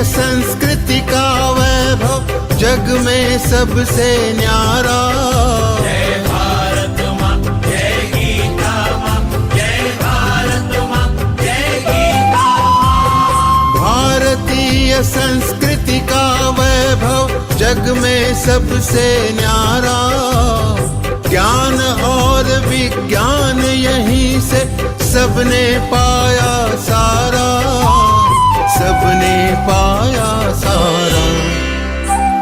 संस्कृति का वैभव जग में सबसे न्यारा। जय भारत माँ, जय गीता माँ, जय भारत माँ, जय गीता माँ। भारतीय संस्कृति का वैभव जग में सबसे न्यारा। ज्ञान और विज्ञान यहीं से सबने पाया सारा, सबने पाया सारा।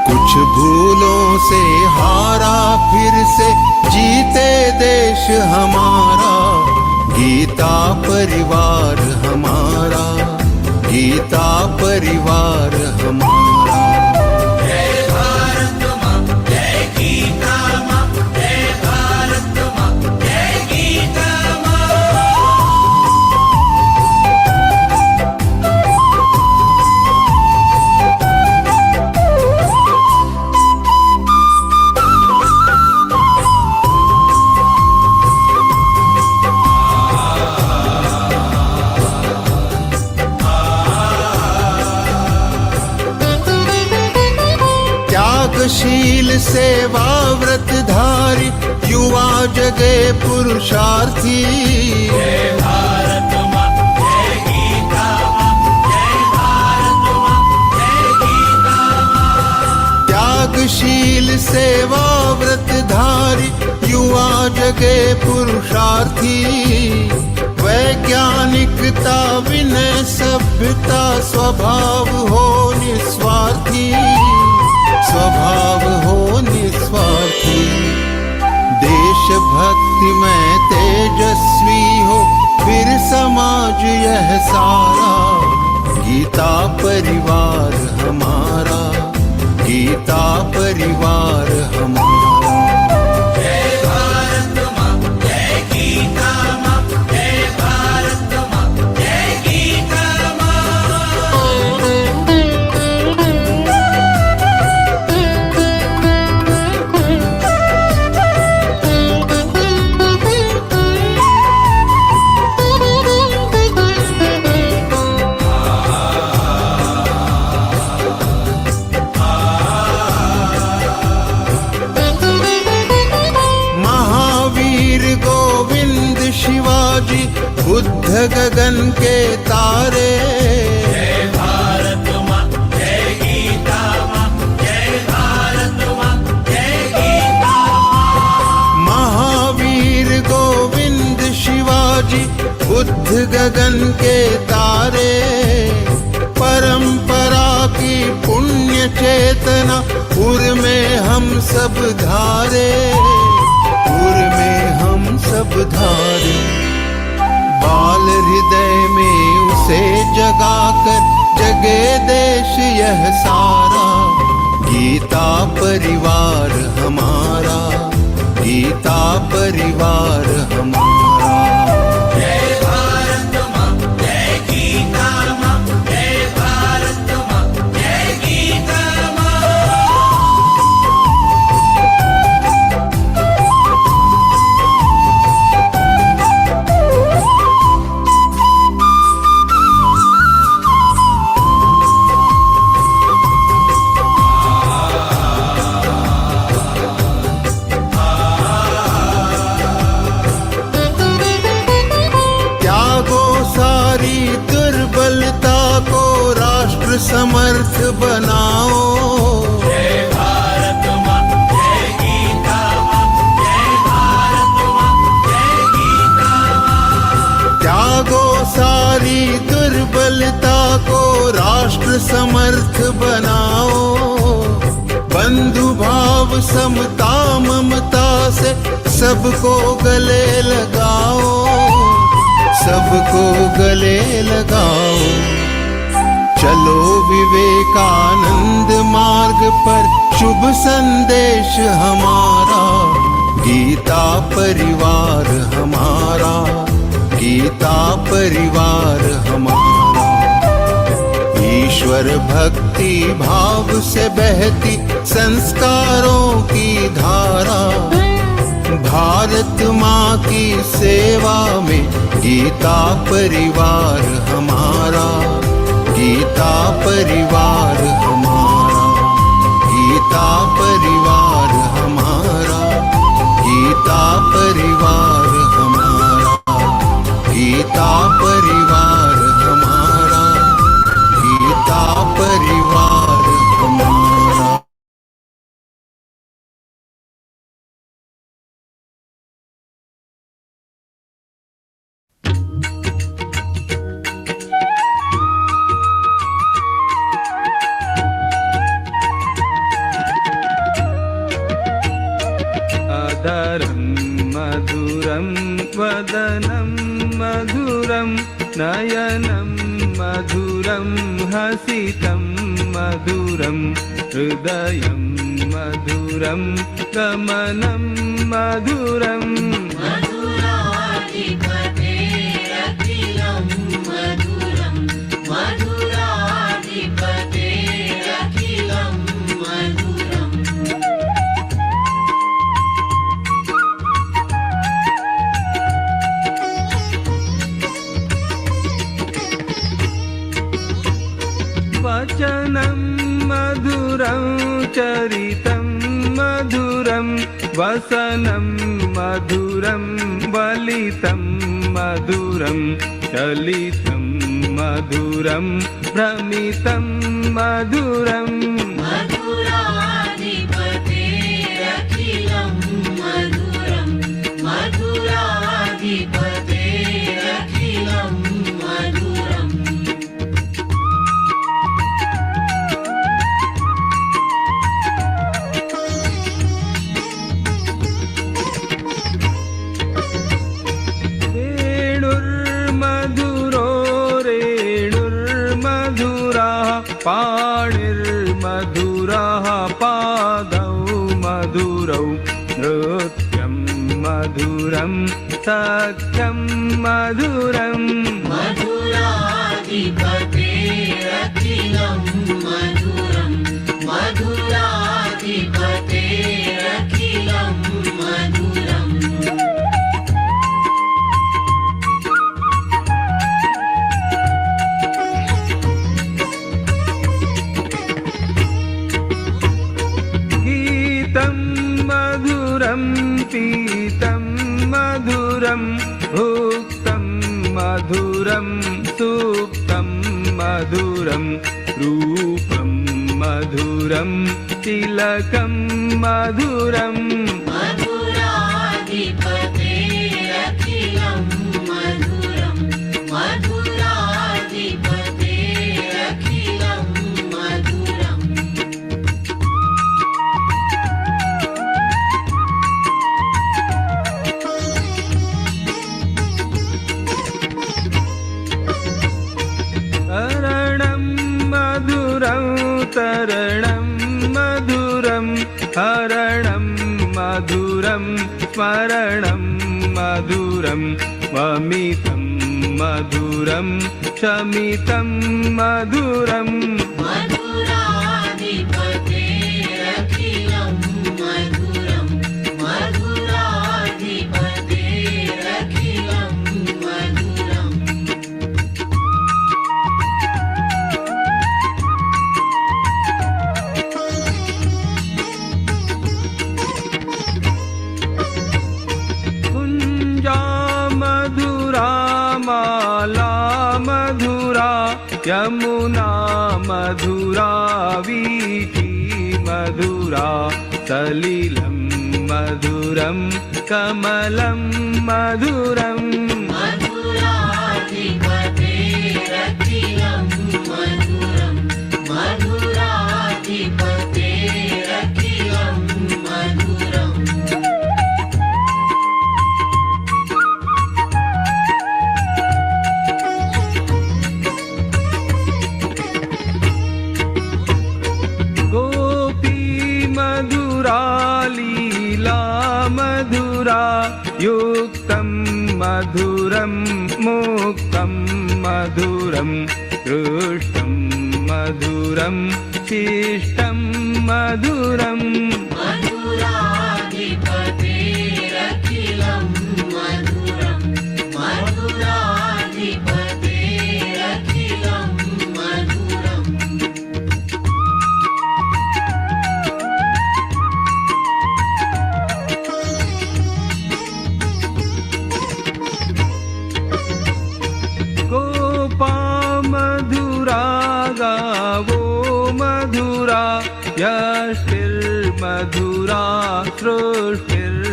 कुछ भूलों से हारा फिर से जीते देश हमारा। गीता परिवार हमारा, गीता परिवार हमारा। जय भारत माँ, जय गीता माँ, जय भारत माँ, जय गीता माँ। त्यागशील सेवा व्रतधारी युवा जगे पुरुषार्थी। जय भारत माँ, जय गीता माँ, जय भारत माँ, जय गीता माँ। त्यागशील सेवा व्रतधारी युवा जगे पुरुषार्थी। वैज्ञानिकता विनय सभ्यता स्वभाव हो निस्वार्थी, स्वभाव हो निस्वार्थी। देशभक्ति में तेजस्वी हो फिर समाज यह सारा। गीता परिवार हमारा, गीता परिवार हमारा। जय भारत माँ, जय गीता माँ, जय भारत माँ, जय गीता माँ। शिवाजी बुद्ध गगन के तारे। जय भारत माँ, जय गीता माँ, जय भारत माँ, जय गीता माँ। महावीर गोविंद शिवाजी बुद्ध गगन के तारे। परंपरा की पुण्य चेतना उर में हम सब धारे, उर में हम सब धारे। बाल हृदय में उसे जगाकर जगे देश यह सारा। गीता परिवार हमारा, गीता परिवार हमारा। जय भारत माँ, जय गीता माँ, जय भारत माँ, जय गीता माँ। दुर्बलता को राष्ट्र समर्थ बनाओ। जय भारत माँ, जय गीता माँ, जय भारत माँ, जय गीता माँ। त्यागो सारी दुर्बलता को राष्ट्र समर्थ बनाओ। बंधु भाव समता ममता से सबको गले लगाओ, सबको गले लगाओ। चलो विवेकानंद मार्ग पर शुभ संदेश हमारा। गीता परिवार हमारा, गीता परिवार हमारा। ईश्वर भक्ति भाव से बहती संस्कारों की धारा। भारत माँ की सेवा में गीता परिवार हमारा, गीता गीता परिवार हमारा, गीता परिवार हमारा, गीता परिवार हमारा, गीता परिवार हमारा, गीता परिवार हमारा। अधरं मधुरं वदनं मधुरं नयनं मधुरं हसितं मधुरं हृदयं मधुरं गमनं मधुरम् मधुराधिपतेरखिलं मधुरं मधुराधिपतेरखिलं मधुरम् वचनं मधुरं चरितं मधुरं वसनं मधुरं वलितं मधुरं चलितं मधुरं भ्रमितं मधुरम् मधुराधिपतेरखिलं मधुरं मधुराधिपतेरखिलं मधुरम् वेणुर्मधुरो रेणुर्मधुरः पाणिर्मधुरः पादौ मधुरौ नृत्यं मधुरं सख्यं मधुरम् मधुराधिपतेरखिलं मधुरं मधुराधिपतेरखिलं मधुरम् गीतं मधुरं पीतं मधुरं भुक्तं मधुरं सुप्तं मधुरं रूपं मधुरं तिलकं मधुरम् मधुराधिपतेरखिलं मधुरं मधुराधिपतेरखिलं मधुरम् तरणं मधुरं तरणं मधुरं हरणं मधुरं स्मरणं मधुरं वमितं मधुरं शमितं मधुरम् मधुराधिपतेरखिलं मधुरं मधुराधिपतेरखिलं मधुरम् कुञ्जा मधुरा माला मधुरा यमुना मधुरा वीथी मधुरा सलिलं मधुरं कमलं मधुरम् मधुराधिपतेरखिलं मधुरं मधुराधिपतेरखिलं मधुरम् गोपी मधुरा लीला मधुरा युक्तं मधुरं मुक्तं मधुरं दृष्टं मधुरं शिष्टं मधुरम् मधुराधिपतेरखिलं मधुरं मधुराधिपतेरखिलं मधुरम् यष्टिर्मधुरा सृष्टिर्मधुरा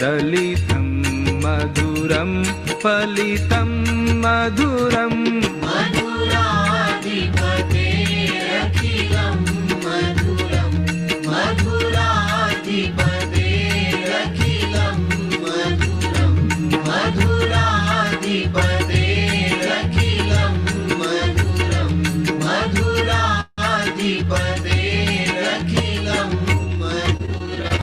दलितं मधुरं फलितं मधुरम् मधुराधिपतेरखिलं मधुरं मधुराधिपतेरखिलं मधुरं मधुराधिपतेरखिलं मधुरं मधुराधिपतेरखिलं मधुरम्।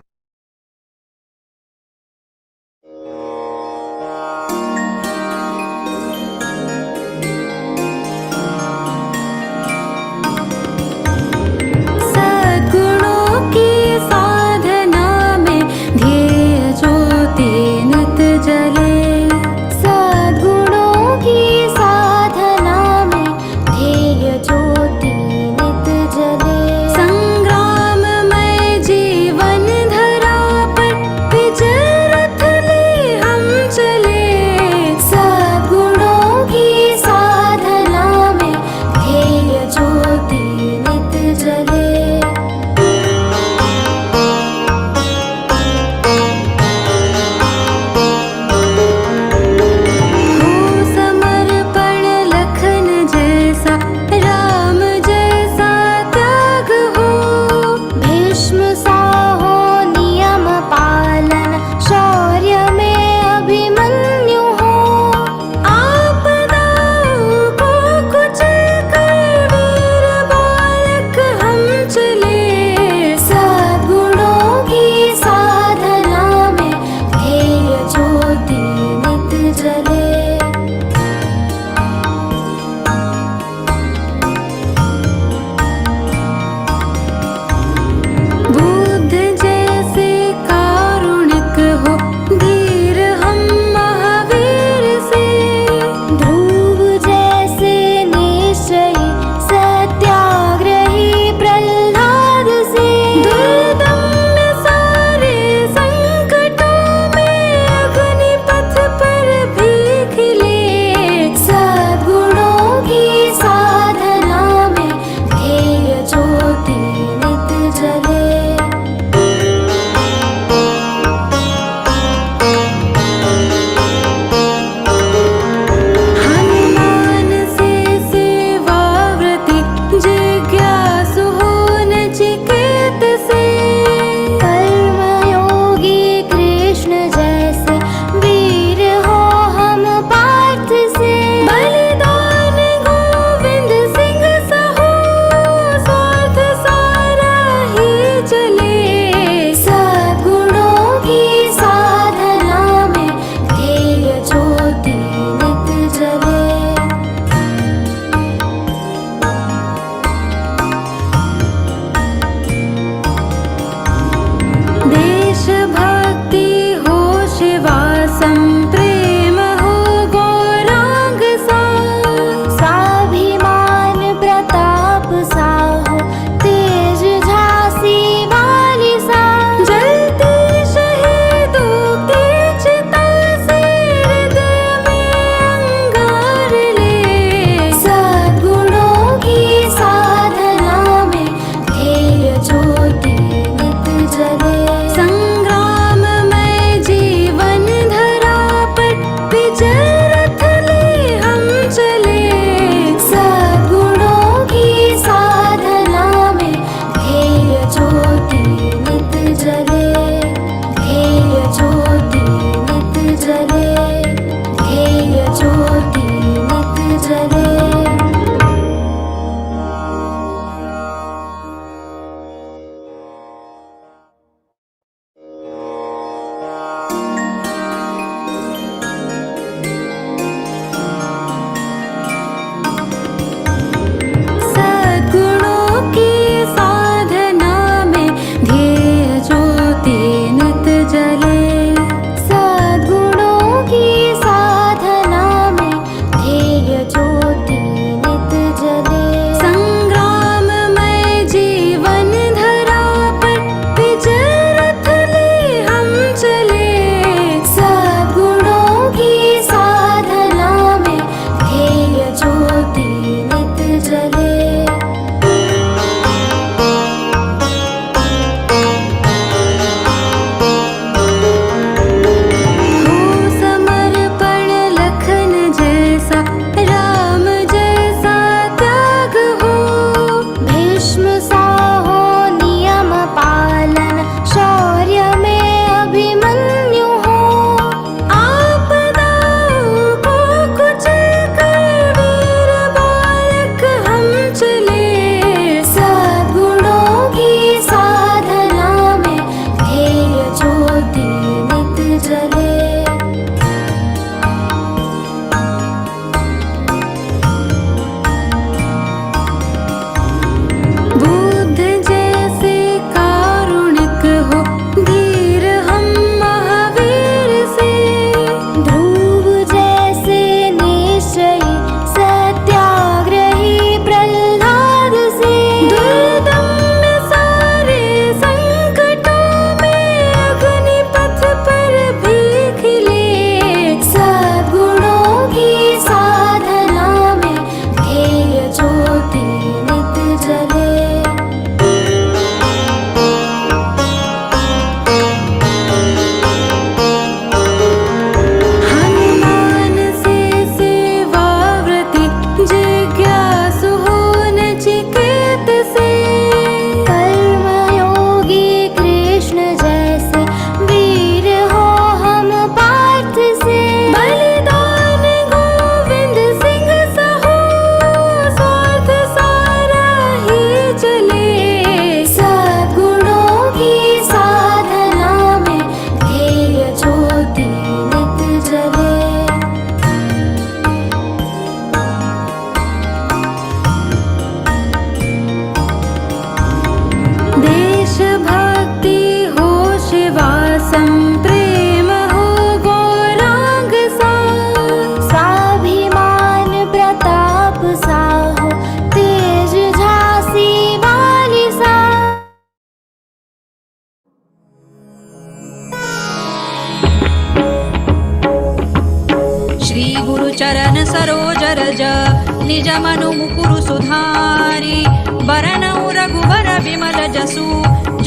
कुरु सुधारी बरनऊ रघुबर विमल जसु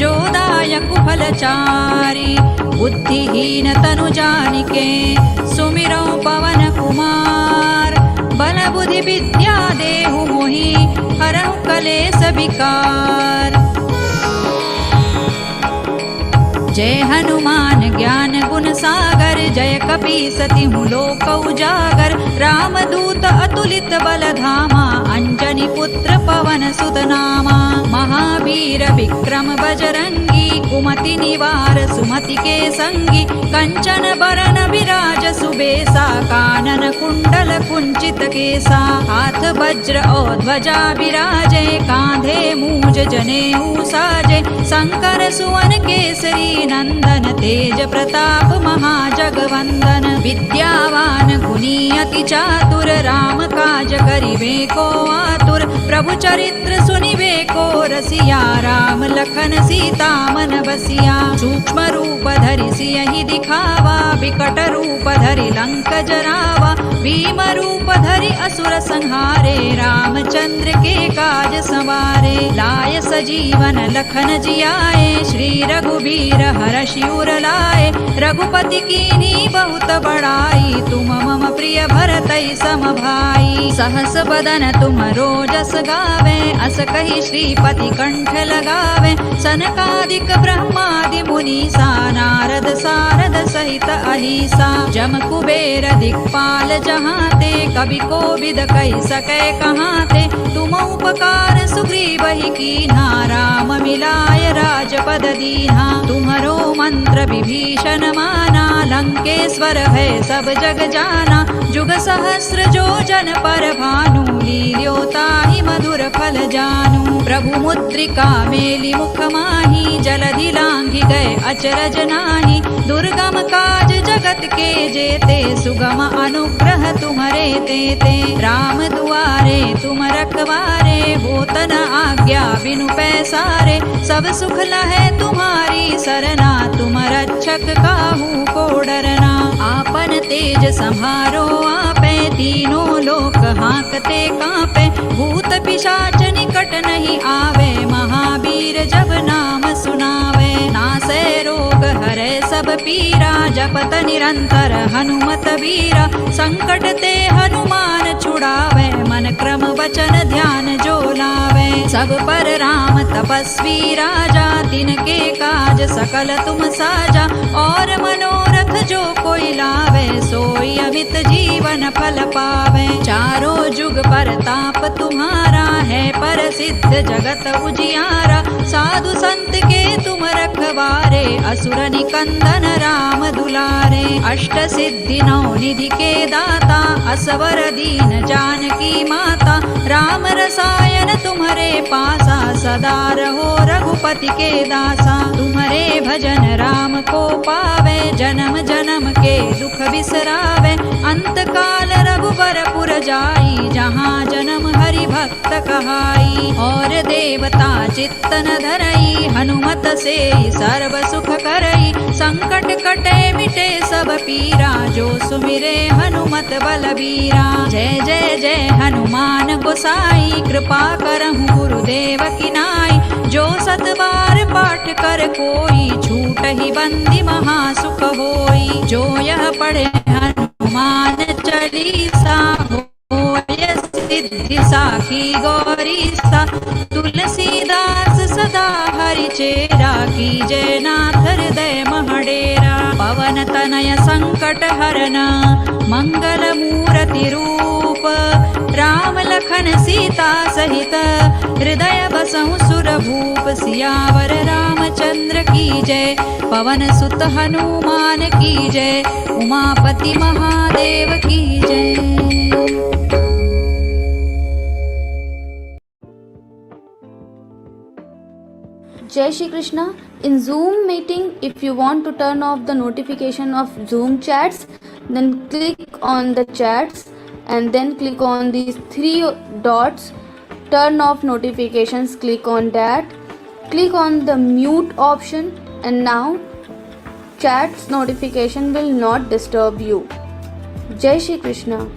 जोदायक फलचारी बुद्धिहीन तनु जानिके सुमिरौ पवन कुमार बल बुद्धि विद्या देहु मोहि हरहु कलेस विकार। जय हनुमान ज्ञान गुण सागर जय कपीसति लोक उजागर रामदूत अतुलित बल धामा अंजनी पुत्र पवन सुत नामा महावीर विक्रम बजरंगी कुमति निवार सुमति के संगी कंचन बरन विराज सुबेसा कानन कुंडल कुंचित केसा हाथ वज्र और ध्वजा विराजे कांधे मूज जनेऊ साजे शंकर सुवन केसरी नंदन तेज प्रताप महाजगवंदन विद्यावान गुणी अति चातुर राम काज करिबे को आतुर प्रभु चरित्र सुनिबे को रसिया राम लखन सीता मन बसिया सूक्ष्म रूप धरि सियहि दिखावा विकट रूप धरि लंक जरावा भीम रूप धरि असुर संहारे रामचंद्र के काज सवारे लाय सजीवन लखन जियाए श्री रघुबीर हरषि उर लाए रघुपति कीन्ही बहुत बड़ाई तुम मम प्रिय भरतई सम भाई सहस बदन तुम रोजस गावे अस कहि श्रीपति कंठ लगावे सनकादिक ब्रह्मादि मुनीसा नारद सारद सहित अहिसा जम कुबेर दिक्पाल जहाते कवि कोविद कहि सकै कहाते तुम उपकार सुग्रीवहि कीन्हा राम मिलाय राजपद दीन्हा तुम्हरो मंत्र विभीषण माना लंकेश्वर है सब जग जाना जुग सहस्र जो जन पर भानु लील्योताहि मधुर फल जानू प्रभु मुद्रिका मेलि मुख माही जलधि लांघि गए अचरज नाही दुर्गम काज जगत के जेते सुगम अनुग्रह तुम्हरे तेते राम दुआरे तुम रखवारे होत न आज्ञा बिनु पैसारे सब सुख लहै तुम्हारी सरना तुम रक्षक काहू को डरना आपन तेज संभारो आपे तीनों लोक हांकते कांपे भूत पिशाच निकट नहीं आवे महावीर जब नाम सुनावे नासै रोग हरै सब पीरा जपत निरंतर हनुमत वीरा संकट ते हनुमान छुड़ावे मन क्रम वचन ध्यान जो लावे सब पर राम तपस्वी राजा तिनके काज सकल तुम साजा और मनोरथ जो कोई लावे सोई अमित जीवन फल पावे चारों जुग परताप तुम्हारा है प्रसिद्ध जगत उजियारा साधु संत के तुम रखवारे असुर निकंदन राम दुलारे अष्ट सिद्धि नौ निधि के दाता असवर दीन जानकी माता राम रसायन तुम्हारे पासा सदा रहो रघुपति के दासा तुम्हारे भजन राम को पावे जन्म जन्म के दुख बिसरावे अंत काल रघुबर पुर जाई जहाँ जन्म हरि भक्त कहाई और देवता चित्तन धरई हनुमत से सर्व सुख करई संकट कटे मिटे सब पीरा जो सुमिरे हनुमत बलबीरा जय जय जय हनुमान गोसाई कृपा करहु गुरुदेव की नाई जो सत बार पाठ कर कोई छूट ही बंदी महासुख होई जो यह पढ़े हनुमान चालीसा होय सिद्धि साखी गौरी सा तुलसीदास सदा हरि चेरा की जय नाथ हृदय महडेरा पवन तनय संकट हरन मंगल मूर्ति रूप राम लखन सीता सहित हृदय बसहु सुर भूप सियावर रामचंद्र की जय पवन सुत हनुमान की जय उमापति महादेव की जय। Jai Shri Krishna. In Zoom meeting, if you want to turn off the notification of Zoom chats, then click on the chats and then click on these three dots, turn off notifications, click on that, click on the mute option, and now chats notification will not disturb you. Jai Shri Krishna.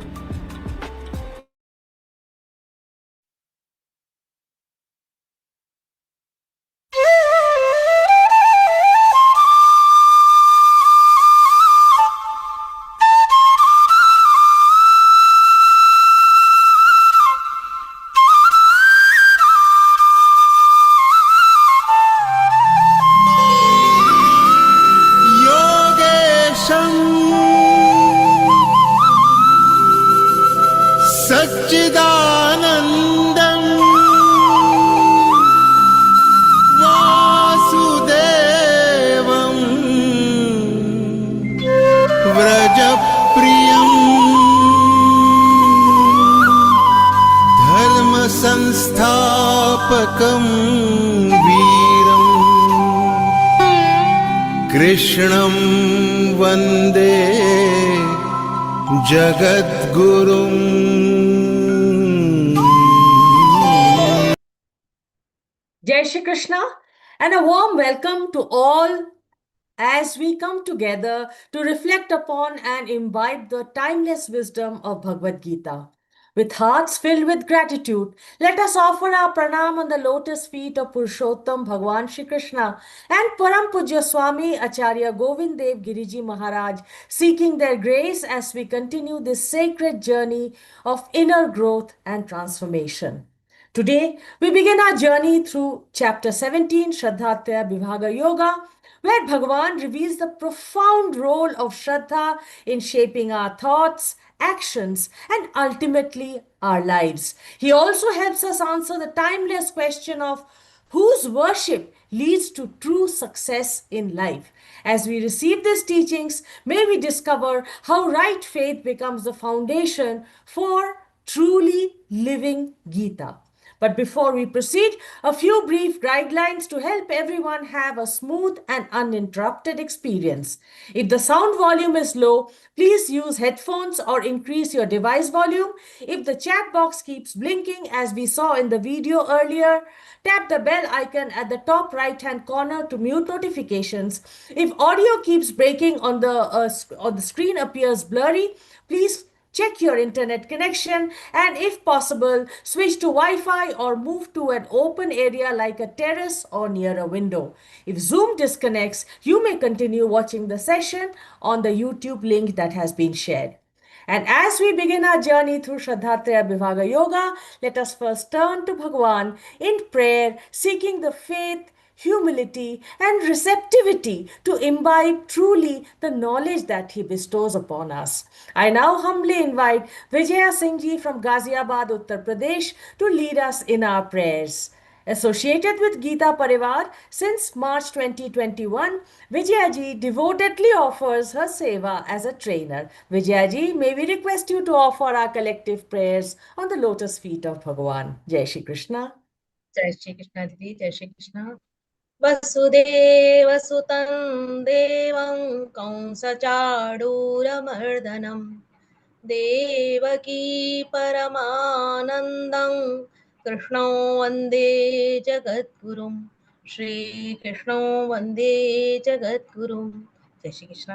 संस्थापकं वीरम् कृष्णं वन्दे जगद्गुरुम्। Jai Shri Krishna and a warm welcome to all as we come together to reflect upon and imbibe the timeless wisdom of Bhagavad Gita. With hearts filled with gratitude, let us offer our pranam on the lotus feet of Purushottam Bhagwan Shri Krishna and Param Pujya Swami Acharya Govind Dev Giriji Maharaj, seeking their grace as we continue this sacred journey of inner growth and transformation. Today, we begin our journey through chapter 17, Shraddhatya Vibhaga Yoga, where Bhagavan reveals the profound role of Shraddha in shaping our thoughts, actions, and ultimately our lives. He also helps us answer the timeless question of whose worship leads to true success in life. As we receive these teachings, may we discover how right faith becomes the foundation for truly living Gita. But before we proceed, a few brief guidelines to help everyone have a smooth and uninterrupted experience. If the sound volume is low, please use headphones or increase your device volume. If the chat box keeps blinking, as we saw in the video earlier, tap the bell icon at the top right hand corner to mute notifications. If audio keeps breaking or the screen appears blurry, please check your internet connection and if possible, switch to Wi-Fi or move to an open area like a terrace or near a window. If Zoom disconnects, you may continue watching the session on the YouTube link that has been shared. And as we begin our journey through Shraddhatya Vibhaga Yoga, let us first turn to Bhagavan in prayer, seeking the faith, humility, and receptivity to imbibe truly the knowledge that he bestows upon us. I now humbly invite Vijaya Singh Ji from Ghaziabad, Uttar Pradesh to lead us in our prayers. Associated with Geeta Pariwar since March 2021, Vijaya Ji devotedly offers her seva as a trainer. Vijaya Ji, may we request you to offer our collective prayers on the lotus feet of Bhagavan. Jai Shri Krishna. जय श्री कृष्ण दीदी, जय श्री कृष्ण। वसुदेवसुतं देवं कंसचाडूरमर्दनं देवकी परमानन्दं कृष्णो वन्दे जगद्गुरुं श्रीकृष्णो वन्दे जगद्गुरुं। जय Shri Krishna.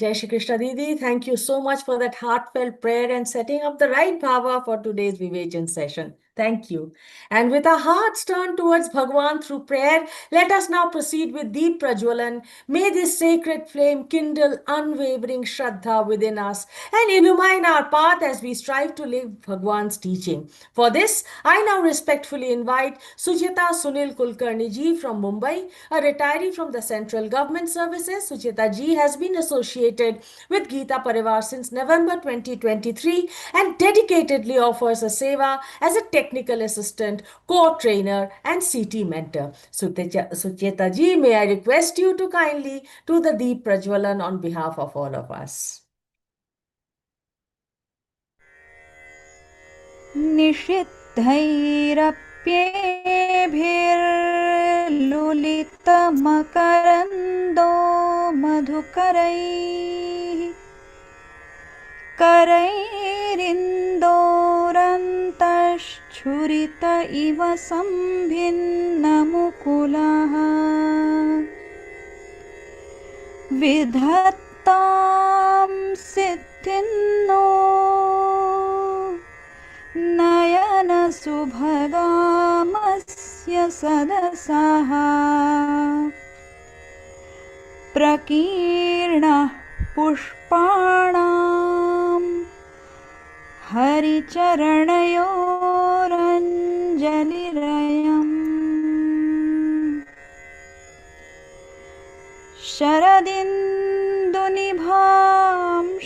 Jai Shri Krishna Didi, thank you so much for that heartfelt prayer and setting up the right bhava for today's Vivechan session. Thank you. And with our hearts turned towards Bhagwan through prayer, let us now proceed with Deep Prajwalan. May this sacred flame kindle unwavering Shraddha within us and illumine our path as we strive to live Bhagwan's teaching. For this, I now respectfully invite Sujata Sunil Kulkarni ji from Mumbai, a retiree from the Central Government Services. Sujata ji has been associated with Geeta Pariwar since November 2023 and dedicatedly offers a seva as a technical assistant, core trainer, and CT mentor. Sujata ji, may I request you to kindly do the Deep Prajwalan on behalf of all of us. निषिद्धैरप्येभिर्लुलितमकरन्दो मधुकरैः करैरिन्दोरन्तश्छुरित इव सम्भिन्नमुकुलः विधत्तां सिद्धिन्नो नयनसुभगामस्य सदसः प्रकीर्णः पुष्पाणां हरिचरणयोरञ्जलिरयम् शरदिन्दुनिभां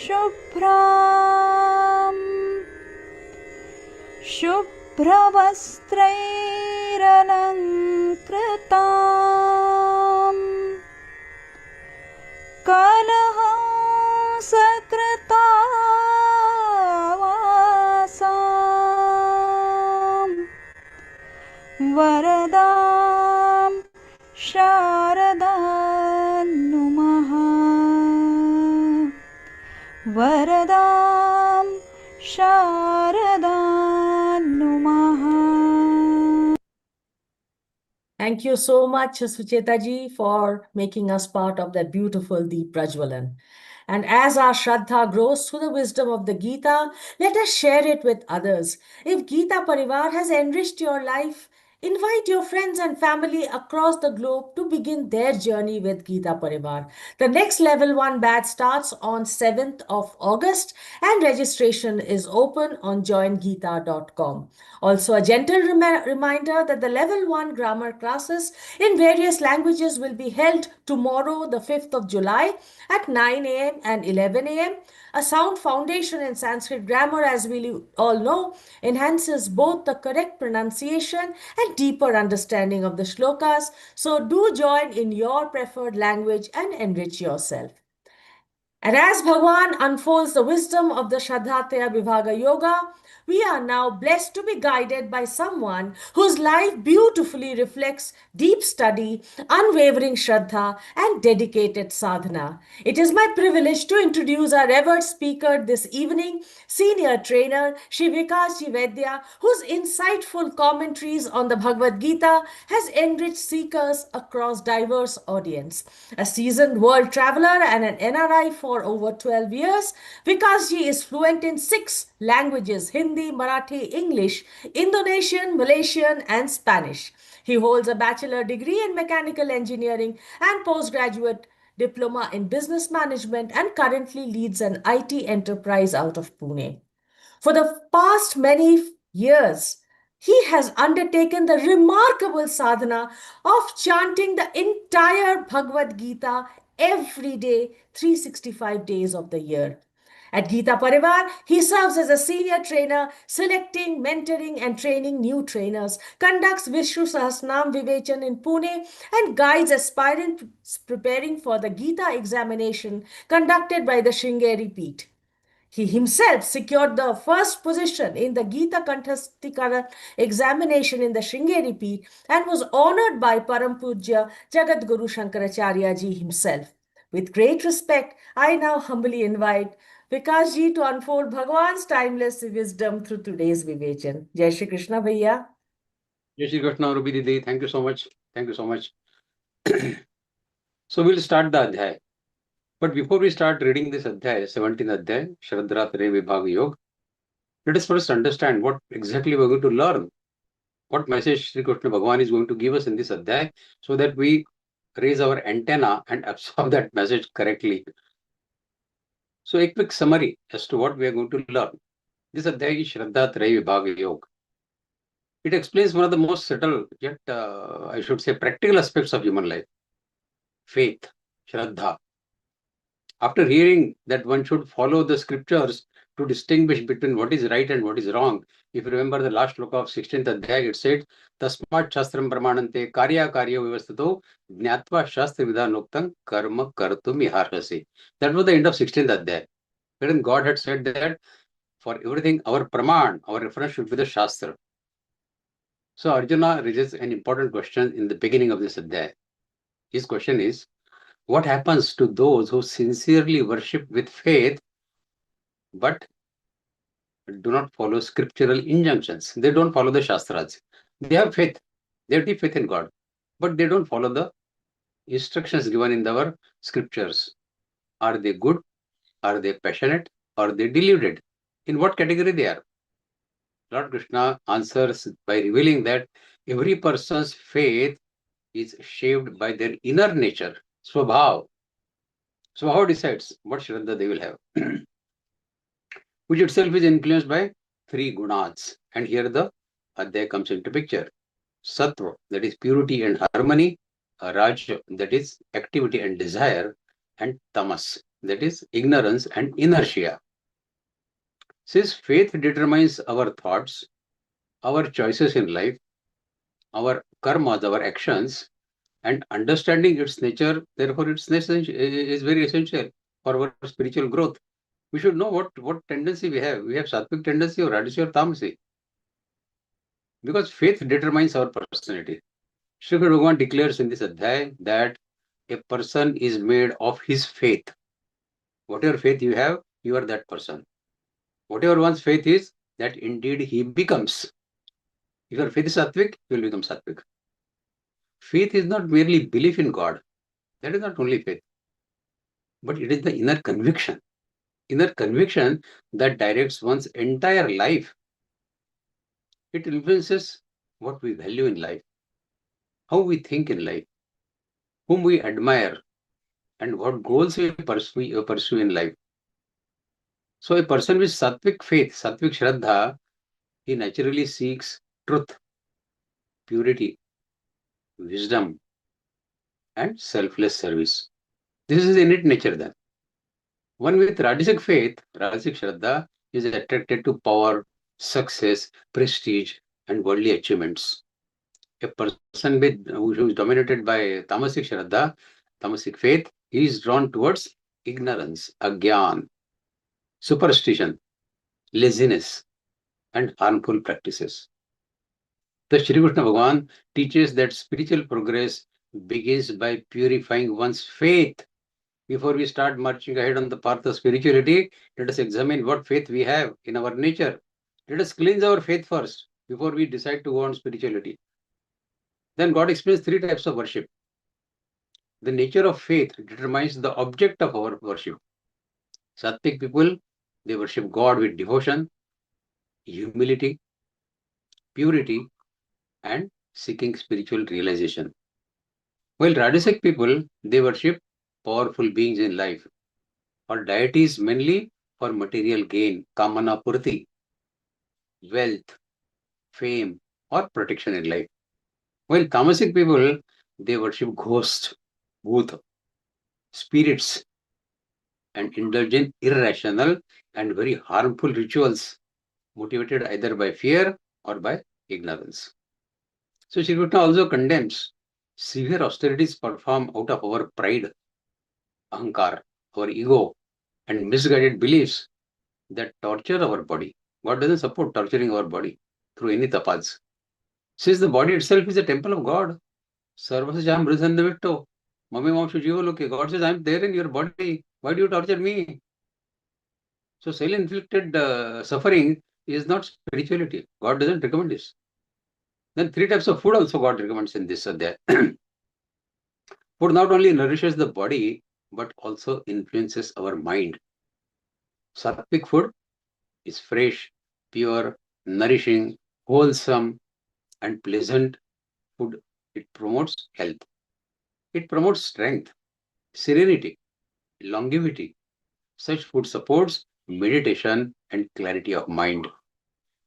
शुभ्रां शुभ्रवस्त्रैरलङ्कृतां कलहंसकृतावासां वरदां शारदां नुमः वरदां शारदां नुमः. Thank you so much, Sucheta ji, for making us part of that beautiful Deep Prajwalan. And as our Shraddha grows through the wisdom of the Gita, let us share it with others. If Gita Pariwar has enriched your life, invite your friends and family across the globe to begin their journey with Gita Pariwar. The next Level 1 batch starts on 7th of August and registration is open on joingeeta.com. Also, a gentle reminder that the Level 1 grammar classes in various languages will be held tomorrow, the 5th of July at 9 a.m. and 11 a.m. A sound foundation in Sanskrit grammar, as we all know, enhances both the correct pronunciation and deeper understanding of the shlokas. So do join in your preferred language and enrich yourself. And as Bhagwan unfolds the wisdom of the Shraddhatya Vibhaga Yoga, we are now blessed to be guided by someone whose life beautifully reflects deep study, unwavering Shraddha, and dedicated sadhana. It is my privilege to introduce our revered speaker this evening, senior trainer Shri Vikas Vaidya, whose insightful commentaries on the Bhagavad Gita has enriched seekers across diverse audience. A seasoned world traveler and an NRI for over 12 years, Vikas ji is fluent in 6 languages: Hindi, Marathi, English, Indonesian, Malaysian, and Spanish. He holds a bachelor degree in mechanical engineering and postgraduate diploma in business management and currently leads an IT enterprise out of Pune. For the past many years, he has undertaken the remarkable sadhana of chanting the entire Bhagavad Gita every day, 365 days of the year. At Gita Pariwar, he serves as a senior trainer, selecting, mentoring, and training new trainers, conducts Vishnu Sahasnam Vivechan in Pune, and guides aspirants preparing for the Gita examination conducted by the Sringeri Peeth. He himself secured the first position in the Gita Kanthasthikara examination in the Sringeri Peeth and was honored by Param Pujya Jagat Guru Shankaracharya ji himself. With great respect, I now humbly invite Vikas ji to unfold Bhagwan's timeless wisdom through today's Vivechan. Jai Shri Krishna Bhaiya. Jai Shri Krishna, Ruby Didi. Thank you so much. Thank you so much. So we'll start the Adhyay. But before we start reading this Adhyay, 17th Adhyay, Shraddhatya Vibhaga Yoga, let us first understand what exactly we're going to learn. What message Sri Krishna Bhagavan is going to give us in this Adhyay so that we raise our antenna and absorb that message correctly. So a quick summary as to what we are going to learn. This Adhyay is Shraddhatya Vibhaga Yoga. It explains one of the most subtle, yet I should say practical aspects of human life. Faith, Shraddha. After hearing that one should follow the scriptures to distinguish between what is right and what is wrong, if you remember the last sloka of 16th Adhyay, it said, Tasmat Shastram Pramanante Karya Karya Vivasthato Jnatva Shastra Vidhanoktam Karma Kartum Iharhasi. That was the end of 16th Adhyay, wherein God had said that for everything, our Praman, our reference should be the Shastra. So Arjuna raises an important question in the beginning of this Adhyay. His question is, what happens to those who sincerely worship with faith but do not follow scriptural injunctions? They don't follow the Shastras. They have faith. They have deep faith in God, but they don't follow the instructions given in our scriptures. Are they good? Are they passionate? Are they deluded? In what category they are? Lord Krishna answers by revealing that every person's faith is shaped by their inner nature, Swabhav. Swabhav decides what Shraddha they will have, which itself is influenced by 3 gunas. And here the Adhyay comes into picture. Sattva, that is purity and harmony. Raj, that is activity and desire. And Tamas, that is ignorance and inertia. Since faith determines our thoughts, our choices in life, our karmas, our actions, and understanding its nature, therefore its nature is very essential for our spiritual growth. We should know what tendency we have. We have sattvic tendency or rajasi or tamasi. Because faith determines our personality. Shri Bhagavan declares in this adhyay that a person is made of his faith. Whatever faith you have, you are that person. Whatever one's faith is, that indeed he becomes. If your faith is sattvic, you will become sattvic. Faith is not merely belief in God. That is not only faith. But it is the inner conviction that directs one's entire life. It influences what we value in life, how we think in life, whom we admire, and what goals we pursue in life. So a person with sattvic faith, sattvic shraddha, he naturally seeks truth, purity, wisdom, and selfless service. This is innate nature then. One with Rajasic faith, Rajasic shraddha, is attracted to power, success, prestige, and worldly achievements. A person who is dominated by Tamasic shraddha, Tamasic faith, he is drawn towards ignorance, agyan, superstition, laziness, and harmful practices. The Shri Krishna Bhagavan teaches that spiritual progress begins by purifying one's faith. Before we start marching ahead on the path of spirituality, let us examine what faith we have in our nature. Let us cleanse our faith first before we decide to go on spirituality. Then God explains 3 types of worship. The nature of faith determines the object of our worship. Sattvic people, they worship God with devotion, humility, purity, and seeking spiritual realization. While Rajasic people, they worship powerful beings in life, or deities mainly for material gain, kamana purti, wealth, fame, or protection in life. While Tamasic people, they worship ghosts, bhoot, spirits, and indulge in irrational and very harmful rituals motivated either by fear or by ignorance. So Shri Krishna also condemns severe austerities performed out of our pride, ahankar, our ego, and misguided beliefs that torture our body. God doesn't support torturing our body through any tapas. Since the body itself is a temple of God, Sarvasajam Brisandavitto, Mame Mamshu Jiva Loke, God says, I'm there in your body. Why do you torture me? So self-inflicted suffering is not spirituality. God doesn't recommend this. Then 3 types of food also God recommends in this adhyay. Food not only nourishes the body, but also influences our mind. Sattvic food is fresh, pure, nourishing, wholesome, and pleasant food. It promotes health. It promotes strength, serenity, longevity. Such food supports meditation and clarity of mind.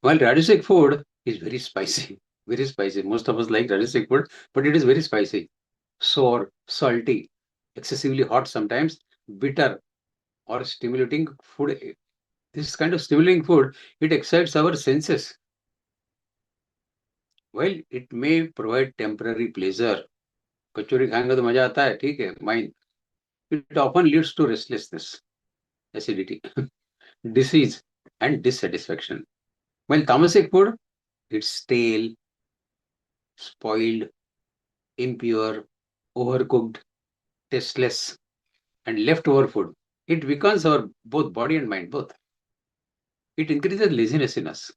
While Rajasic food is very spicy, very spicy. Most of us like Rajasic food, but it is very spicy, sour, salty, excessively hot sometimes, bitter, or stimulating food. This kind of stimulating food, it excites our senses. While it may provide temporary pleasure, कचौरी खाएंगे तो मजा आता है, ठीक है, mind. It often leads to restlessness, acidity, disease, and dissatisfaction. While Tamasic food, it's stale, spoiled, impure, overcooked, tasteless, and leftover food. It weakens our both body and mind, both. It increases laziness in us.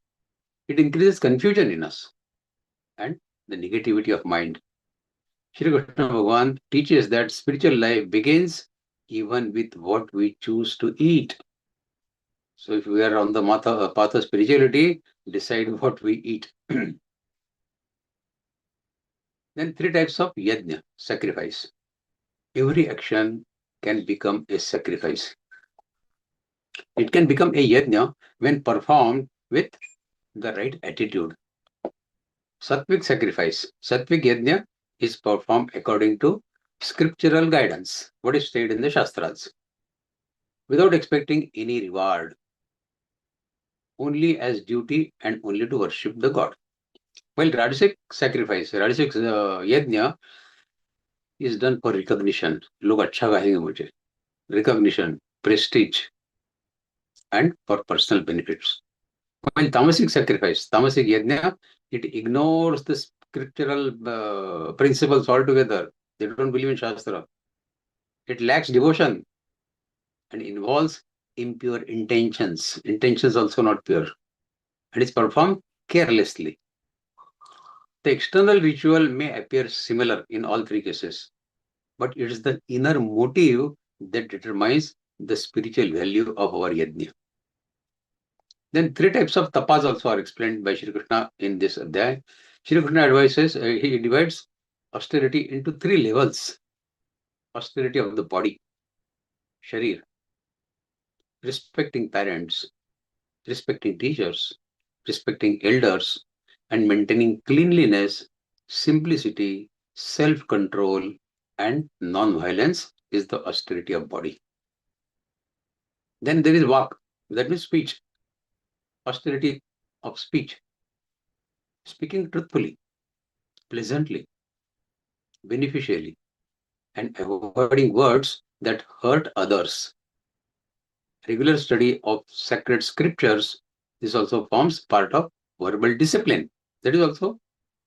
It increases confusion in us and the negativity of mind. Shri Krishna Bhagavan teaches that spiritual life begins even with what we choose to eat. So if we are on the path of spirituality, decide what we eat. Then 3 types of yajna, sacrifice. Every action can become a sacrifice. It can become a yajna when performed with the right attitude. Sattvic sacrifice, sattvic yajna is performed according to scriptural guidance, what is stated in the Shastras, without expecting any reward, only as duty and only to worship the God. While Rajasic sacrifice, Rajasic yajna is done for recognition. Log अच्छा कहेंगे मुझे. Recognition, prestige, and for personal benefits. While tamasic sacrifice, tamasic yajna, it ignores the scriptural principles altogether. They don't believe in Shastra. It lacks devotion and involves impure intentions. Intentions also not pure. And is performed carelessly. The external ritual may appear similar in all three cases, but it is the inner motive that determines the spiritual value of our yajna. Then three types of tapas also are explained by Shri Krishna in this adhyaya. Shri Krishna advises, he divides austerity into three levels. Austerity of the body, Shri, respecting parents, respecting teachers, respecting elders, and maintaining cleanliness, simplicity, self-control, and non-violence is the austerity of body. Then there is vak, that means speech. Austerity of speech, speaking truthfully, pleasantly, beneficially, and avoiding words that hurt others. Regular study of sacred scriptures, this also forms part of verbal discipline. That is also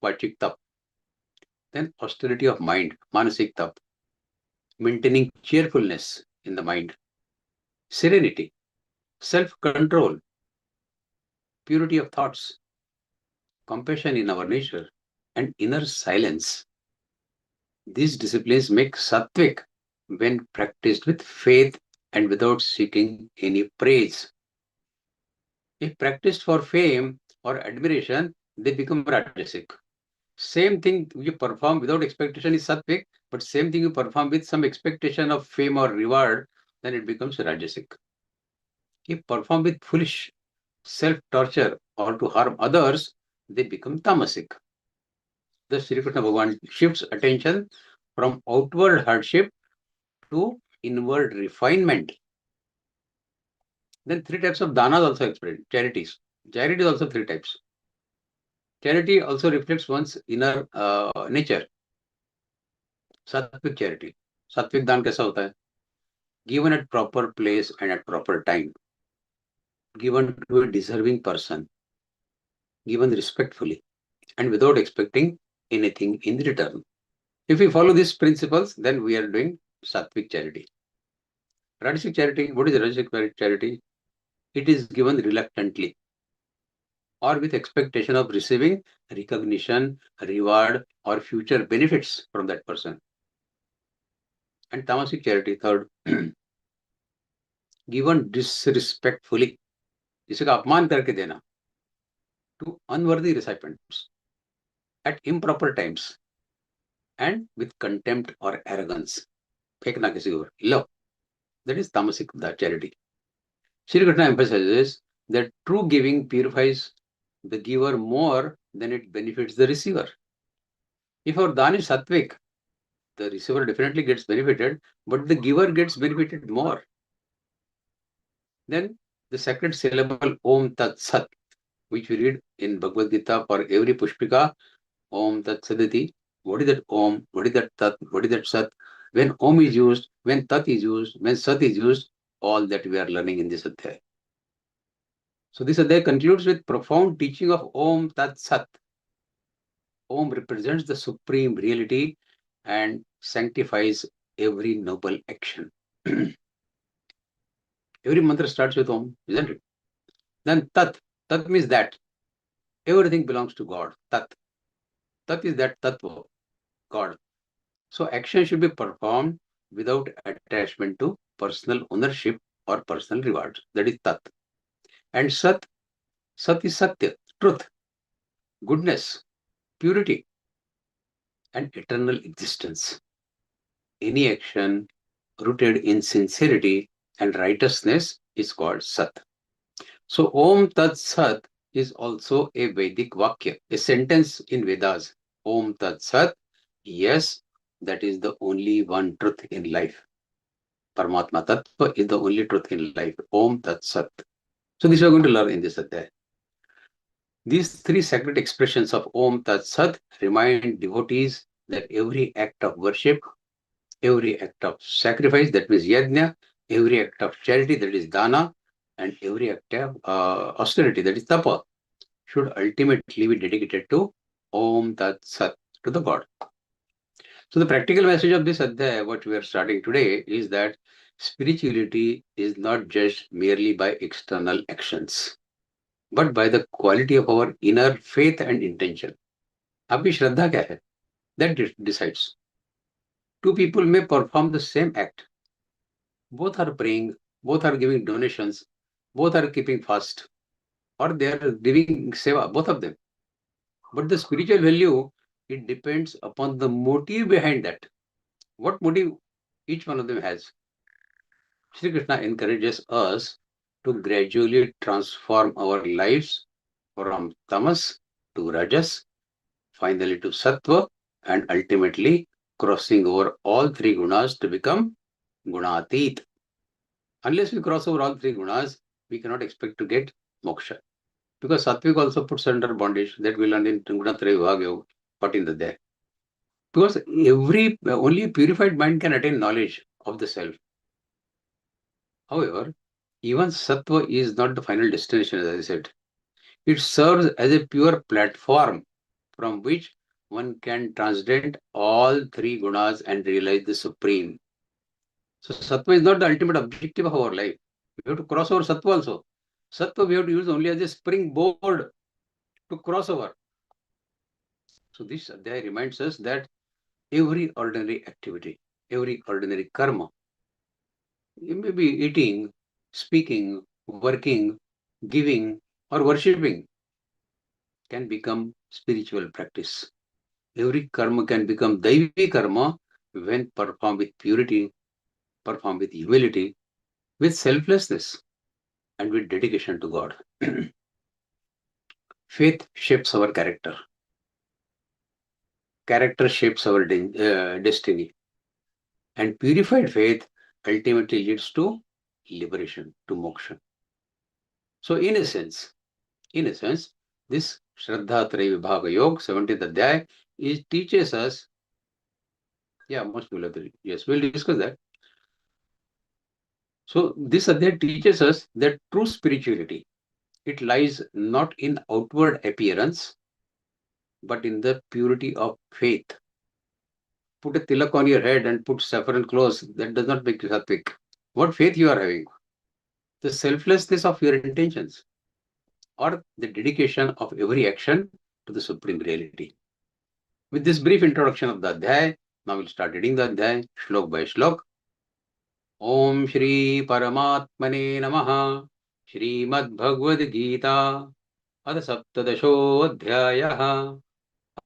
vachik tap. Then austerity of mind, manasik tap, maintaining cheerfulness in the mind, serenity, self-control, purity of thoughts, compassion in our nature, and inner silence. These disciplines make sattvic when practiced with faith and without seeking any praise. If practiced for fame or admiration, they become rajasic. Same thing you perform without expectation is sattvic, but same thing you perform with some expectation of fame or reward, then it becomes rajasic. If performed with foolish self-torture or to harm others, they become tamasic. Thus, Shri Krishna Bhagavan shifts attention from outward hardship to inward refinement. Then three types of danas also explained. Charities. Charity is also three types. Charity also reflects one's inner nature. Sattvic charity. Sattvic दान कैसा होता है? Given at proper place and at proper time. Given to a deserving person. Given respectfully and without expecting anything in return. If we follow these principles, then we are doing sattvic charity. Rajasic charity, what is Rajasic charity? It is given reluctantly or with expectation of receiving recognition, reward, or future benefits from that person. And tamasic charity, third, given disrespectfully, किसी का अपमान करके देना, to unworthy recipients at improper times and with contempt or arrogance. फेंकना किसी को, लो, that is tamasic charity. Shri Krishna emphasizes that true giving purifies the giver more than it benefits the receiver. If our dhan is sattvic, the receiver definitely gets benefited, but the giver gets benefited more. Then the sacred syllable Om Tat Sat, which we read in Bhagavad-Gītā for every Pushpika, Om Tat Saditi. What is that Om? What is that Tat? What is that Sat? When Om is used, when Tat is used, when Sat is used, all that we are learning in this adhyaya. So this adhyaya concludes with profound teaching of Om Tat Sat. Om represents the supreme reality and sanctifies every noble action. Every mantra starts with Om, isn't it? Then Tat. Tat means that. Everything belongs to God. Tat. Tat is that Tattva, God. So action should be performed without attachment to personal ownership or personal rewards. That is Tat. And Sat. Sat is Satya, truth, goodness, purity, and eternal existence. Any action rooted in sincerity and righteousness is called Sat. So Om Tat Sat is also a Vedic Vakya, a sentence in Vedas. Om Tat Sat, yes, that is the only one truth in life. Paramatma Tattva is the only truth in life. Om Tat Sat. So this we are going to learn in this adhyaya. These three sacred expressions of Om Tat Sat remind devotees that every act of worship, every act of sacrifice, that means yajna, every act of charity, that is dana, and every act of austerity, that is tapa, should ultimately be dedicated to Om Tat Sat, to the God. So the practical message of this adhyaya, what we are starting today, is that spirituality is not judged merely by external actions, but by the quality of our inner faith and intention. आपकी श्रद्धा क्या है? That decides. Two people may perform the same act. Both are praying, both are giving donations, both are keeping fast, or they are giving seva, both of them. But the spiritual value, it depends upon the motive behind that. What motive each one of them has. Shri Krishna encourages us to gradually transform our lives from tamas to rajas, finally to sattva, and ultimately crossing over all three gunas to become gunatit. Unless we cross over all three gunas, we cannot expect to get moksha. Because sattvic also puts under bondage, that we learned in Gunatraya Vibhaga, but in the there. Because only a purified mind can attain knowledge of the self. However, even sattva is not the final destination, as I said. It serves as a pure platform from which one can transcend all three gunas and realize the supreme. So sattva is not the ultimate objective of our life. We have to cross over sattva also. Sattva we have to use only as a springboard to cross over. So this adhyaya reminds us that every ordinary activity, every ordinary karma, you may be eating, speaking, working, giving, or worshipping, can become spiritual practice. Every karma can become Daivi karma when performed with purity, performed with humility, with selflessness, and with dedication to God. Faith shapes our character. Character shapes our destiny. And purified faith ultimately leads to liberation, to moksha. So in a sense, this Shraddha Traya Vibhaga Yoga, 17th Adhyaya, teaches us, most people agree. Yes, we'll discuss that. So this Adhyaya teaches us that true spirituality, it lies not in outward appearance, but in the purity of faith. Put a tilak on your head and put saffron clothes, that does not make you sattvic. What faith you are having? The selflessness of your intentions, or the dedication of every action to the supreme reality. With this brief introduction of the Adhyaya, now we'll start reading the Adhyaya, shlok by shlok. Om Shri Paramatmane Namaha. Śrīmad-Bhagavadgītā Adha Saptadasho Adhyayah.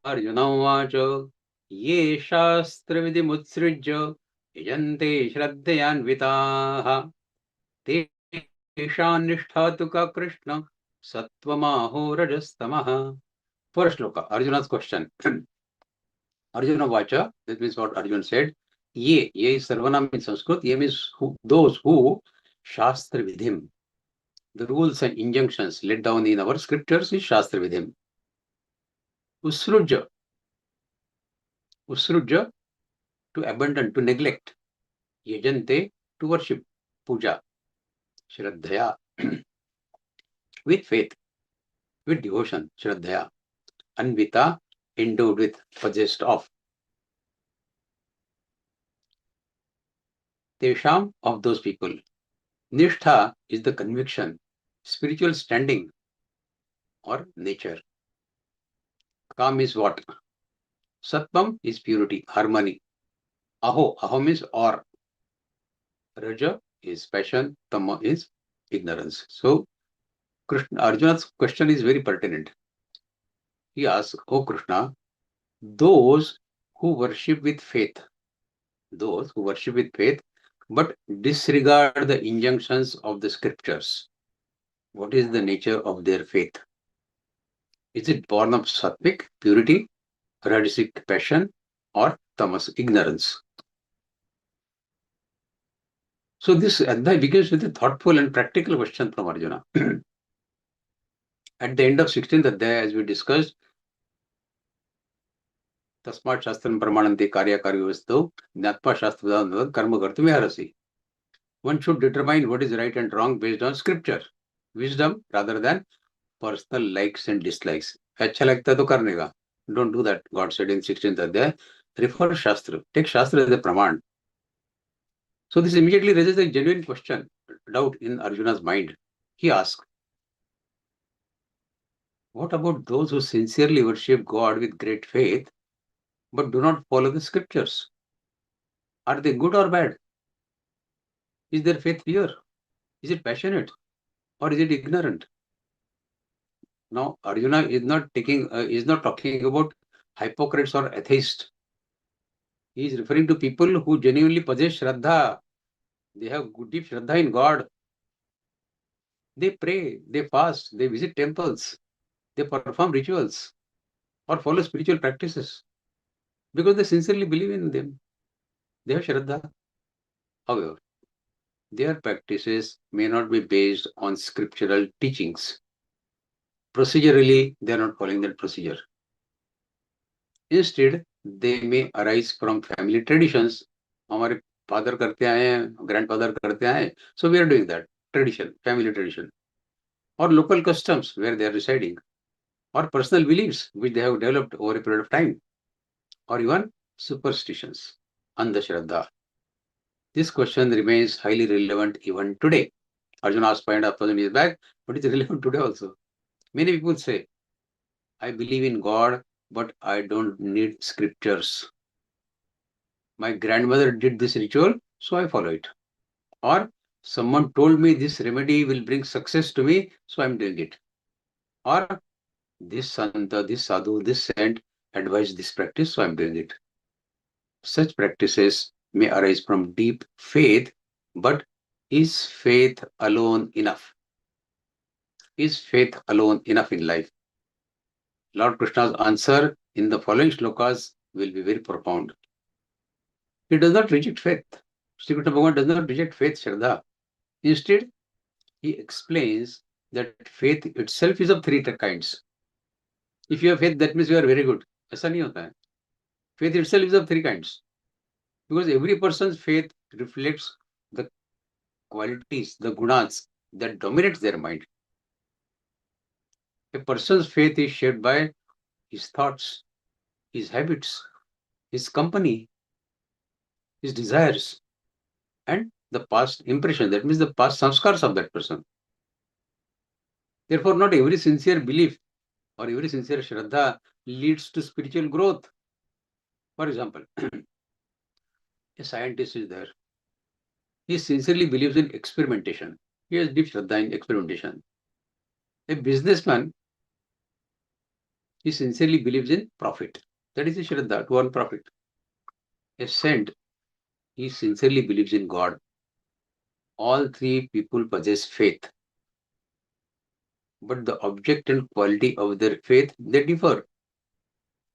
Arjuna Vacha Ye Shastra Vidhimutsrijya Yajante Shraddhayanvitaha Teshan Nishtatuka Krishna Sattvamaho Rajastamaha. First shloka, Arjuna's question. Arjuna Vacha, that means what Arjuna said. Ye is Sarvanam in Sanskrit. Ye means those who Shastra Vidhim. The rules and injunctions laid down in our scriptures is Shastra Vidhim. Usrujya, to abandon, to neglect. Yajante, to worship. Puja, Shraddhaya, with faith, with devotion, Shraddhaya. Anvita, endowed with, possessed of. Tesham, of those people. Nishtha is the conviction, spiritual standing, or nature. Kam is what? Sattvam is purity, harmony. Aho means or. Raja is passion, Tama is ignorance. So Arjuna's question is very pertinent. He asks, "O Krishna, those who worship with faith, but disregard the injunctions of the scriptures, what is the nature of their faith? Is it born of sattvic, purity, rajasic, passion, or tamas, ignorance?" So this adhyaya begins with a thoughtful and practical question from Arjuna. At the end of 16th adhyaya, as we discussed, Tasmat Shastram Pramanante Karya Karya Vastu Jnatva Shastra Karma Kartum Yarasi. One should determine what is right and wrong based on scripture, wisdom rather than personal likes and dislikes. अच्छा लगता है तो करने का. Don't do that. God said in 16th adhyay, refer Shastra. Take Shastra as a praman. So this immediately raises a genuine question, doubt in Arjuna's mind. He asks, what about those who sincerely worship God with great faith, but do not follow the scriptures? Are they good or bad? Is their faith pure? Is it passionate? Or is it ignorant? Now, Arjuna is not talking about hypocrites or atheists. He is referring to people who genuinely possess Shraddha. They have deep Shraddha in God. They pray, they fast, they visit temples, they perform rituals or follow spiritual practices because they sincerely believe in them. They have Shraddha. However, their practices may not be based on scriptural teachings. Procedurally, they are not following that procedure. Instead, they may arise from family traditions. हमारे father करते आए हैं, grandfather करते आए हैं, so we are doing that tradition, family tradition, or local customs where they are residing, or personal beliefs which they have developed over a period of time, or even superstitions, andhashraddha. This question remains highly relevant even today. Arjuna asked 5,500 years back, but it's relevant today also. Many people say, I believe in God, but I don't need scriptures. My grandmother did this ritual, so I follow it. Or someone told me this remedy will bring success to me, so I'm doing it. Or this santa, this sadhu, this saint advised this practice, so I'm doing it. Such practices may arise from deep faith, but is faith alone enough? Is faith alone enough in life? Lord Krishna's answer in the following shlokas will be very profound. He does not reject faith. Shri Krishna Bhagavan does not reject faith, Shraddha. Instead, he explains that faith itself is of three kinds. If you have faith, that means you are very good. ऐसा नहीं होता है. Faith itself is of three kinds. Because every person's faith reflects the qualities, the gunas that dominate their mind. A person's faith is shaped by his thoughts, his habits, his company, his desires, and the past impression. That means the past samskars of that person. Therefore, not every sincere belief or every sincere shraddha leads to spiritual growth. For example, a scientist is there. He sincerely believes in experimentation. He has deep shraddha in experimentation. A businessman, he sincerely believes in profit. That is a shraddha, to earn profit. A saint, he sincerely believes in God. All three people possess faith. But the object and quality of their faith, they differ.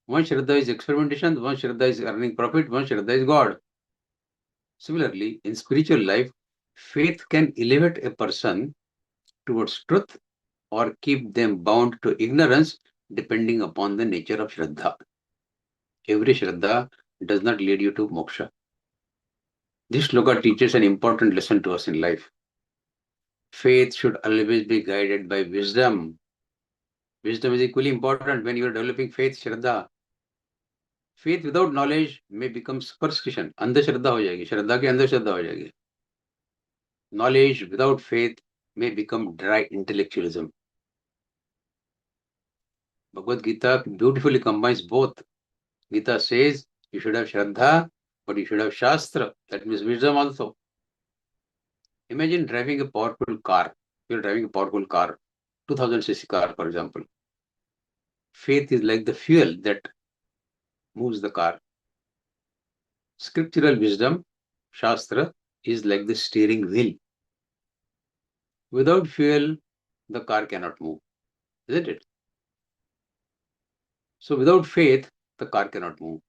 One shraddha is experimentation, one shraddha is earning profit, one shraddha is God. Similarly, in spiritual life, faith can elevate a person towards truth or keep them bound to ignorance depending upon the nature of shraddha. Every shraddha does not lead you to moksha. This shloka teaches an important lesson to us in life. Faith should always be guided by wisdom. Wisdom is equally important when you are developing faith, shraddha. Faith without knowledge may become superstition. अंधश्रद्धा हो जाएगी, श्रद्धा की अंधश्रद्धा हो जाएगी. Knowledge without faith may become dry intellectualism. Bhagavad Gita beautifully combines both. Gita says you should have shraddha, but you should have shastra. That means wisdom also. Imagine driving a powerful car. You're driving a powerful car, 2000cc car, for example. Faith is like the fuel that moves the car. Scriptural wisdom, shastra, is like the steering wheel. Without fuel, the car cannot move, isn't it? So without faith, the car cannot move.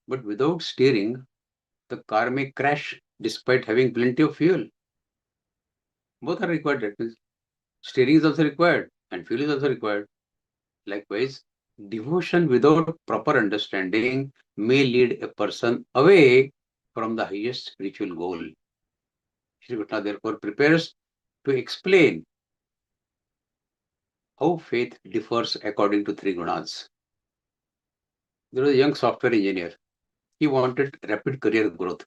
But without steering, the car may crash despite having plenty of fuel. Both are required. That means steering is also required and fuel is also required. Likewise, devotion without proper understanding may lead a person away from the highest spiritual goal. Shri Krishna therefore prepares to explain how faith differs according to three gunas. There was a young software engineer. He wanted rapid career growth.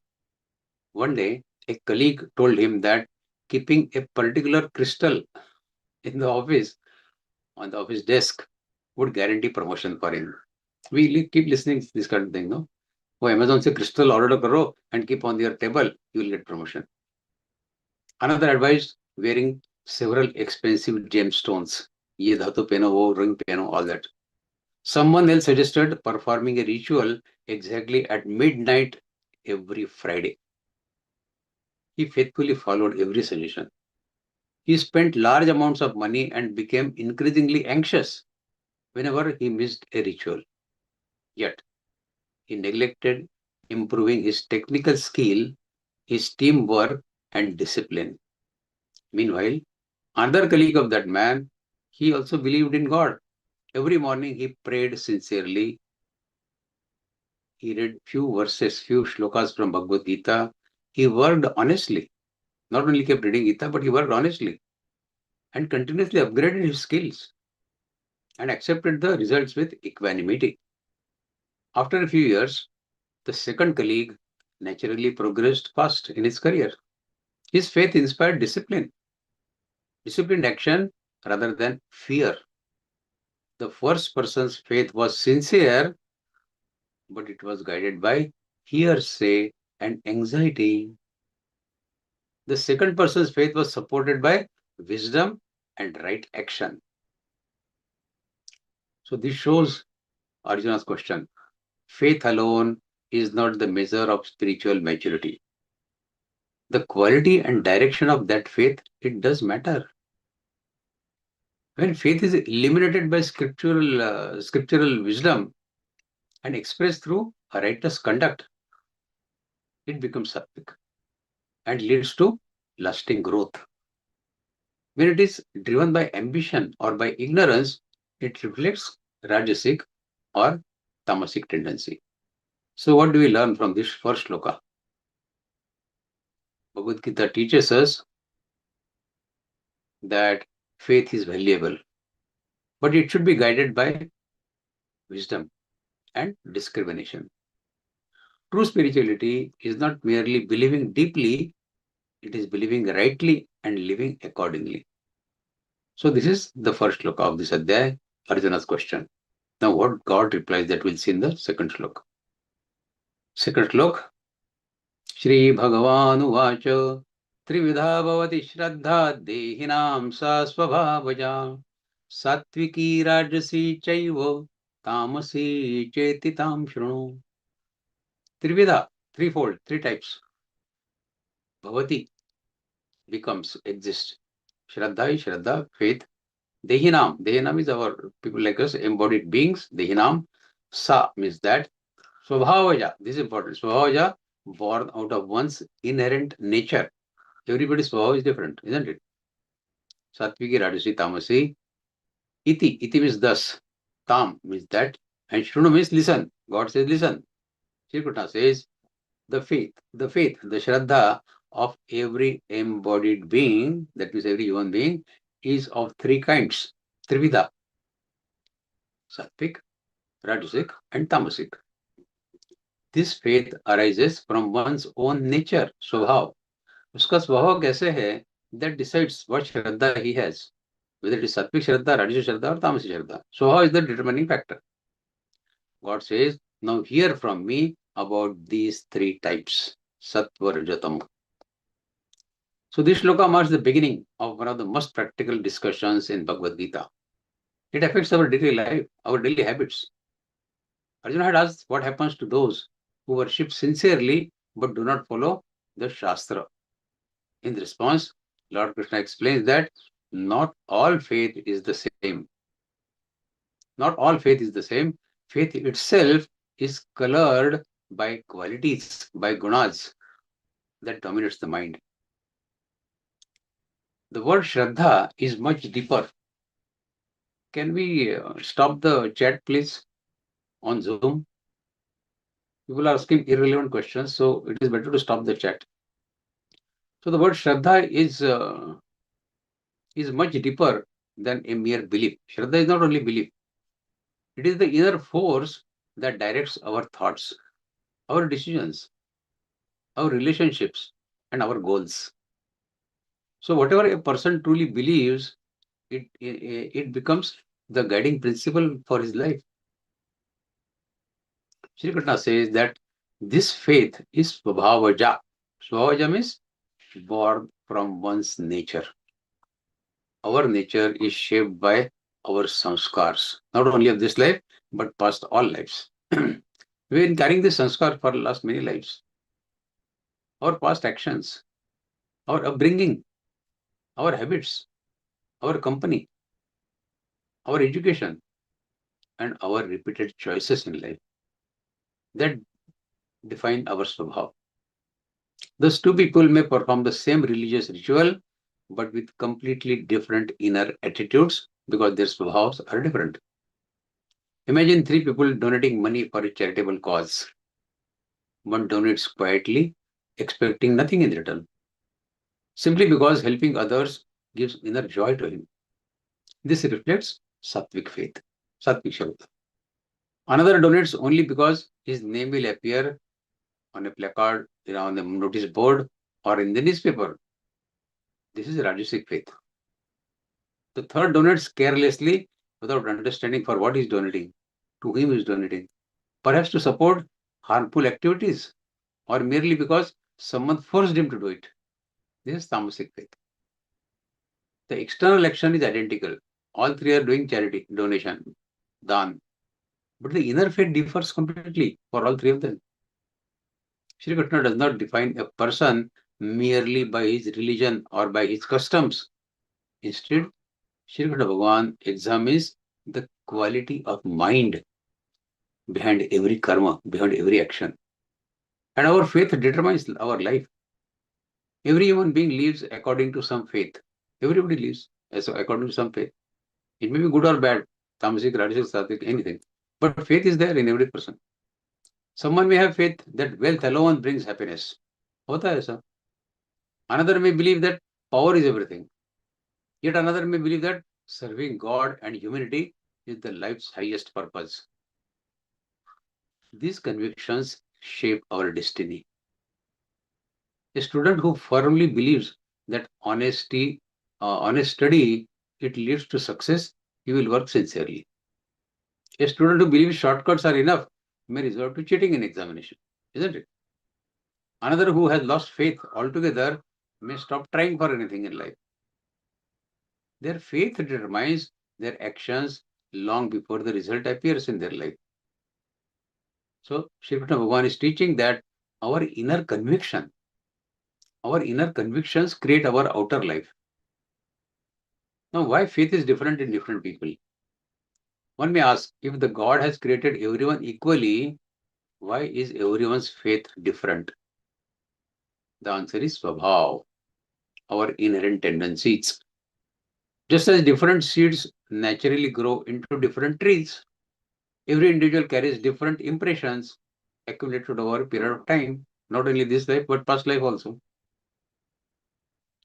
One day, a colleague told him that keeping a particular crystal in the office, on the office desk, would guarantee promotion for him. We keep listening to this kind of thing, no? Oh, Amazon se crystal order karo and keep on your table, you will get promotion. Another advised wearing several expensive gemstones. Ye dhatu pehno, wo ring pehno, all that. Someone else suggested performing a ritual exactly at midnight every Friday. He faithfully followed every suggestion. He spent large amounts of money and became increasingly anxious whenever he missed a ritual. Yet, he neglected improving his technical skill, his teamwork, and discipline. Meanwhile, another colleague of that man, he also believed in God. Every morning he prayed sincerely. He read few verses, few shlokas from Bhagavad-Gītā. He worked honestly. Not only kept reading Gita, but he worked honestly and continuously upgraded his skills and accepted the results with equanimity. After a few years, the second colleague naturally progressed fast in his career. His faith inspired discipline, disciplined action rather than fear. The first person's faith was sincere, but it was guided by hearsay and anxiety. The second person's faith was supported by wisdom and right action. So this shows Arjuna's question. Faith alone is not the measure of spiritual maturity. The quality and direction of that faith, it does matter. When faith is illuminated by scriptural wisdom and expressed through a righteous conduct, it becomes sattvic and leads to lasting growth. When it is driven by ambition or by ignorance, it reflects rajasic or tamasic tendency. So what do we learn from this first shloka? Bhagavad Gita teaches us that faith is valuable, but it should be guided by wisdom and discrimination. True spirituality is not merely believing deeply, it is believing rightly and living accordingly. So this is the first shloka of this adhyaya, Arjuna's question. Now what God replies, that we'll see in the second shloka. Second shloka, Shri Bhagavan Uvacha Trividha Bhavati Shraddha Dehinam Sa Svabhavaja Satviki Rajasi Chaiva Tamasi Chetitam Shruno. Trividha, threefold, three types. Bhavati becomes, exists. Shraddha is Shraddha, faith. Dehinam, Dehinam is our people like us, embodied beings. Dehinam, Sa means that. Swabhavaja, this is important. Swabhavaja, born out of one's inherent nature. Everybody's swabhava is different, isn't it? Satviki, Rajasi, Tamasi. Iti means thus. Tam means that. And Shruno means listen. God says listen. Shri Krishna says the faith, the Shraddha of every embodied being, that means every human being, is of three kinds. Trividha. Sattvic, Rajasic and Tamasic. This faith arises from one's own nature, स्वभाव. उसका स्वभाव कैसे है? That decides what Shraddha he has. Whether it is Sattvic Shraddha, Rajasic Shraddha or Tamasic Shraddha. Swabhav is the determining factor. God says, now hear from me about these three types. Sattva, Rajatama. So this shloka marks the beginning of one of the most practical discussions in Bhagavad Gita. It affects our daily life, our daily habits. Arjuna had asked what happens to those who worship sincerely but do not follow the Shastra. In response, Lord Krishna explains that not all faith is the same. Not all faith is the same. Faith itself is colored by qualities, by gunas that dominates the mind. The word Shraddha is much deeper. Can we stop the chat, please, on Zoom? People are asking irrelevant questions, so it is better to stop the chat. So the word Shraddha is much deeper than a mere belief. Shraddha is not only belief. It is the inner force that directs our thoughts, our decisions, our relationships, and our goals. So whatever a person truly believes, it becomes the guiding principle for his life. Shri Krishna says that this faith is Svabhavaja. Svabhavaja means born from one's nature. Our nature is shaped by our sanskars, not only of this life, but past all lives. We've been carrying this sanskar for the last many lives. Our past actions, our upbringing, our habits, our company, our education, and our repeated choices in life that define our Svabhav. Thus, two people may perform the same religious ritual, but with completely different inner attitudes because their Svabhavs are different. Imagine three people donating money for a charitable cause. One donates quietly, expecting nothing in return, simply because helping others gives inner joy to him. This reflects Sattvic faith, Sattvic Shabda. Another donates only because his name will appear on a placard, on the notice board, or in the newspaper. This is Rajasic faith. The third donates carelessly without understanding for what he is donating, to whom he is donating, perhaps to support harmful activities, or merely because someone forced him to do it. This is Tamasic faith. The external action is identical. All three are doing charity, donation, dan. But the inner faith differs completely for all three of them. Shri Krishna does not define a person merely by his religion or by his customs. Instead, Shri Krishna Bhagavan examines the quality of mind behind every karma, behind every action. And our faith determines our life. Every human being lives according to some faith. Everybody lives according to some faith. It may be good or bad, tamasic, rajasic, sattvic, anything. But faith is there in every person. Someone may have faith that wealth alone brings happiness. Hota hai aisa. Another may believe that power is everything. Yet another may believe that serving God and humanity is the life's highest purpose. These convictions shape our destiny. A student who firmly believes that honest study, it leads to success, he will work sincerely. A student who believes shortcuts are enough may resort to cheating in examination, isn't it? Another who has lost faith altogether may stop trying for anything in life. Their faith determines their actions long before the result appears in their life. So, Shri Krishna Bhagavan is teaching that our inner convictions create our outer life. Now, why faith is different in different people? One may ask, if the God has created everyone equally, why is everyone's faith different? The answer is Swabhav, our inherent tendencies. Just as different seeds naturally grow into different trees, every individual carries different impressions accumulated over a period of time, not only this life, but past life also.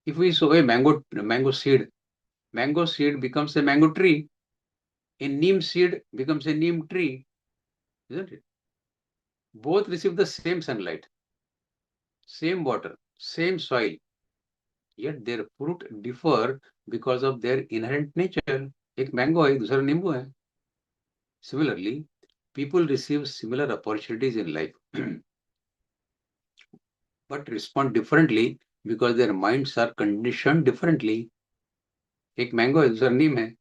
If we sow a mango seed becomes a mango tree. A neem seed becomes a neem tree, isn't it? Both receive the same sunlight, same water, same soil, yet their fruit differ because of their inherent nature. एक mango है, दूसरा नींबू है. Similarly, people receive similar opportunities in life, but respond differently because their minds are conditioned differently. एक mango है, दूसरा नीम है.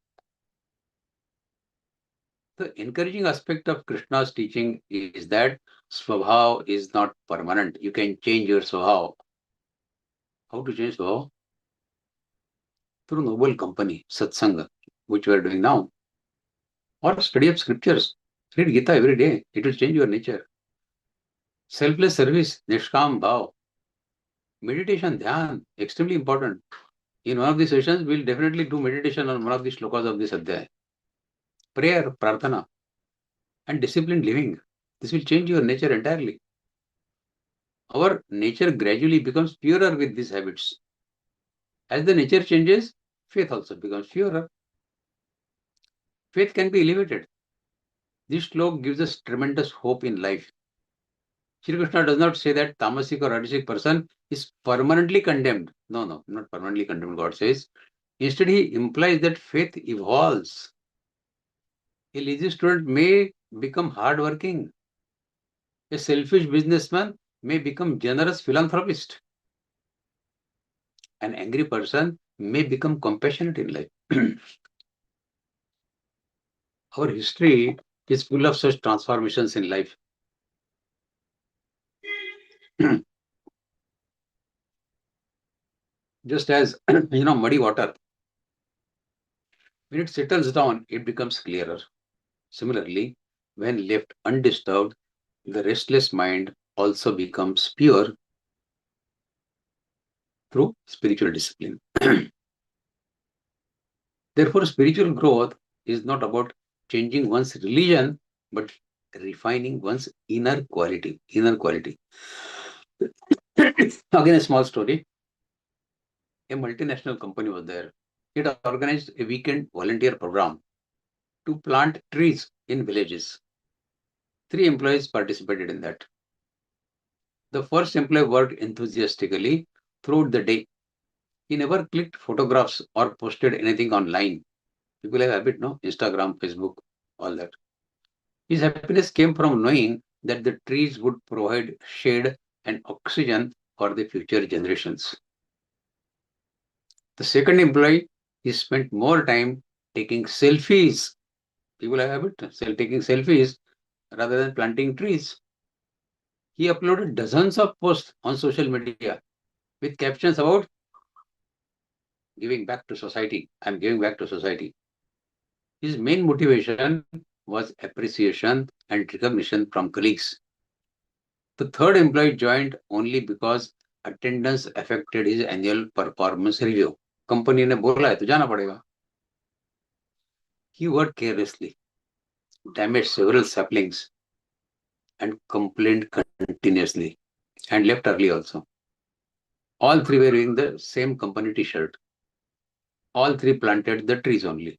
The encouraging aspect of Krishna's teaching is that Swabhav is not permanent. You can change your Swabhav. How to change Swabhav? Through noble company, satsanga, which we are doing now, or study of scriptures. Read Gita every day. It will change your nature. Selfless service, nishkam bhav. Meditation, dhyan, extremely important. In one of the sessions, we'll definitely do meditation on one of the shlokas of this adhyaya. Prayer, prarthana, and disciplined living. This will change your nature entirely. Our nature gradually becomes purer with these habits. As the nature changes, faith also becomes purer. Faith can be elevated. This slok gives us tremendous hope in life. Shri Krishna does not say that tamasic or rajasic person is permanently condemned. No, not permanently condemned, God says. Instead, he implies that faith evolves. A lazy student may become hardworking. A selfish businessman may become generous philanthropist. An angry person may become compassionate in life. Our history is full of such transformations in life. Just as, muddy water, when it settles down, it becomes clearer. Similarly, when left undisturbed, the restless mind also becomes pure through spiritual discipline. Therefore, spiritual growth is not about changing one's religion, but refining one's inner quality. Again, a small story. A multinational company was there. It organized a weekend volunteer program to plant trees in villages. 3 employees participated in that. The first employee worked enthusiastically throughout the day. He never clicked photographs or posted anything online. People have a habit, no? Instagram, Facebook, all that. His happiness came from knowing that the trees would provide shade and oxygen for the future generations. The second employee, he spent more time taking selfies. People have a habit of taking selfies rather than planting trees. He uploaded dozens of posts on social media with captions about giving back to society. I'm giving back to society. His main motivation was appreciation and recognition from colleagues. The third employee joined only because attendance affected his annual performance review. Company ने बोला है तो जाना पड़ेगा. He worked carelessly, damaged several saplings, and complained continuously, and left early also. All 3 were wearing the same company t-shirt. All 3 planted the trees only.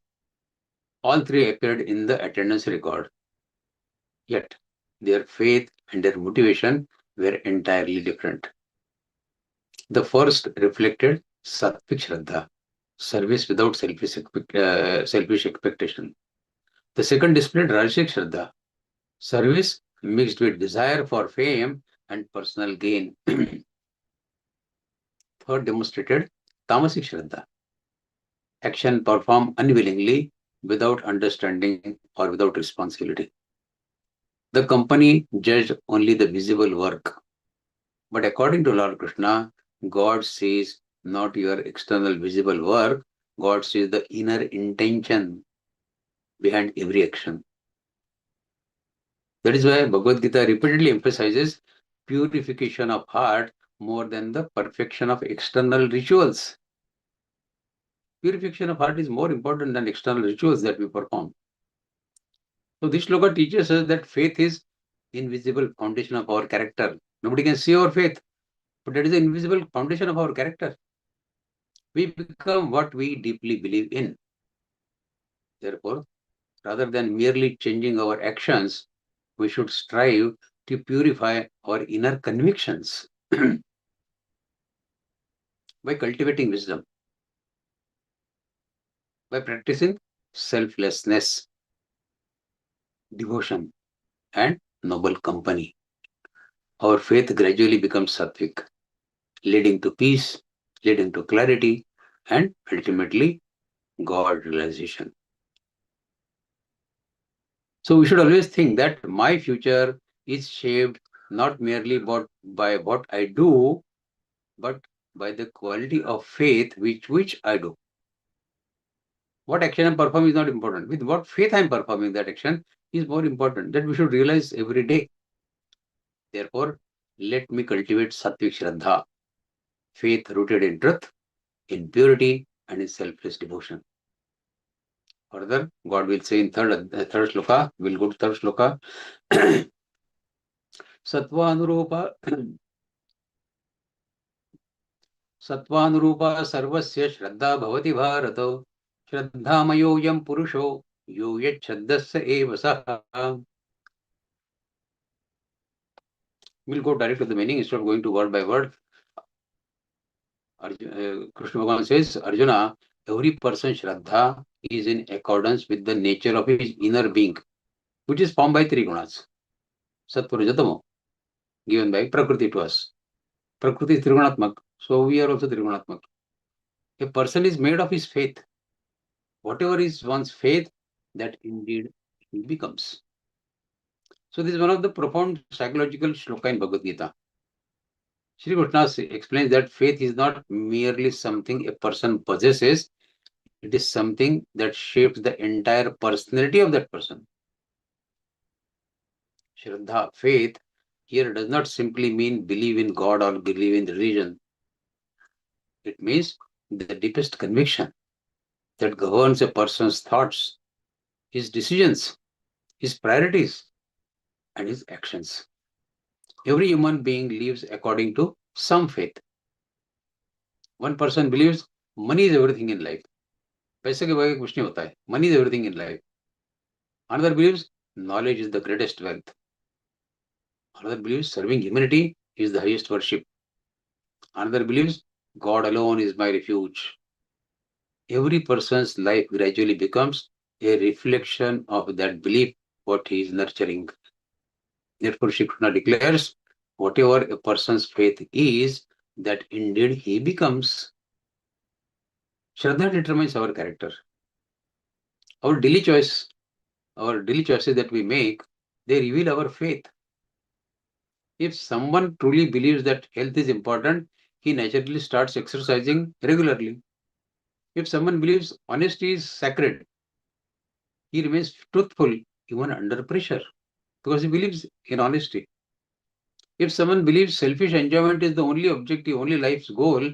All 3 appeared in the attendance record. Yet, their faith and their motivation were entirely different. The first reflected Sattvic Shraddha, service without selfish expectation. The second displayed Rajasic Shraddha, service mixed with desire for fame and personal gain. Third demonstrated Tamasic Shraddha, action performed unwillingly, without understanding or without responsibility. The company judged only the visible work. But according to Lord Krishna, God sees not your external visible work, God sees the inner intention behind every action. That is why Bhagavad-Gītā repeatedly emphasizes purification of heart more than the perfection of external rituals. Purification of heart is more important than external rituals that we perform. So this shloka teaches us that faith is invisible foundation of our character. Nobody can see our faith, but that is the invisible foundation of our character. We become what we deeply believe in. Therefore, rather than merely changing our actions, we should strive to purify our inner convictions by cultivating wisdom, by practicing selflessness, devotion, and noble company. Our faith gradually becomes sattvic, leading to peace, leading to clarity, and ultimately God realization. So we should always think that my future is shaped not merely by what I do, but by the quality of faith which I do. What action I'm performing is not important. With what faith I'm performing that action is more important. That we should realize every day. Therefore, let me cultivate Sattvic Shraddha, faith rooted in truth, in purity, and in selfless devotion. Further, God will say in third shloka, we'll go to third shloka. Sattvanurupa Sattvanurupa sarvasya shraddha bhavati bharata. Shraddhamayo yam purusho yo yat shraddhasya eva saha. We'll go direct to the meaning instead of going to word by word. Krishna Bhagavan says, Arjuna, every person's shraddha is in accordance with the nature of his inner being, which is formed by three gunas. Sattvara given by Prakriti to us. Prakriti is Trigunatmak, so we are also Trigunatmak. A person is made of his faith. Whatever is one's faith, that indeed he becomes. So this is one of the profound psychological shloka in Bhagavad Gita. Shri Krishna explains that faith is not merely something a person possesses, it is something that shapes the entire personality of that person. Shraddha, faith, here does not simply mean believe in God or believe in religion. It means the deepest conviction that governs a person's thoughts, his decisions, his priorities, and his actions. Every human being lives according to some faith. One person believes money is everything in life. पैसे के बगैर कुछ नहीं होता है. Money is everything in life. Another believes knowledge is the greatest wealth. Another believes serving humanity is the highest worship. Another believes God alone is my refuge. Every person's life gradually becomes a reflection of that belief, what he is nurturing. Therefore, Shri Krishna declares, whatever a person's faith is, that indeed he becomes. Shraddha determines our character. Our daily choices that we make, they reveal our faith. If someone truly believes that health is important, he naturally starts exercising regularly. If someone believes honesty is sacred, he remains truthful even under pressure because he believes in honesty. If someone believes selfish enjoyment is the only objective, only life's goal,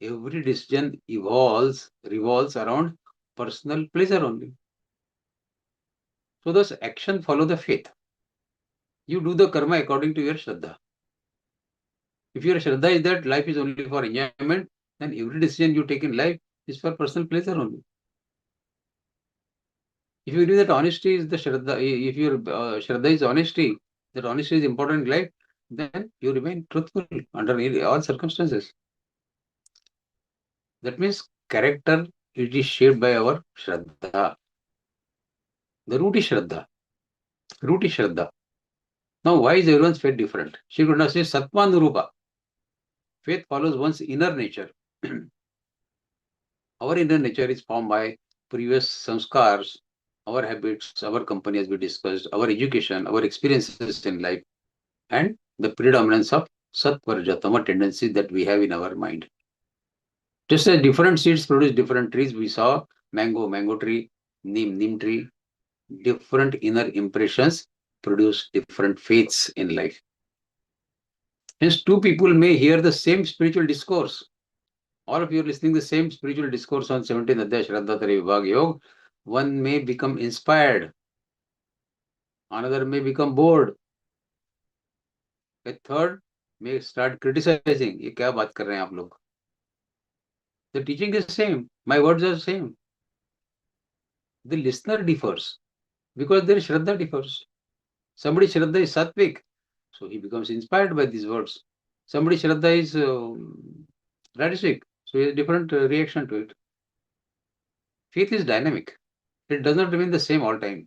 every decision revolves around personal pleasure only. So thus action follow the faith. You do the karma according to your shraddha. If your shraddha is that life is only for enjoyment, then every decision you take in life is for personal pleasure only. If you believe that honesty is the shraddha, if your shraddha is honesty, that honesty is important in life, then you remain truthful under all circumstances. That means character, it is shaped by our shraddha. The root is shraddha. Root is shraddha. Now, why is everyone's faith different? Shri Krishna says, Sattvanurupa. Faith follows one's inner nature. Our inner nature is formed by previous samskars, our habits, our company as we discussed, our education, our experiences in life, and the predominance of sattva tendency that we have in our mind. Just as different seeds produce different trees, we saw mango tree, neem tree, different inner impressions produce different faiths in life. Hence, two people may hear the same spiritual discourse. All of you are listening to the same spiritual discourse on 17th Adhyaya Shraddha Vibhaga Yoga. One may become inspired. Another may become bored. A third may start criticizing. ये क्या बात कर रहे हैं आप लोग? The teaching is same. My words are same. The listener differs because their shraddha differs. Somebody shraddha is sattvic, so he becomes inspired by these words. Somebody shraddha is rajasic, so he has a different reaction to it. Faith is dynamic. It does not remain the same all time.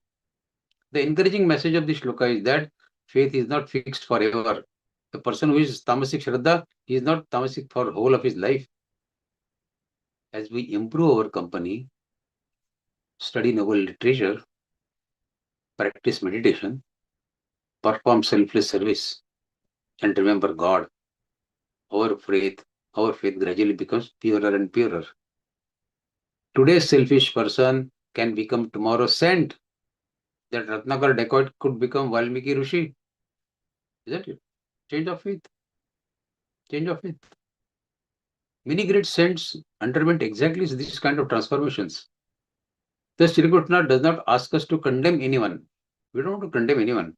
The encouraging message of this shloka is that faith is not fixed forever. The person who is tamasic shraddha, he is not tamasic for whole of his life. As we improve our company, study noble literature, practice meditation, perform selfless service, and remember God, our faith gradually becomes purer and purer. Today's selfish person can become tomorrow's saint. That Ratnakar dacoit could become Valmiki Rishi. Isn't it? Change of faith. Change of faith. Many great saints underwent exactly these kind of transformations. Thus, Shri Krishna does not ask us to condemn anyone. We don't want to condemn anyone.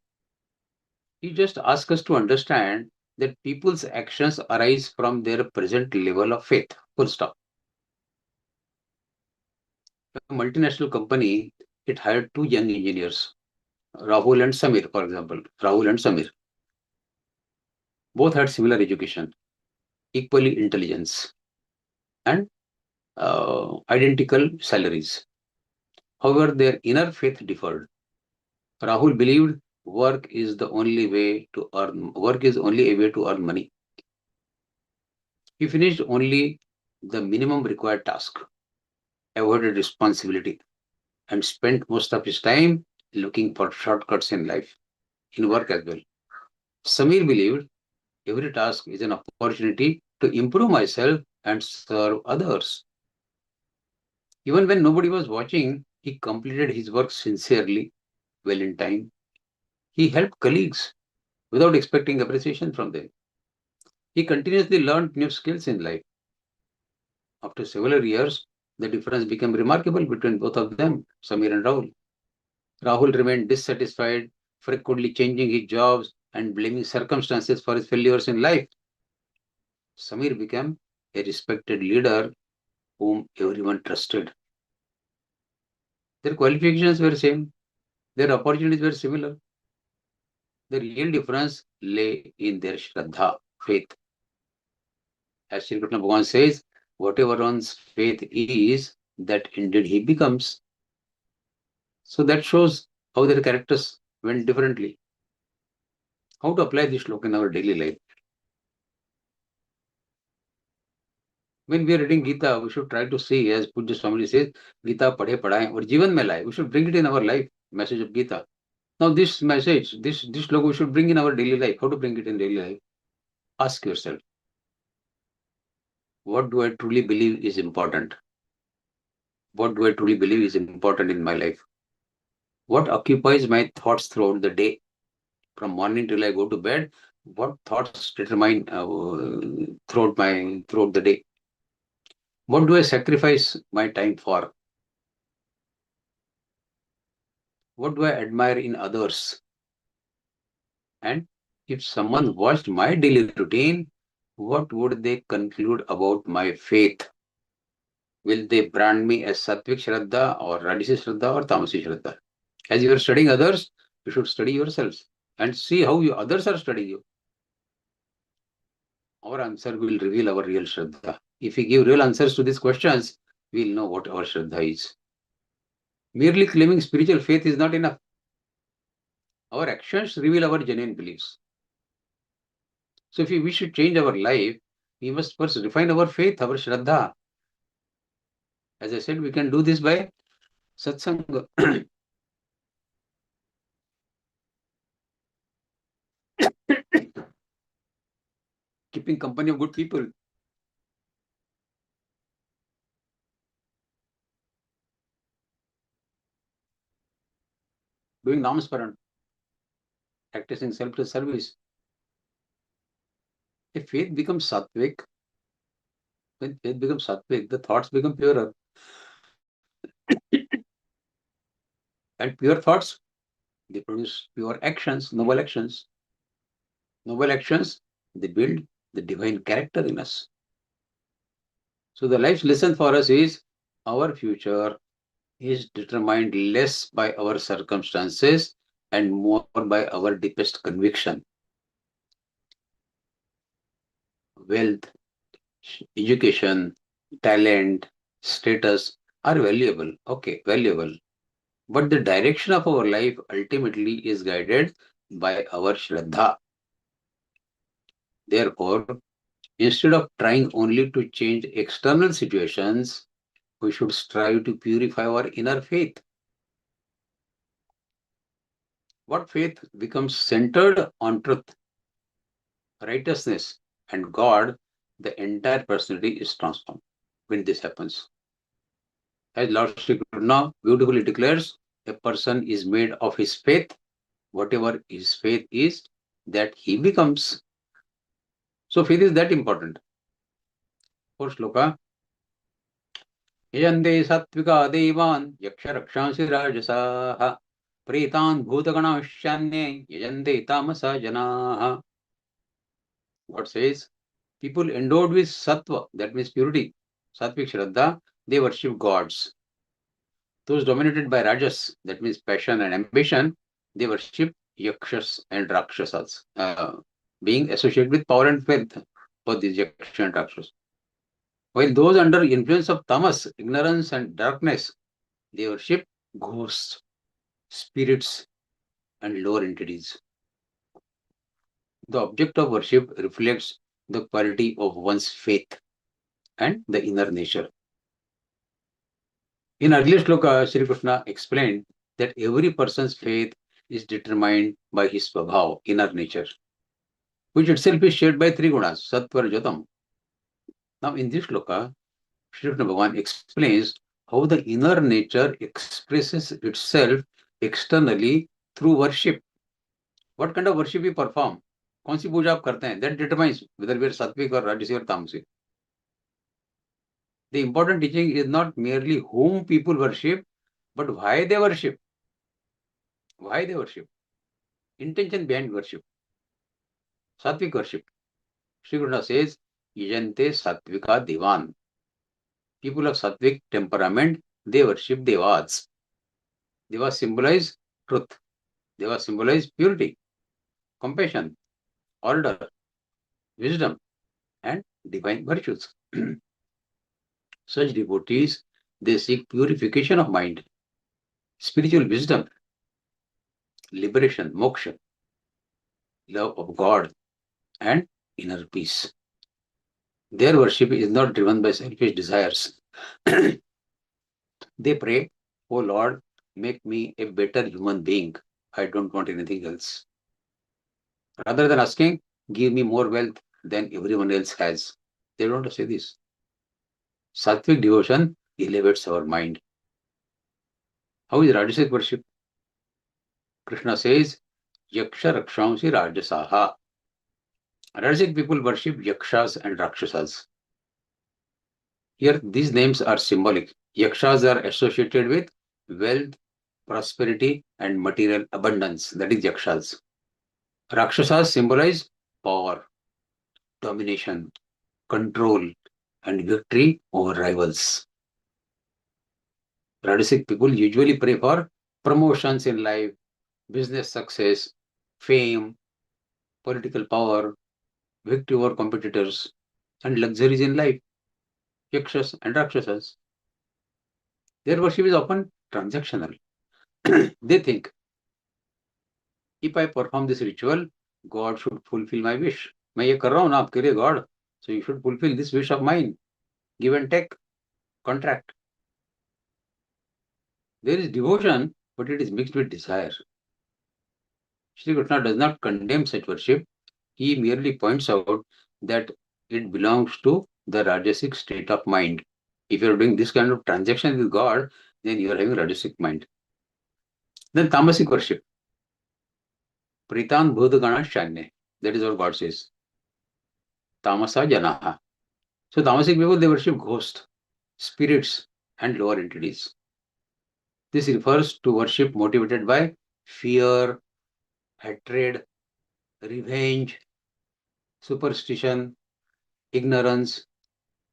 He just asks us to understand that people's actions arise from their present level of faith. Full stop. A multinational company, it hired two young engineers, Rahul and Samir, for example. Rahul and Samir. Both had similar education, equally intelligence, and identical salaries. However, their inner faith differed. Rahul believed work is only a way to earn money. He finished only the minimum required task, avoided responsibility, and spent most of his time looking for shortcuts in life, in work as well. Samir believed every task is an opportunity to improve myself and serve others. Even when nobody was watching, he completed his work sincerely, well in time. He helped colleagues without expecting appreciation from them. He continuously learned new skills in life. After several years, the difference became remarkable between both of them, Samir and Rahul. Rahul remained dissatisfied, frequently changing his jobs and blaming circumstances for his failures in life. Samir became a respected leader whom everyone trusted. Their qualifications were same, their opportunities were similar. The real difference lay in their Shraddha, faith. As Shri Krishna Bhagavan says, whatever one's faith is, that indeed he becomes. So that shows how their characters went differently. How to apply this shloka in our daily life? When we are reading Gita, we should try to see, as Pujya Swami says, Gita padhe padhaye or जीवन में लाए. We should bring it in our life, message of Gita. Now this message, this shloka we should bring in our daily life. How to bring it in daily life? Ask yourself, what do I truly believe is important? What do I truly believe is important in my life? What occupies my thoughts throughout the day? From morning till I go to bed, what thoughts determine throughout the day? What do I sacrifice my time for? What do I admire in others? And if someone watched my daily routine, what would they conclude about my faith? Will they brand me as Sattvic Shraddha or Rajasi Shraddha or Tamasi Shraddha? As you are studying others, you should study yourselves and see how others are studying you. Our answer will reveal our real Shraddha. If we give real answers to these questions, we will know what our Shraddha is. Merely claiming spiritual faith is not enough. Our actions reveal our genuine beliefs. So if we wish to change our life, we must first refine our faith, our Shraddha. As I said, we can do this by satsanga. Keeping company of good people. Doing namasmaran. Practicing selfless service. If faith becomes sattvic, when faith becomes sattvic, the thoughts become purer. And pure thoughts, they produce pure actions, noble actions. Noble actions, they build the divine character in us. So the life's lesson for us is our future is determined less by our circumstances and more by our deepest conviction. Wealth, education, talent, status are valuable. Okay, valuable. But the direction of our life ultimately is guided by our Shraddha. Therefore, instead of trying only to change external situations, we should strive to purify our inner faith. What faith becomes centered on truth, righteousness, and God, the entire personality is transformed when this happens. As Lord Shri Krishna beautifully declares, a person is made of his faith. Whatever his faith is, that he becomes. So faith is that important. Fourth shloka. Yajante sattvika devan yaksha rakshansi rajasaha Pretan bhutaganaśyanye yajante tamasa janaha. What says? People endowed with sattva, that means purity, sattvic shraddha, they worship gods. Those dominated by rajas, that means passion and ambition, they worship yakshas and rakshasas, being associated with power and wealth for these yakshas and rakshasas. While those under influence of tamas, ignorance and darkness, they worship ghosts, spirits, and lower entities. The object of worship reflects the quality of one's faith and the inner nature. In earlier shloka, Shri Krishna explained that every person's faith is determined by his svabhav, inner nature, which itself is shared by three gunas, sattva, rajatam. Now in this shloka, Shri Krishna Bhagavan explains how the inner nature expresses itself externally through worship. What kind of worship we perform? कौन सी पूजा आप करते हैं? That determines whether we are sattvic or rajasic or tamasic. The important teaching is not merely whom people worship, but why they worship. Why they worship. Intention behind worship. Sattvic worship. Shri Krishna says, Yajante sattvika divan. People of sattvic temperament, they worship devas. Devas symbolize truth. Devas symbolize purity, compassion, order, wisdom, and divine virtues. Such devotees, they seek purification of mind, spiritual wisdom, liberation, moksha, love of God, and inner peace. Their worship is not driven by selfish desires. They pray, "Oh Lord, make me a better human being. I don't want anything else." Rather than asking, "Give me more wealth than everyone else has." They don't say this. Sattvic devotion elevates our mind. How is Rajasic worship? Krishna says, Yaksha Rakshamsi Rajasaha. Rajasic people worship Yakshas and Rakshasas. Here, these names are symbolic. Yakshas are associated with wealth, prosperity, and material abundance. That is Yakshas. Rakshasas symbolize power, domination, control, and victory over rivals. Rajasic people usually pray for promotions in life, business success, fame, political power, victory over competitors, and luxuries in life. Yakshas and Rakshasas. Their worship is often transactional. They think, if I perform this ritual, God should fulfill my wish. मैं ये कर रहा हूँ ना आपके लिए God, so you should fulfill this wish of mine. Give and take, contract. There is devotion, but it is mixed with desire. Shri Krishna does not condemn such worship. He merely points out that it belongs to the Rajasic state of mind. If you are doing this kind of transaction with God, then you are having Rajasic mind. Then Tamasic worship. Pritan Bhudagana Shanye. That is what God says. Tamasa Janaha. So Tamasic people, they worship ghosts, spirits, and lower entities. This refers to worship motivated by fear, hatred, revenge, superstition, ignorance,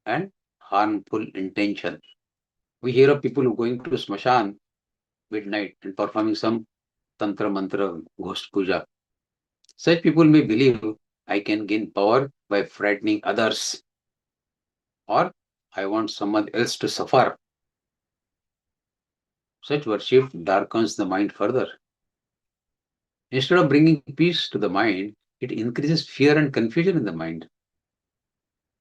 and harmful intention. We hear of people who are going to Smashan midnight and performing some Tantra Mantra Ghost Puja. Such people may believe, I can gain power by frightening others, or I want someone else to suffer. Such worship darkens the mind further. Instead of bringing peace to the mind, it increases fear and confusion in the mind.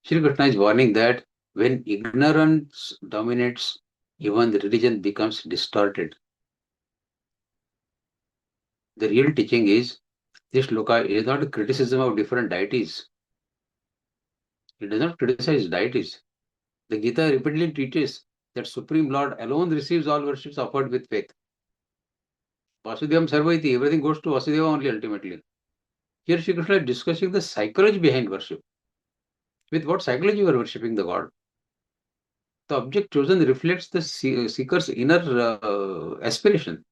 Shri Krishna is warning that when ignorance dominates, even the religion becomes distorted. The real teaching is, this shloka is not a criticism of different deities. It does not criticize deities. The Gita repeatedly teaches that Supreme Lord alone receives all worships offered with faith. Vasudevam Sarvaiti, everything goes to Vasudeva only ultimately. Here Shri Krishna is discussing the psychology behind worship. With what psychology you are worshipping the God? The object chosen reflects the seeker's inner aspiration.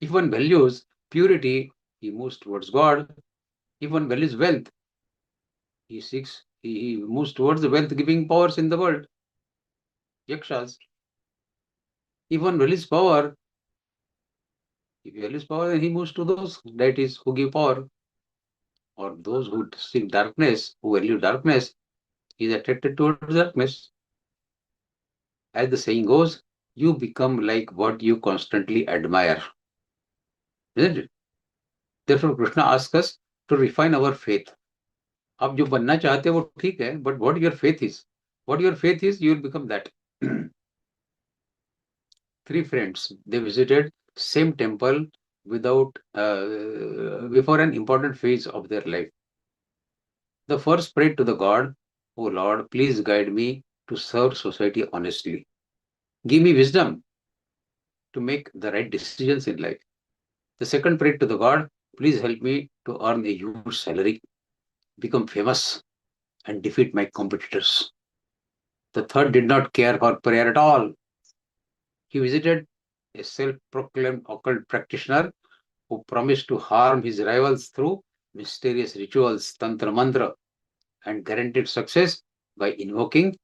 If one values purity, he moves towards God. If one values wealth, he moves towards the wealth-giving powers in the world, yakshas. If one values power, then he moves to those deities who give power. Or those who seek darkness, who value darkness, he is attracted towards darkness. As the saying goes, you become like what you constantly admire. Isn't it? Therefore, Krishna asks us to refine our faith. आप जो बनना चाहते हो वो ठीक है, but what your faith is. What your faith is, you will become that. Three friends, they visited same temple without before an important phase of their life. The first prayed to the God, "Oh Lord, please guide me to serve society honestly. Give me wisdom to make the right decisions in life." The second prayed to the God, "Please help me to earn a huge salary, become famous, and defeat my competitors." The third did not care for prayer at all. He visited a self-proclaimed occult practitioner who promised to harm his rivals through mysterious rituals, tantra mantra, and guaranteed success by invoking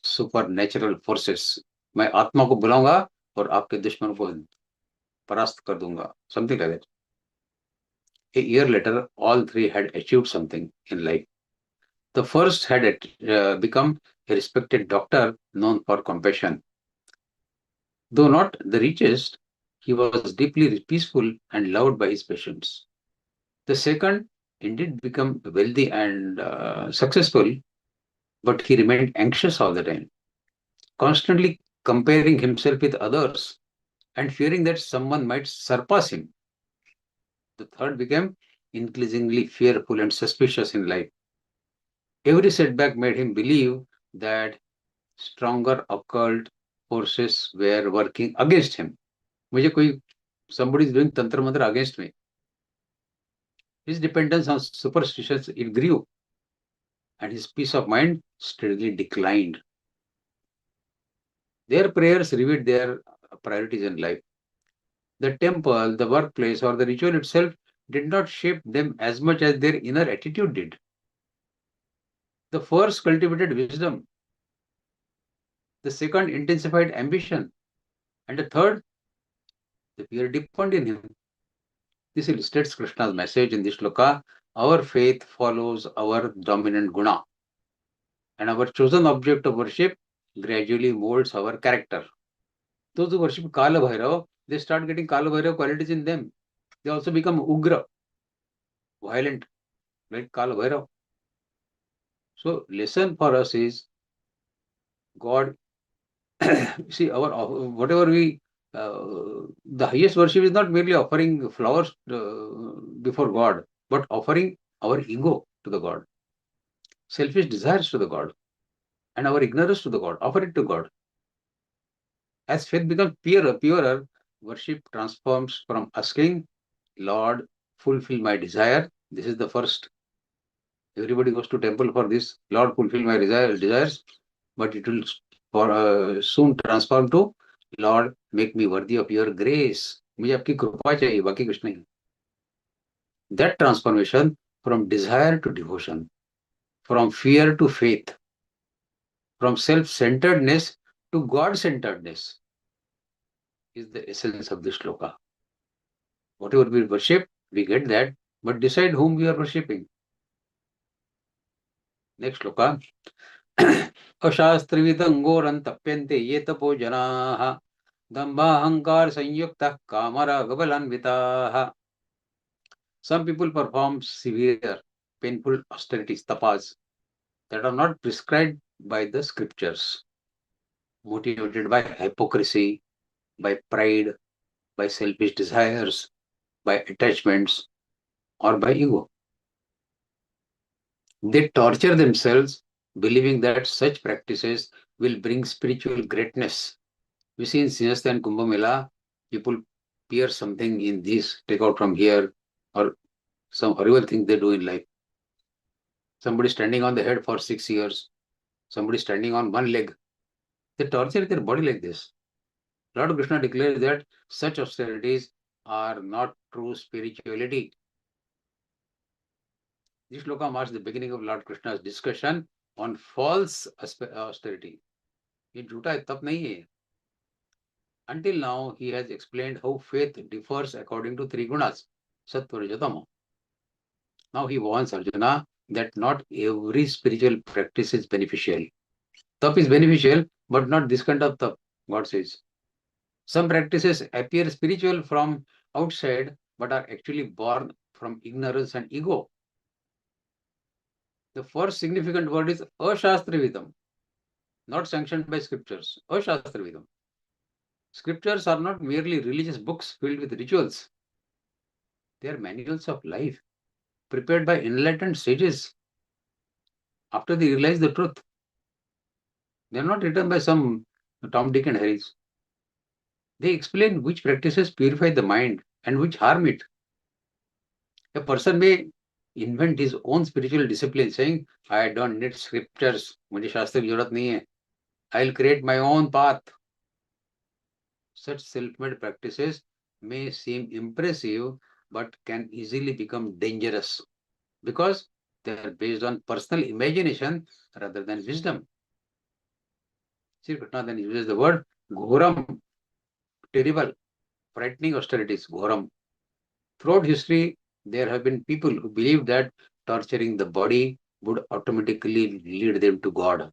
supernatural forces. मैं आत्मा को बुलाऊंगा और आपके दुश्मन को परास्त कर दूंगा. Something like that. A year later, all three had achieved something in life. The first had become a respected doctor known for compassion. Though not the richest, he was deeply peaceful and loved by his patients. The second indeed became wealthy and successful, but he remained anxious all the time, constantly comparing himself with others and fearing that someone might surpass him. The third became increasingly fearful and suspicious in life. Every setback made him believe that stronger occult forces were working against him. Somebody is doing tantra mantra against me. His dependence on superstitions, it grew, and his peace of mind steadily declined. Their prayers revealed their priorities in life. The temple, the workplace, or the ritual itself did not shape them as much as their inner attitude did. The first cultivated wisdom, the second intensified ambition, and the third, the fear deepened in him. This illustrates Krishna's message in this shloka. Our faith follows our dominant guna, and our chosen object of worship gradually molds our character. Those who worship Kala Bhairav, they start getting Kala Bhairav qualities in them. They also become ugra, violent, like Kala Bhairav. So, lesson for us is God. See, whatever we the highest worship is not merely offering flowers before God, but offering our ego to the God, selfish desires to the God, and our ignorance to the God. Offer it to God. As faith becomes purer, worship transforms from asking, "Lord, fulfill my desire." This is the first. Everybody goes to temple for this. "Lord, fulfill my desires," but it will soon transform to, "Lord, make me worthy of your grace." मुझे आपकी कृपा चाहिए, बाकी कुछ नहीं. That transformation from desire to devotion, from fear to faith, from self-centeredness to God-centeredness is the essence of this shloka. Whatever we worship, we get that, but decide whom we are worshipping. Next shloka. अशास्त्रविदङ्गोरन्तप्यन्ते ये तपो जनाः दम्भाहंकार संयुक्तः कामरागबलान्विताः. Some people perform severe, painful austerities, tapas, that are not prescribed by the scriptures, motivated by hypocrisy, by pride, by selfish desires, by attachments, or by ego. They torture themselves, believing that such practices will bring spiritual greatness. We see in Sinhastha and Kumbh Mela, people pierce something in this, take out from here, or some horrible thing they do in life. Somebody standing on the head for 6 years, somebody standing on one leg. They torture their body like this. Lord Krishna declares that such austerities are not true spirituality. This shloka marks the beginning of Lord Krishna's discussion on false austerity. ये झूठा है तप नहीं है. Until now, he has explained how faith differs according to three gunas, sattva, rajas, tamo. Now he warns Arjuna that not every spiritual practice is beneficial. Tap is beneficial, but not this kind of tap, God says. Some practices appear spiritual from outside, but are actually born from ignorance and ego. The first significant word is ashastravidam, not sanctioned by scriptures. Ashastravidam. Scriptures are not merely religious books filled with rituals. They are manuals of life, prepared by enlightened sages after they realize the truth. They are not written by some Tom, Dick and Harrys. They explain which practices purify the mind and which harm it. A person may invent his own spiritual discipline, saying, I don't need scriptures, मुझे शास्त्र की जरूरत नहीं है. I'll create my own path. Such self-made practices may seem impressive, but can easily become dangerous because they are based on personal imagination rather than wisdom. Shri Krishna then uses the word ghoram, terrible, frightening austerities, ghoram. Throughout history, there have been people who believe that torturing the body would automatically lead them to God.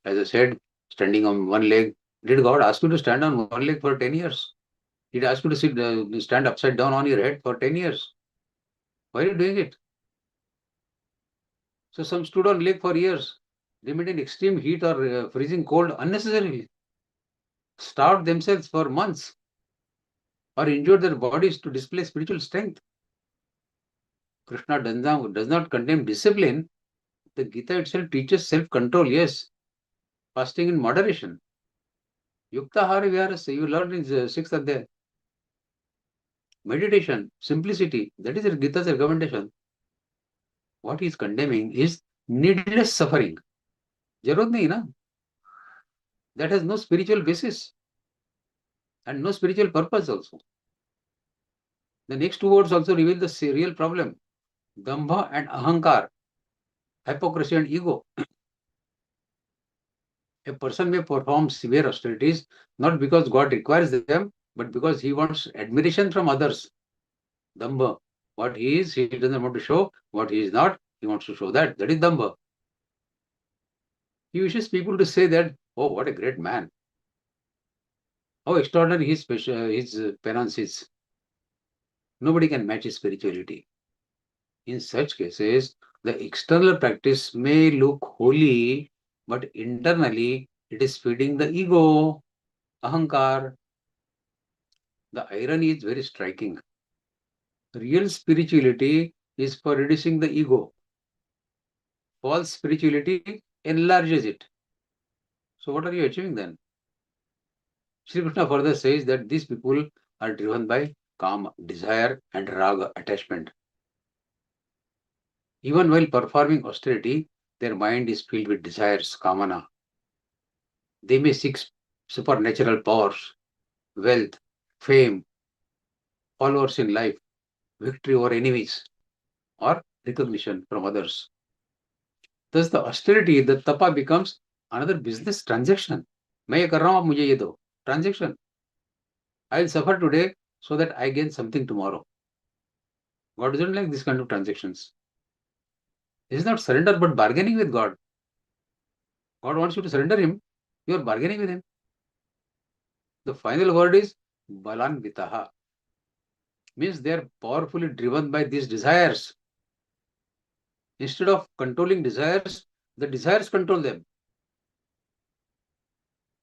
As I said, standing on one leg, did God ask you to stand on one leg for 10 years? Did he ask you to stand upside down on your head for 10 years? Why are you doing it? So some stood on leg for years, remained in extreme heat or freezing cold unnecessarily, starved themselves for months, or injured their bodies to display spiritual strength. Krishna does not condemn discipline. The Gita itself teaches self-control, yes, fasting in moderation. Yuktahara viharasya, you learned in the 6th adhyaya. Meditation, simplicity, that is Gita's recommendation. What he is condemning is needless suffering. Jarut nahi na? That has no spiritual basis and no spiritual purpose also. The next two words also reveal the real problem. Dambha and ahankar, hypocrisy and ego. A person may perform severe austerities not because God requires them, but because he wants admiration from others. Dambha. What he is, he doesn't want to show. What he is not, he wants to show that. That is Dambha. He wishes people to say that, oh, what a great man. How extraordinary his penance is. Nobody can match his spirituality. In such cases, the external practice may look holy, but internally it is feeding the ego, ahankar. The irony is very striking. Real spirituality is for reducing the ego. False spirituality enlarges it. So what are you achieving then? Shri Krishna further says that these people are driven by kama, desire, and raga, attachment. Even while performing austerity, their mind is filled with desires, kamana. They may seek supernatural powers, wealth, fame, followers in life, victory over enemies, or recognition from others. Thus, the austerity, the tapa becomes another business transaction. मैं ये कर रहा हूँ, आप मुझे ये दो. Transaction. I will suffer today so that I gain something tomorrow. God doesn't like this kind of transactions. This is not surrender, but bargaining with God. God wants you to surrender Him. You are bargaining with Him. The final word is balanvitaha. Means they are powerfully driven by these desires. Instead of controlling desires, the desires control them.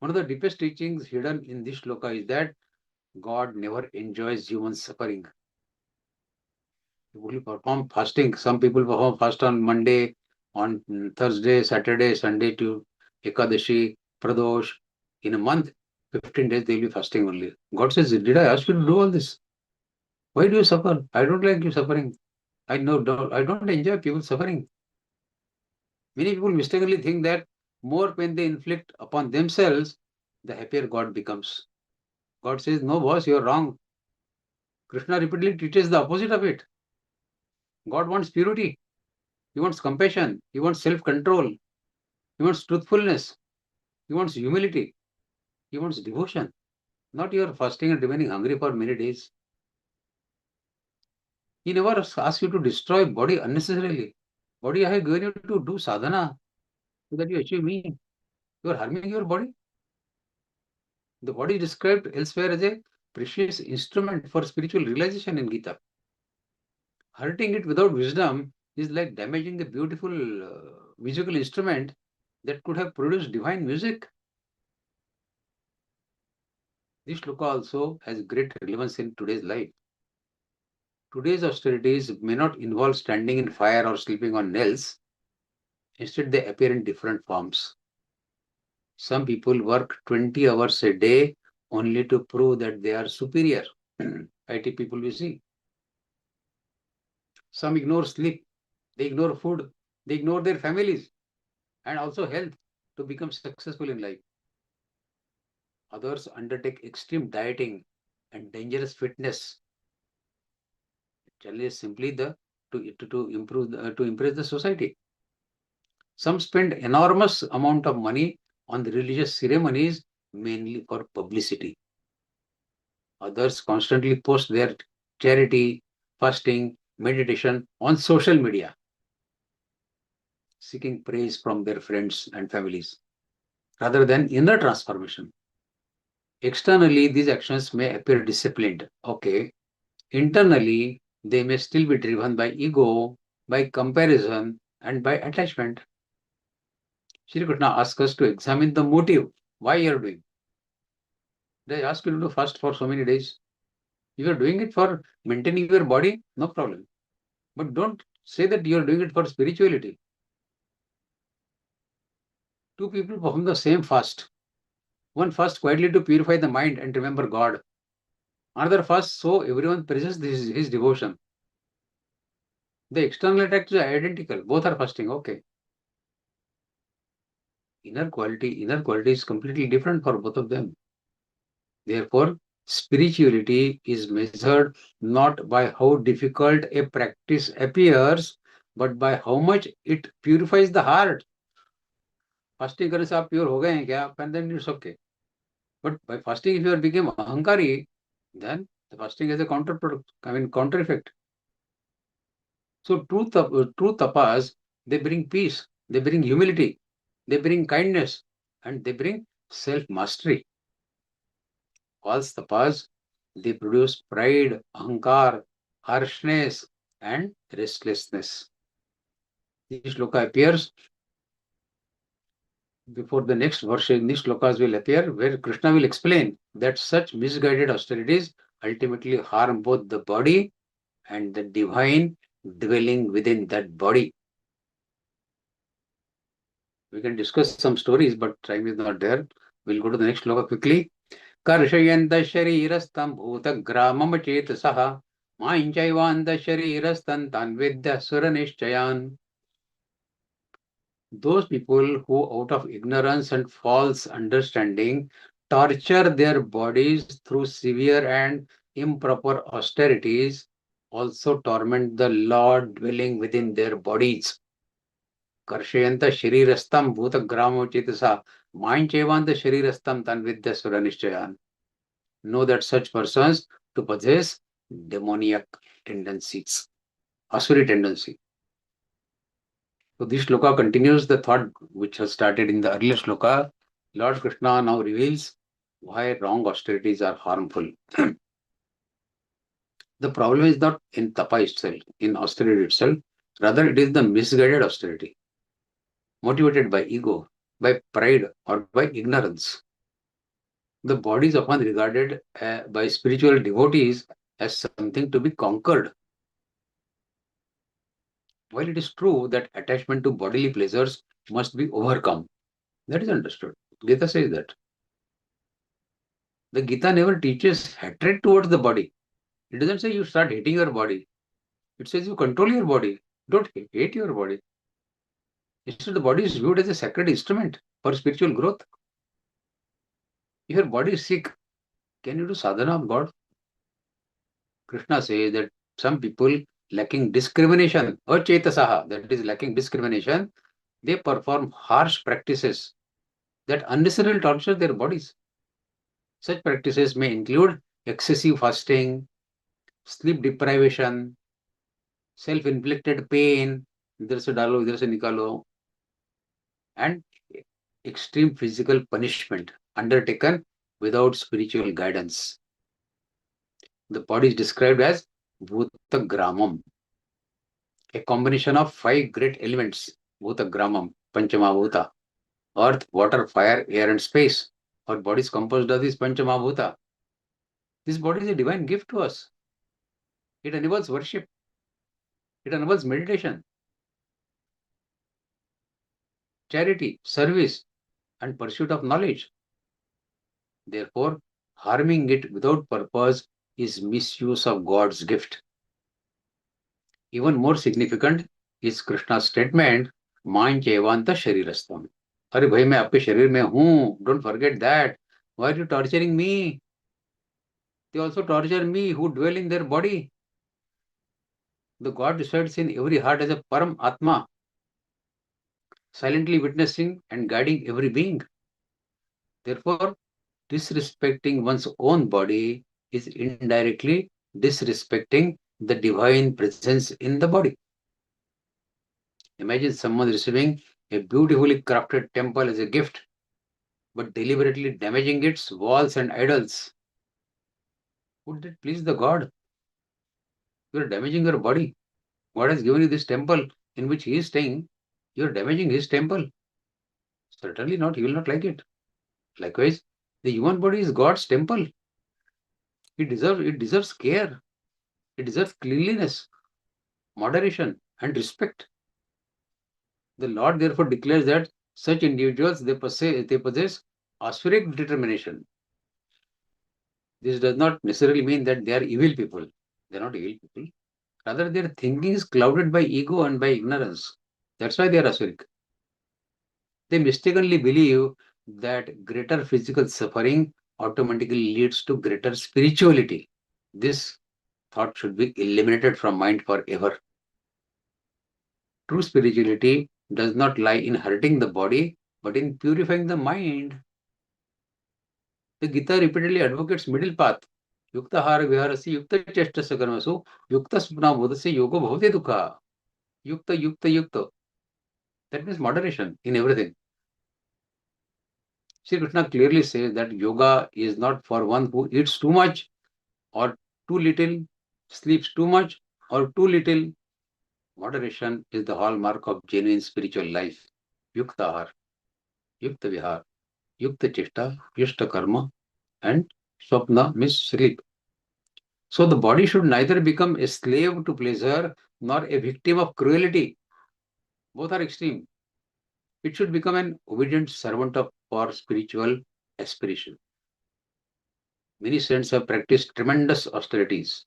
One of the deepest teachings hidden in this shloka is that God never enjoys human suffering. People perform fasting. Some people perform fast on Monday, on Thursday, Saturday, Sunday to Ekadashi, Pradosh. In a month, 15 days they will be fasting only. God says, did I ask you to do all this? Why do you suffer? I don't like you suffering. I don't enjoy people suffering. Many people mistakenly think that more pain they inflict upon themselves, the happier God becomes. God says, no boss, you are wrong. Krishna repeatedly teaches the opposite of it. God wants purity. He wants compassion. He wants self-control. He wants truthfulness. He wants humility. He wants devotion. Not your fasting and remaining hungry for many days. He never asks you to destroy body unnecessarily. Body I have given you to do sadhana so that you achieve me. You are harming your body. The body is described elsewhere as a precious instrument for spiritual realization in Gita. Hurting it without wisdom is like damaging a beautiful musical instrument that could have produced divine music. This shloka also has great relevance in today's life. Today's austerities may not involve standing in fire or sleeping on nails. Instead, they appear in different forms. Some people work 20 hours a day only to prove that they are superior. IT people we see. Some ignore sleep, they ignore food, they ignore their families and also health to become successful in life. Others undertake extreme dieting and dangerous fitness. Challenge is simply to impress the society. Some spend enormous amount of money on the religious ceremonies mainly for publicity. Others constantly post their charity, fasting, meditation on social media, seeking praise from their friends and families, rather than inner transformation. Externally, these actions may appear disciplined. Okay. Internally, they may still be driven by ego, by comparison, and by attachment. Shri Krishna asks us to examine the motive, why you are doing. They ask you to do fast for so many days. If you are doing it for maintaining your body, no problem. But don't say that you are doing it for spirituality. Two people perform the same fast. One fast quietly to purify the mind and remember God. Another fast so everyone praises his devotion. The external attacks are identical. Both are fasting. Okay. Inner quality is completely different for both of them. Therefore, spirituality is measured not by how difficult a practice appears, but by how much it purifies the heart. Fasting करने से आप pure हो गए हैं क्या? And then it's okay. But by fasting, if you have become ahankari, then the fasting has a counter effect. So true tapas, they bring peace, they bring humility, they bring kindness, and they bring self-mastery. False tapas, they produce pride, ahankar, harshness, and restlessness. This shloka appears before the next verse. In these shlokas will appear where Krishna will explain that such misguided austerities ultimately harm both the body and the divine dwelling within that body. We can discuss some stories, but time is not there. We'll go to the next shloka quickly. Karshayanta sharirastam bhutagramam chetasaha mainchaivanda sharirastam tanvidya suranishchayan. Those people who, out of ignorance and false understanding, torture their bodies through severe and improper austerities, also torment the Lord dwelling within their bodies. Karshayanta sharirastam bhutagramo chetasa mainchevanta sharirastam tanvidya suranishchayan. Know that such persons to possess demoniac tendencies, asuri tendency. So this shloka continues the thought which was started in the earlier shloka. Lord Krishna now reveals why wrong austerities are harmful. The problem is not in tapa itself, in austerity itself. Rather, it is the misguided austerity, motivated by ego, by pride, or by ignorance. The body is often regarded by spiritual devotees as something to be conquered. While it is true that attachment to bodily pleasures must be overcome, that is understood. Gita says that. The Gita never teaches hatred towards the body. It doesn't say you start hating your body. It says you control your body. Don't hate your body. Instead, the body is viewed as a sacred instrument for spiritual growth. If your body is sick, can you do sadhana of God? Krishna says that some people lacking discrimination, achetasaha, that is lacking discrimination, they perform harsh practices that unnecessarily torture their bodies. Such practices may include excessive fasting, sleep deprivation, self-inflicted pain, idhar se dalo, idhar se nikalo, and extreme physical punishment undertaken without spiritual guidance. The body is described as bhutagramam, a combination of 5 great elements, bhutagramam, panchamabhuta, earth, water, fire, air, and space. Our body is composed of these panchamabhuta. This body is a divine gift to us. It enables worship. It enables meditation, charity, service, and pursuit of knowledge. Therefore, harming it without purpose is misuse of God's gift. Even more significant is Krishna's statement, "Maan chevanta sharirastam." अरे भाई मैं आपके शरीर में हूं. Don't forget that. Why are you torturing me? They also torture me who dwell in their body. The God resides in every heart as a Param Atma, silently witnessing and guiding every being. Therefore, disrespecting one's own body is indirectly disrespecting the divine presence in the body. Imagine someone receiving a beautifully crafted temple as a gift, but deliberately damaging its walls and idols. Would that please the God? You are damaging your body. God has given you this temple in which He is staying. You are damaging His temple. Certainly not. He will not like it. Likewise, the human body is God's temple. It deserves care. It deserves cleanliness, moderation, and respect. The Lord therefore declares that such individuals, they possess asuric determination. This does not necessarily mean that they are evil people. They are not evil people. Rather, their thinking is clouded by ego and by ignorance. That's why they are asuric. They mistakenly believe that greater physical suffering automatically leads to greater spirituality. This thought should be eliminated from mind forever. True spirituality does not lie in hurting the body, but in purifying the mind. The Gita repeatedly advocates middle path. Yukta hara viharasi yukta chestasya karmasu yukta supna bodhasya yoga bhavate dukha. Yukta. That means moderation in everything. Shri Krishna clearly says that yoga is not for one who eats too much or too little, sleeps too much or too little. Moderation is the hallmark of genuine spiritual life. Yukta ahar, yukta vihar, yukta cheshta, yashta karma, and swapna means sleep. So the body should neither become a slave to pleasure nor a victim of cruelty. Both are extreme. It should become an obedient servant for spiritual aspiration. Many saints have practiced tremendous austerities,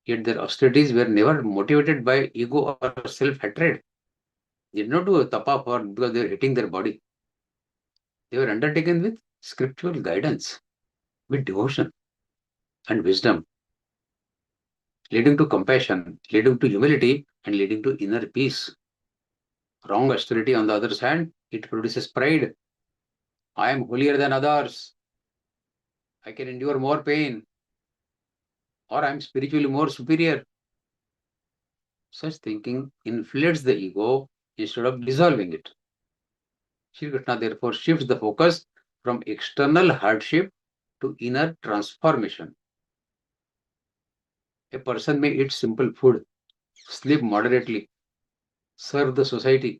yet their austerities were never motivated by ego or self-hatred. They did not do a tapa because they were hating their body. They were undertaken with scriptural guidance, with devotion and wisdom, leading to compassion, leading to humility, and leading to inner peace. Wrong austerity, on the other hand, it produces pride. I am holier than others. I can endure more pain. Or I am spiritually more superior. Such thinking inflates the ego instead of dissolving it. Shri Krishna therefore shifts the focus from external hardship to inner transformation. A person may eat simple food, sleep moderately, serve the society,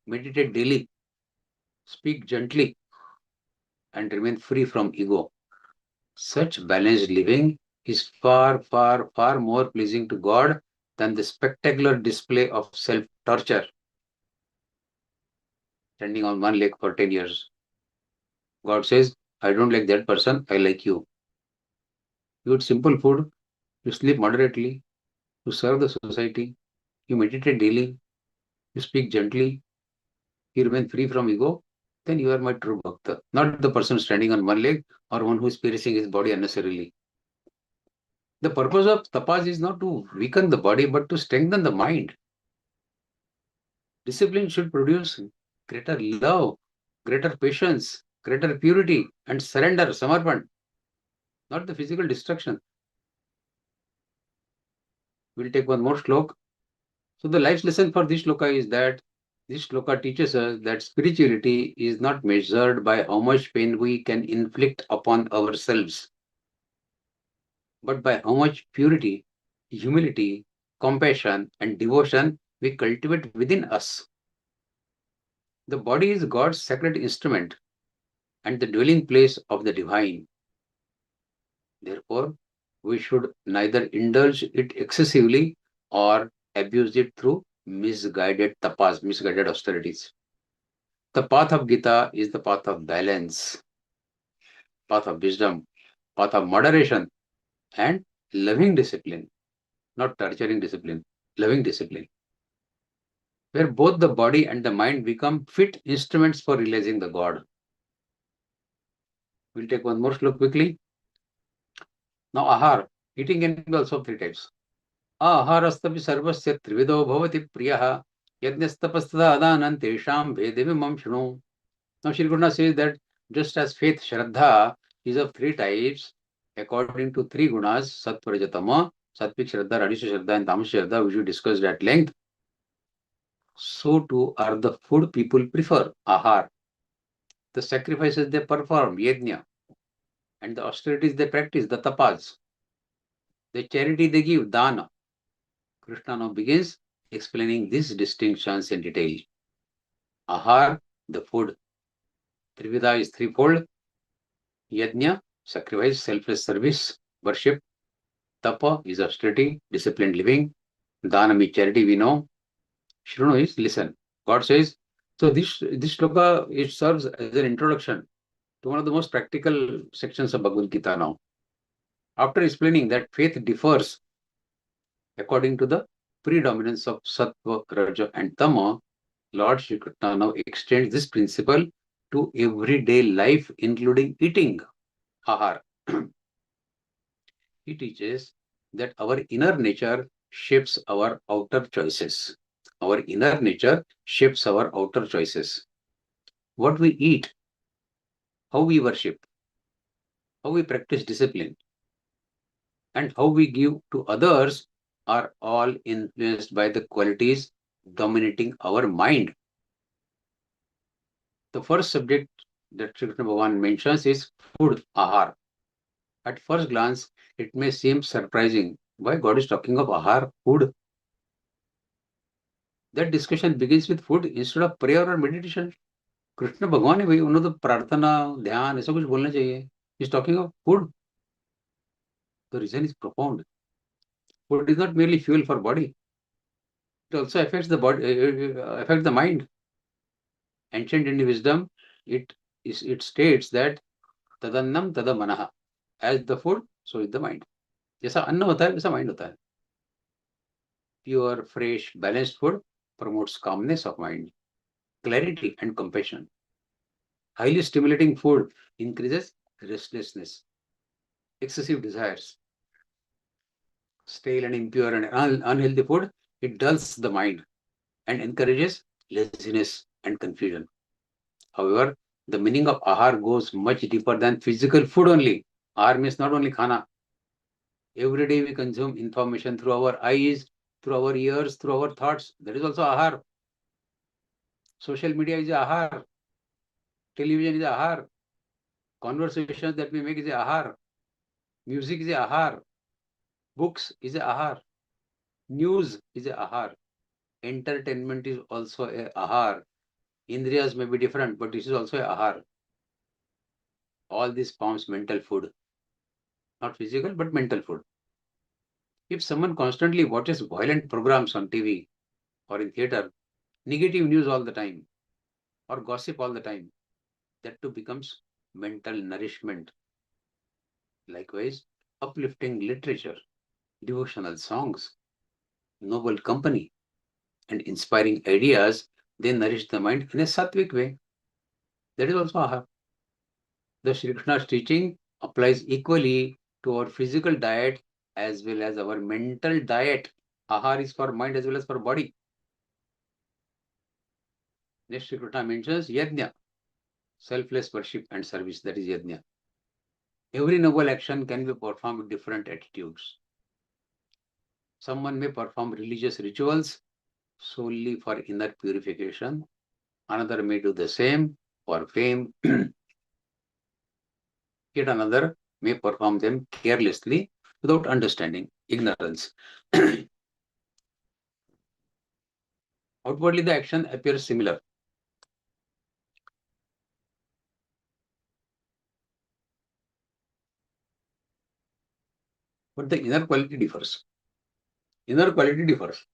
meditate daily, speak gently, and remain free from ego. Such balanced living is far more pleasing to God than the spectacular display of self-torture. Standing on one leg for 10 years. God says, I don't like that person, I like you. You eat simple food, you sleep moderately, you serve the society, you meditate daily, you speak gently, you remain free from ego, then you are my true bhakta, not the person standing on one leg or one who is piercing his body unnecessarily. The purpose of tapas is not to weaken the body, but to strengthen the mind. Discipline should produce greater love, greater patience, greater purity, and surrender, samarpan, not the physical destruction. We'll take one more slok. So the life lesson for this shloka is that this shloka teaches us that spirituality is not measured by how much pain we can inflict upon ourselves, but by how much purity, humility, compassion, and devotion we cultivate within us. The body is God's sacred instrument and the dwelling place of the divine. Therefore, we should neither indulge it excessively or abuse it through misguided tapas, misguided austerities. The path of Gita is the path of balance, path of wisdom, path of moderation, and loving discipline, not torturing discipline, loving discipline, where both the body and the mind become fit instruments for realizing the God. We'll take one more slok quickly. Now, ahar, eating can be also of three types. Aharastapi sarvasya trivido bhavati priyaha yajnastapastada adanan tesham vedevimam shunu. Now, Shri Krishna says that just as faith, Shraddha, is of three types, according to three gunas, Sattva-Rajatama, Sattvic Shraddha, Rajasic Shraddha, and Tamasic Shraddha, which we discussed at length, so too are the food people prefer, ahar, the sacrifices they perform, yajna, and the austerities they practice, the tapas, the charity they give, dana. Krishna now begins explaining these distinctions in detail. Ahar, the food. Trivida is threefold. Yajna, sacrifice, selfless service, worship. Tapa is austerity, disciplined living. Dhanam is charity, we know. Shrunu is listen. God says, so this shloka, it serves as an introduction to one of the most practical sections of Bhagavad Gita now. After explaining that faith differs according to the predominance of Sattva, Raja, and Tama, Lord Shri Krishna now extends this principle to everyday life, including eating, ahar. He teaches that our inner nature shapes our outer choices. Our inner nature shapes our outer choices. What we eat, how we worship, how we practice discipline, and how we give to others are all influenced by the qualities dominating our mind. The first subject that Shri Krishna Bhagavan mentions is food, ahar. At first glance, it may seem surprising why God is talking of ahar, food. That discussion begins with food instead of prayer or meditation. Krishna भगवान है भाई, उन्हें तो प्रार्थना ध्यान ऐसा कुछ बोलना चाहिए. He's talking of food. The reason is profound. Food is not merely fuel for body. It also affects the body, affects the mind. Ancient Indian wisdom, it states that tadannam tadamanaha. As the food, so is the mind. जैसा अन्न होता है वैसा mind होता है. Pure, fresh, balanced food promotes calmness of mind, clarity and compassion. Highly stimulating food increases restlessness, excessive desires. Stale and impure and unhealthy food, it dulls the mind and encourages laziness and confusion. However, the meaning of ahar goes much deeper than physical food only. Ahar means not only khana. Every day we consume information through our eyes, through our ears, through our thoughts. That is also ahar. Social media is ahar. Television is ahar. Conversations that we make is ahar. Music is ahar. Books is ahar. News is ahar. Entertainment is also a ahar. Indriyas may be different, but this is also a ahar. All this forms mental food. Not physical, but mental food. If someone constantly watches violent programs on TV or in theater, negative news all the time, or gossip all the time, that too becomes mental nourishment. Likewise, uplifting literature, devotional songs, noble company, and inspiring ideas, they nourish the mind in a sattvic way. That is also ahar. The Shri Krishna's teaching applies equally to our physical diet as well as our mental diet. Ahar is for mind as well as for body. Next, Shri Krishna mentions yajna, selfless worship and service. That is yajna. Every noble action can be performed with different attitudes. Someone may perform religious rituals solely for inner purification. Another may do the same for fame. Yet another may perform them carelessly without understanding, ignorance. Outwardly, the action appears similar. But the inner quality differs. Inner quality differs.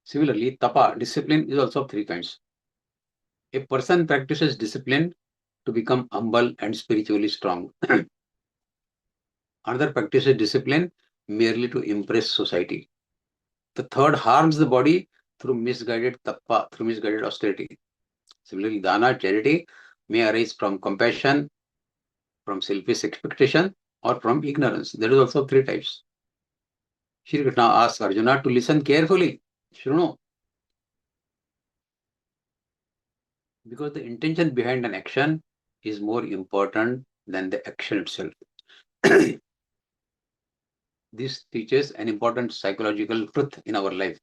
Similarly, tapa, discipline, is also of three kinds. A person practices discipline to become humble and spiritually strong. Another practices discipline merely to impress society. The third harms the body through misguided tapa, through misguided austerity. Similarly, dana, charity, may arise from compassion, from selfish expectation, or from ignorance. There is also three types. Shri Krishna asks Arjuna to listen carefully. Shruno. Because the intention behind an action is more important than the action itself. This teaches an important psychological truth in our life.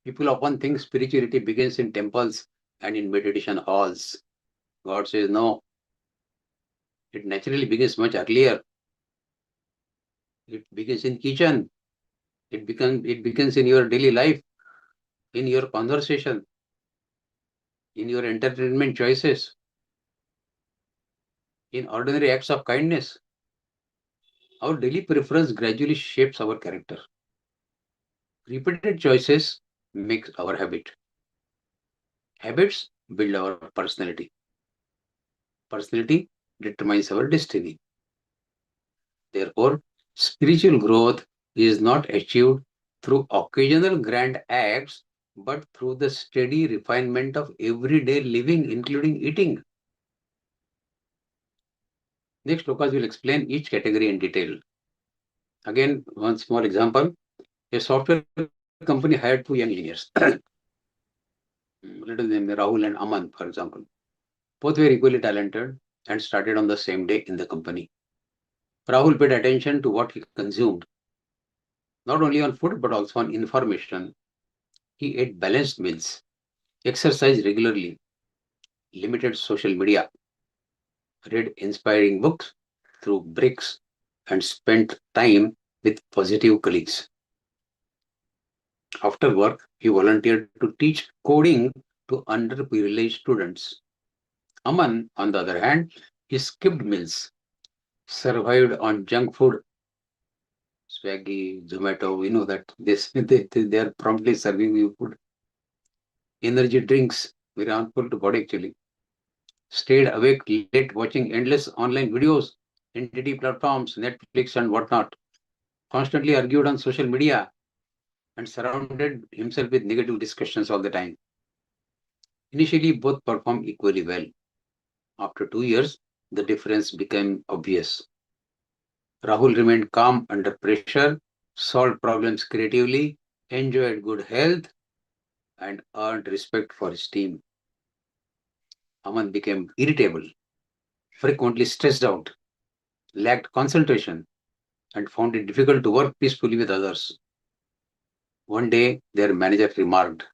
People often think spirituality begins in temples and in meditation halls. God says no. It naturally begins much earlier. It begins in kitchen. It begins in your daily life, in your conversation, in your entertainment choices, in ordinary acts of kindness. Our daily preference gradually shapes our character. Repeated choices make our habit. Habits build our personality. Personality determines our destiny. Therefore, spiritual growth is not achieved through occasional grand acts, but through the steady refinement of everyday living, including eating. Next slokas will explain each category in detail. Again, one small example. A software company hired two young engineers. Let us name Rahul and Aman, for example. Both were equally talented and started on the same day in the company. Rahul paid attention to what he consumed, not only on food but also on information. He ate balanced meals, exercised regularly, limited social media, read inspiring books through breaks, and spent time with positive colleagues. After work, he volunteered to teach coding to underprivileged students. Aman, on the other hand, he skipped meals, survived on junk food, Swiggy, Zomato, you know that they are promptly serving you food. Energy drinks, very harmful to body actually. Stayed awake late watching endless online videos, entity platforms, Netflix and whatnot. Constantly argued on social media and surrounded himself with negative discussions all the time. Initially, both performed equally well. After 2 years, the difference became obvious. Rahul remained calm under pressure, solved problems creatively, enjoyed good health, and earned respect for his team. Aman became irritable, frequently stressed out, lacked concentration, and found it difficult to work peacefully with others. One day, their manager remarked,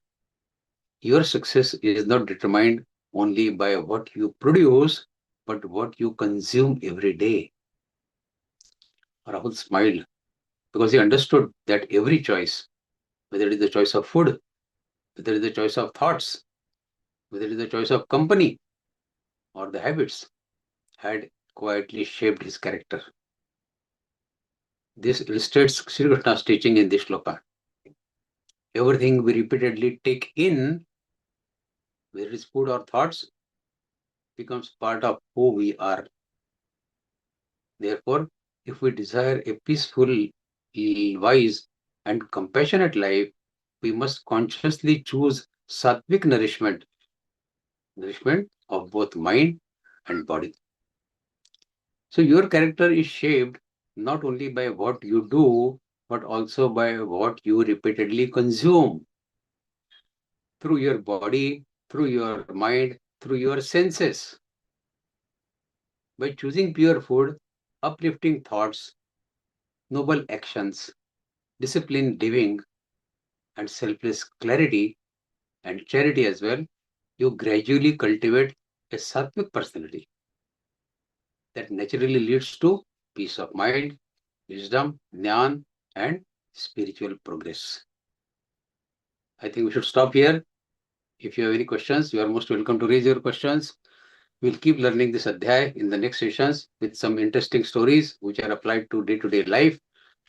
"Your success is not determined only by what you produce, but what you consume every day." Rahul smiled because he understood that every choice, whether it is the choice of food, whether it is the choice of thoughts, whether it is the choice of company or the habits, had quietly shaped his character. This illustrates Shri Krishna's teaching in this shloka. Everything we repeatedly take in, whether it is food or thoughts, becomes part of who we are. Therefore, if we desire a peaceful, wise, and compassionate life, we must consciously choose sattvic nourishment of both mind and body. So your character is shaped not only by what you do, but also by what you repeatedly consume through your body, through your mind, through your senses. By choosing pure food, uplifting thoughts, noble actions, disciplined living, and selfless clarity and charity as well, you gradually cultivate a sattvic personality that naturally leads to peace of mind, wisdom, jnana, and spiritual progress. I think we should stop here. If you have any questions, you are most welcome to raise your questions. We'll keep learning this adhyay in the next sessions with some interesting stories which are applied to day-to-day life,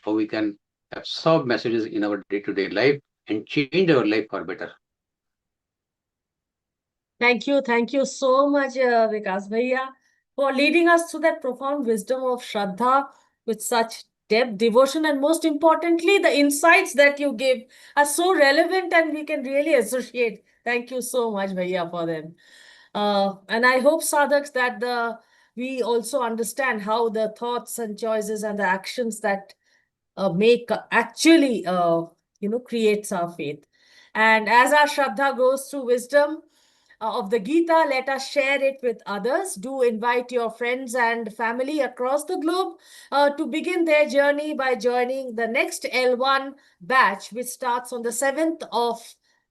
how we can absorb messages in our day-to-day life and change our life for better. Thank you so much, Vikas Bhaiya, for leading us through that profound wisdom of Shraddha with such depth, devotion, and most importantly, the insights that you give are so relevant and we can really associate. Thank you so much, Bhaiya, for them. And I hope, sadhaks, that we also understand how the thoughts and choices and the actions that make actually creates our faith. And as our Shraddha grows through wisdom of the Gita, let us share it with others. Do invite your friends and family across the globe to begin their journey by joining the next L1 batch, which starts on the 7th of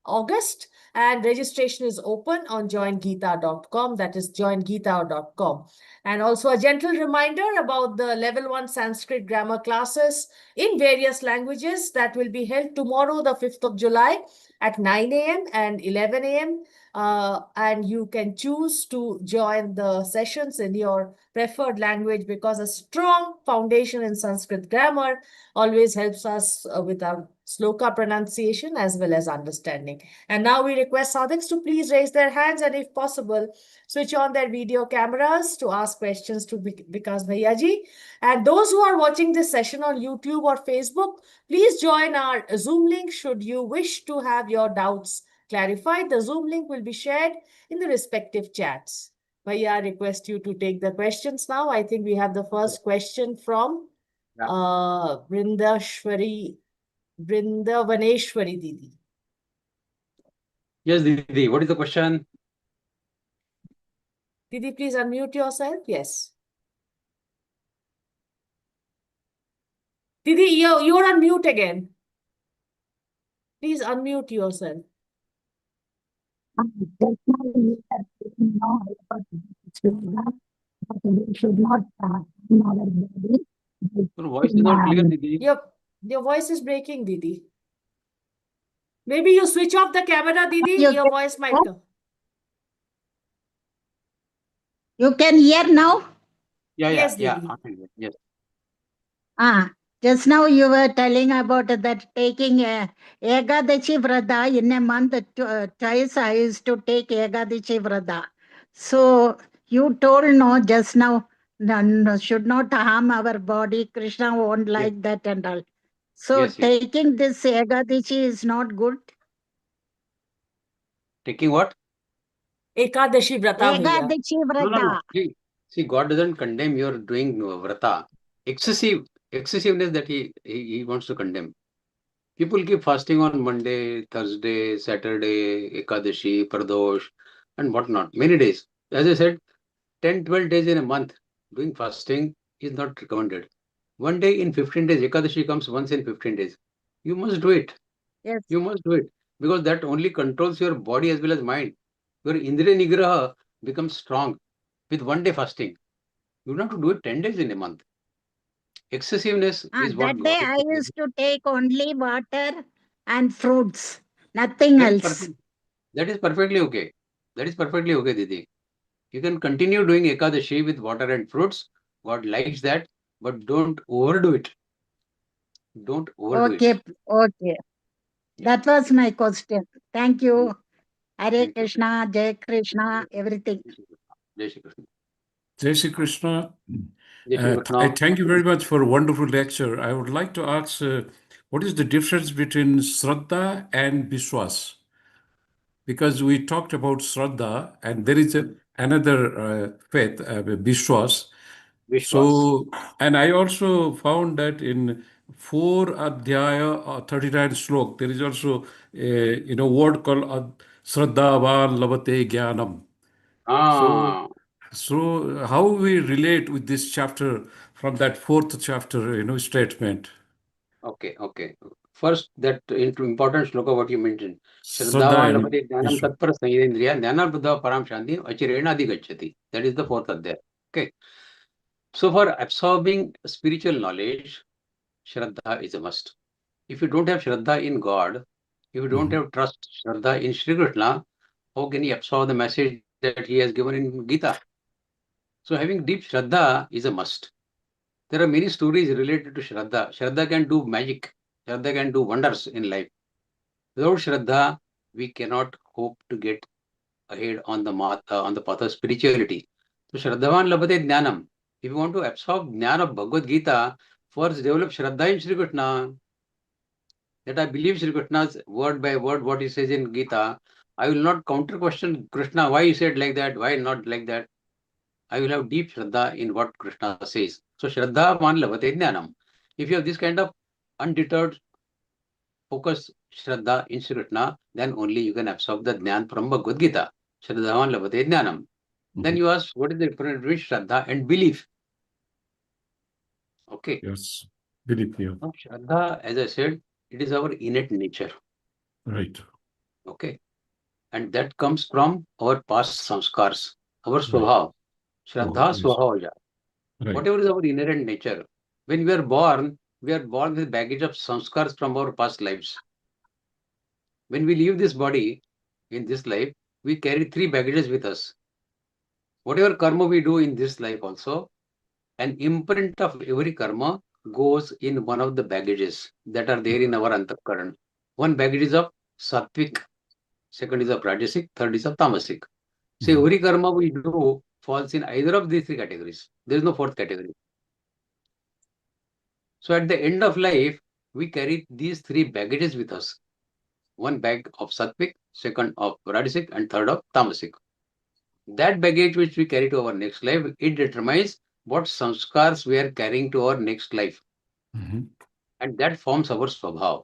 August, and registration is open on joingeeta.com. That is joingeeta.com. And also a gentle reminder about the level 1 Sanskrit grammar classes in various languages that will be held tomorrow, the 5th of July at 9 a.m. and 11 a.m. And you can choose to join the sessions in your preferred language, because a strong foundation in Sanskrit grammar always helps us with our sloka pronunciation as well as understanding. And now we request sadhaks to please raise their hands and, if possible, switch on their video cameras to ask questions to Vikas Bhaiya ji. And those who are watching this session on YouTube or Facebook, please join our Zoom link should you wish to have your doubts clarified. The Zoom link will be shared in the respective chats. Bhaiya, I request you to take the questions now. I think we have the first question from Vrindavaneshwari Didi. Yes, Didi, what is the question? Didi, please unmute yourself. Yes. Didi, you're on mute again. Please unmute yourself. Should not in our body. Your voice is not clear, Didi. Your voice is breaking, Didi. Maybe you switch off the camera, Didi. Your voice might come. You can hear now? Yes, Yeah. Didi. Yes. Just now you were telling about that taking Ekadashi Vrata in a month. Twice I used to take Ekadashi Vrata. So you told no just now, no, should not harm our body. Krishna won't like that and all. So taking this Ekadashi is not good. Taking what? Ekadashi Vrata. Ekadashi Vrata. No. See, God doesn't condemn your doing vrata. Excessiveness that he wants to condemn. People keep fasting on Monday, Thursday, Saturday, Ekadashi, Pradosh, and whatnot. Many days. As I said, 10, 12 days in a month doing fasting is not recommended. One day in 15 days, Ekadashi comes once in 15 days. You must do it. Yes. You must do it. Because that only controls your body as well as mind. Your Indriya Nigraha becomes strong with one day fasting. You don't have to do it 10 days in a month. Excessiveness is what that day I used to take only water and fruits, nothing else. That is perfectly okay. That is perfectly okay, Didi. You can continue doing Ekadashi with water and fruits. God likes that, but don't overdo it. Don't overdo it. Okay. That was my question. Thank you. Hare Krishna, Jai Krishna, everything. Jai Shri Krishna. Jai Shri Krishna. Jai Shri Krishna. I thank you very much for a wonderful lecture. I would like to ask, what is the difference between Shraddha and Vishwas? Because we talked about Shraddha, and there is a another faith, Vishwas. Vishwas. So, and I also found that in 4 Adhyaya 39 Shlok, there is also a word called Shraddhavan Lavate Jnanam. Ah, So how we relate with this chapter from that 4th chapter, statement? okay. First, that important shloka what you mentioned. Shraddha Shraddhavan and labhate jnanam Vishwas. tatpara sanyedendriya jnana buddha param shanti achirena adhigacchati. That is the 4th adhyaya. Okay. So for absorbing spiritual knowledge, Shraddha is a must. If you don't have Shraddha in God, if you don't have trust, Shraddha in Shri Krishna, how can you absorb the message that he has given in Gita? So having deep Shraddha is a must. There are many stories related to Shraddha. Shraddha can do magic. Shraddha can do wonders in life. Without Shraddha, we cannot hope to get ahead on the path of spirituality. So Shraddhavan labhate jnanam. If you want to absorb jnana of Bhagavad Gita, first develop Shraddha in Shri Krishna. That I believe Shri Krishna's word by word what he says in Gita. I will not counter question Krishna why he said like that, why not like that. I will have deep Shraddha in what Krishna says. So Shraddha man labhate jnanam. If you have this kind of undeterred focus Shraddha in Shri Krishna, then only you can absorb the Jnana from Bhagavad Gita. Shraddhavan labhate jnanam. Then you ask, what is the difference between Shraddha and belief? Okay. Yes, belief. Yeah. Now, Shraddha, as I said, it is our innate nature. Right. Okay. And that comes from our past samskars, our swabhav. Shraddha yes. swabhavaja. Right. Whatever is our inherent nature. When we are born with baggage of samskars from our past lives. When we leave this body in this life, we carry 3 baggages with us. Whatever karma we do in this life also, an imprint of every karma goes in one of the baggages that are there in our antakaran. One baggage is of sattvic, second is of rajasic, third is of tamasic. So every karma we do falls in either of these 3 categories. There is no 4th category. So at the end of life, we carry these 3 baggages with us. One bag of sattvic, second of rajasic, and third of tamasic. That baggage which we carry to our next life, it determines what samskars we are carrying to our next life. And that forms our swabhav.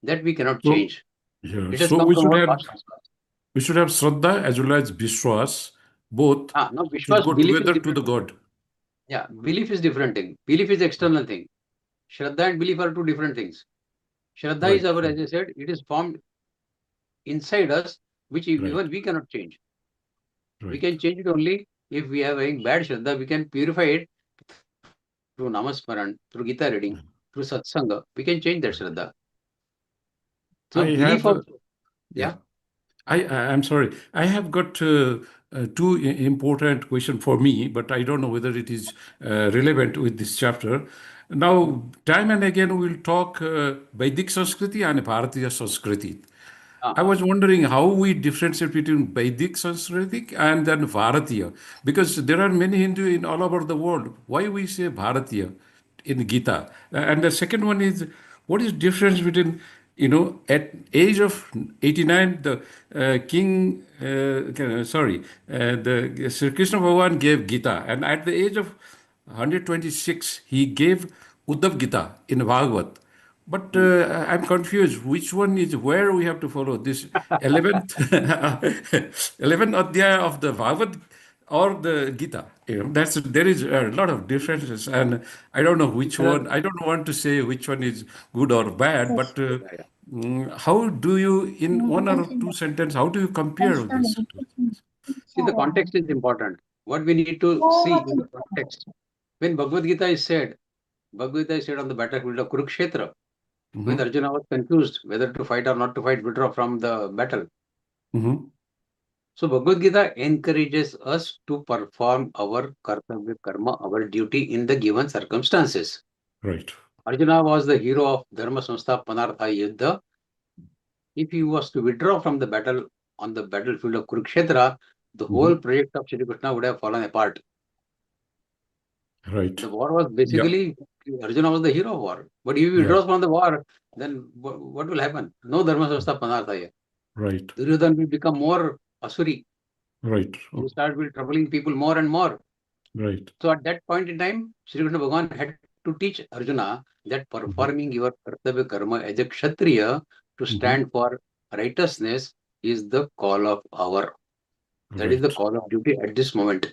That we cannot change. Yeah. It has So come we from should our have past samskars. Shraddha as well as Vishwas. Both No, should Vishwas, go belief is together to different. the God. Yeah, belief is different thing. Belief is external thing. Shraddha and belief are 2 different things. Shraddha is our, as I said, it is formed inside us, which even we cannot change. We can change it only if we are having bad Shraddha, we can purify it through Namasmaran, through Gita reading, through Satsanga. We can change that Shraddha. So I belief have, also. Yeah. I'm sorry. I have got 2 important questions for me, but I don't know whether it is relevant with this chapter. Now, time and again, we'll talk Vedic Sanskriti and Bharatiya Sanskriti. I was wondering how we differentiate between Vedic Sanskriti and then Bharatiya, because there are many Hindu in all over the world. Why we say Bharatiya in Gita? And the second one is, what is difference between, at age of 89, the the Sri Krishna Bhagavan gave Gita, and at the age of 126, he gave Uddhav Gita in Bhagavad. But I'm confused. Which one is where we have to follow? This 11th 11th adhyaya of the Bhagavad or the Gita? There is a lot of differences, and I don't know which one. I don't want to say which one is good or bad, but how do you, in 1 or 2 sentences, how do you compare this? See, the context is important. What we need to see in the context. When Bhagavad Gita is said on the battlefield of Kurukshetra, when Arjuna was confused whether to fight or not to fight, withdraw from the battle. So Bhagavad Gita encourages us to perform our karma, our duty in the given circumstances. Right. Arjuna was the hero of Dharma Samstha Panartha Yuddha. If he was to withdraw from the battle on the battlefield of Kurukshetra, the whole project of Shri Krishna would have fallen apart. Right. The war was basically, Arjuna was the hero of war. But if he withdraws from the war, then what will happen? No Dharma Samstha Panartha. Right. Duryodhana will become more Asuri. Right. You start with troubling people more and more. Right. So at that point in time, Shri Krishna Bhagavan had to teach Arjuna that performing your kartavya karma as a kshatriya to stand for righteousness is the call of hour. That is the Right. call of duty at this moment.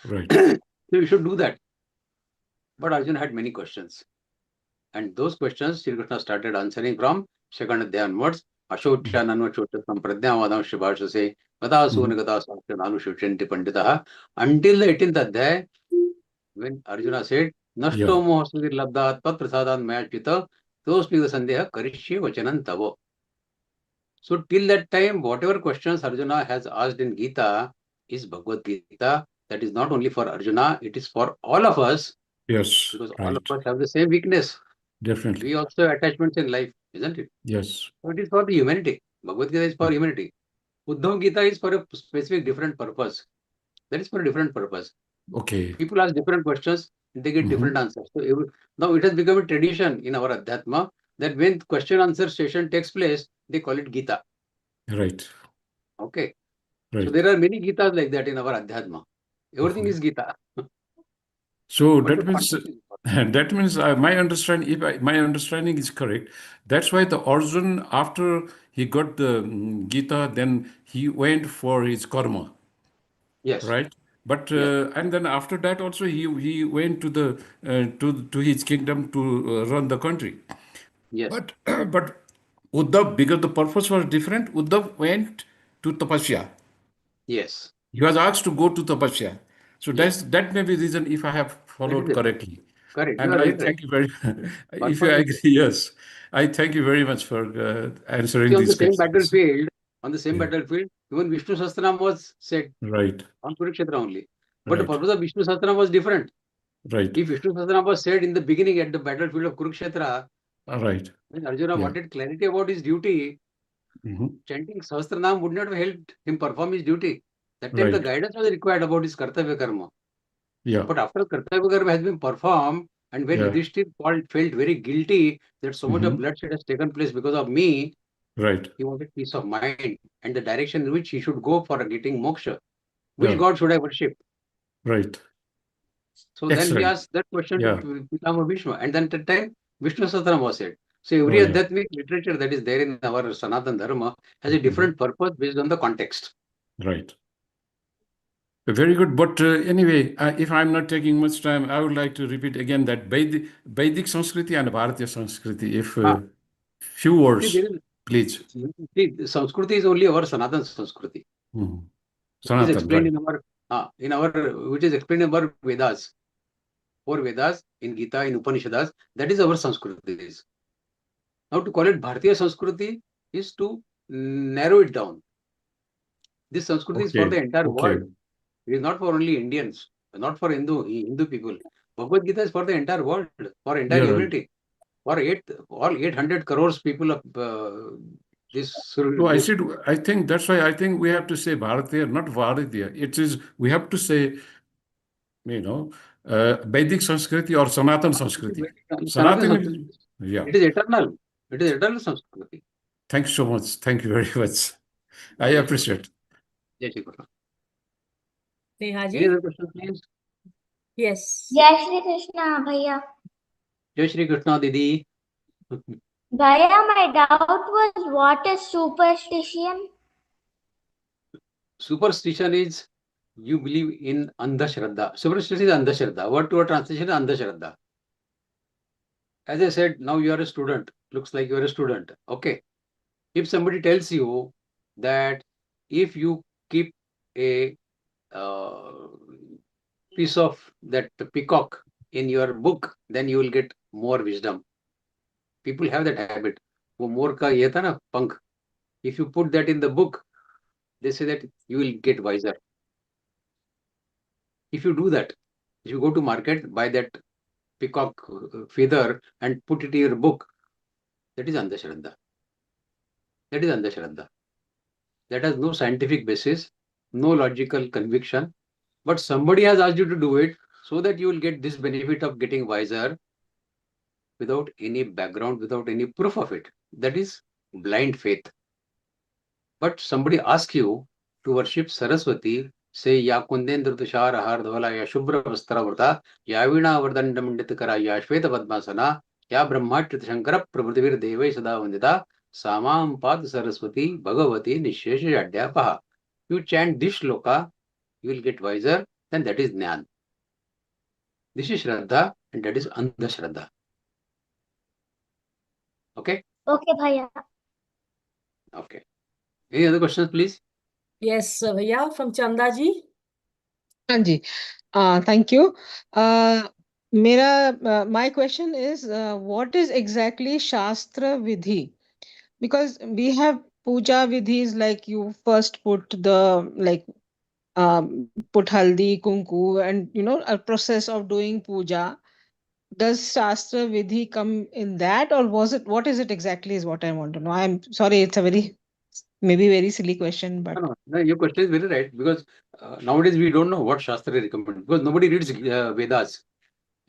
Right. So you should do that. But Arjuna had many questions. And those questions Shri Krishna started answering from second adhyaya onwards. Ashotya nanvachotya sampradhyavadam shibhashase gata suna gata sakya nanu shivchanti panditaha. Until the 18th adhyaya, when Arjuna said, Nashto mohasudhir labdha tat prasadan maya chita tosmiga sandeha karishye vachanan tavo. So till that time, whatever questions Arjuna has asked in Gita is Bhagavad Gita. That is not only for Arjuna, it is for all of us. Yes. Because all Right. of us have the same weakness. Definitely. We also have attachments in life, isn't it? Yes. So it is for the humanity. Bhagavad Gita is for humanity. Uddhav Gita is for a specific different purpose. That is for a different purpose. Okay. People ask different questions, they get different answers. So now it has become a tradition in our Adhyatma that when question answer session takes place, they call it Gita. Right. Okay. Right. So there are many Gitas like that in our Adhyatma. Everything is Gita. So But that the means context is important. that means my understanding, if my understanding is correct, that's why the Arjun, after he got the Gita, then he went for his karma, Yes. right? But Yes. and then after that also he went to the to his kingdom to run the country. Yes. But but Uddhav, because the purpose was different, Uddhav went to tapasya. Yes. He was asked to go to tapasya. So Yes. that may be reason if I have That is followed it. correctly. Correct. You And are I very right. thank you very, if you Purpose is agree, yes, I thank you very much for answering See, on the these same questions. Yeah. battlefield, even Vishnu Sahasranam was said Right, on Kurukshetra only. But the right, purpose of Vishnu Sahasranam was different. right, If Vishnu Sahasranam was said in the beginning at the battlefield of Kurukshetra, right. when Arjuna Yeah. wanted clarity about his duty, Mhm. chanting Sahasranam would not have helped him perform his duty. That time the Right. guidance was required about his kartavya karma. Yeah. But after kartavya karma has been performed, and when Yeah. Yudhishthir felt very guilty that so much of Mhm. bloodshed has taken place because of me, Right. he wanted peace of mind and the direction in which he should go for getting moksha. Which Yeah. god should I worship? Right. So then he Excellent. asked that question Yeah. to Pitama Bhishma, and then at that time Vishnu Sahasranam was said. So every Oh, yeah. Adhyatmic literature that is there in our Sanatana Dharma has a different purpose based on the context. Right. Very good. But anyway, if I'm not taking much time, I would like to repeat again that Vedic Sanskriti and Bharatiya Sanskriti. If Ah, few see, words, there is, please. see, Sanskriti is only our Sanatana Sanskriti. Mhm. It is Sanatan, explained right. in our which is explained in our Vedas. 4 Vedas in Gita, in Upanishads, that is our Sanskriti. Now to call it Bharatiya Sanskriti is to narrow it down. This Sanskriti is for the Okay. entire Okay. world. It is not for only Indians, not for Hindu people. Bhagavad Gita is for the entire world, for entire Yeah, right. humanity, for all 800 crores people of this. So I think that's why I think we have to say Bharatiya, not Bharatiya. It is, we have to say, Vedic Sanskriti or Sanatan Sanskriti. Sanatana Sanatan is, Sanskriti. yeah. It is eternal. It is eternal Sanskriti. Thanks so much. Thank you very much. I Jai Shri appreciate. Jai Shri Krishna. Neha Any ji? other question, please? Yes. Jai Shri Krishna, Bhaiya. Jai Shri Krishna, Didi. Bhaiya, my doubt was what is superstition? Superstition is you believe in Andhashraddha. Superstition is Andhashraddha. Word to word translation is Andhashraddha. As I said, now you are a student. Looks like you are a student. Okay. If somebody tells you that if you keep a piece of that peacock in your book, then you will get more wisdom. People have that habit. वो मोर का ये था ना पंख. If you put that in the book, they say that you will get wiser. If you do that, if you go to market, buy that peacock feather and put it in your book, that is Andhashraddha. That is Andhashraddha. That has no scientific basis, no logical conviction, but somebody has asked you to do it so that you will get this benefit of getting wiser without any background, without any proof of it. That is blind faith. But somebody asks you to worship Saraswati, say Ya Kundendra Tushar Har Dhala, Ya Shubhra Vastravrta, Ya Veena Vardanda Manditakara, Ya Shveta Padmasana, Ya Brahmatrit Shankara Prabhutivir Devai Sada Vandita, Samam Pad Saraswati, Bhagavati, Nishesha Adhyapaha. You chant this shloka, you will get wiser, then that is Jnana. This is Shraddha, and that is Andhashraddha. Okay? Okay, Bhaiya. Okay. Any other questions, please? Yes, Bhaiya, from Chandaji. Anji, thank you. My question is, what is exactly Shastra Vidhi? Because we have puja vidhis, like you first put put haldi, kunku, and a process of doing puja. Does Shastra Vidhi come in that, or what is it exactly is what I want to know. I'm sorry, it's a maybe very silly question, but No, your question is very right, because nowadays we don't know what Shastra recommends, because nobody reads Vedas,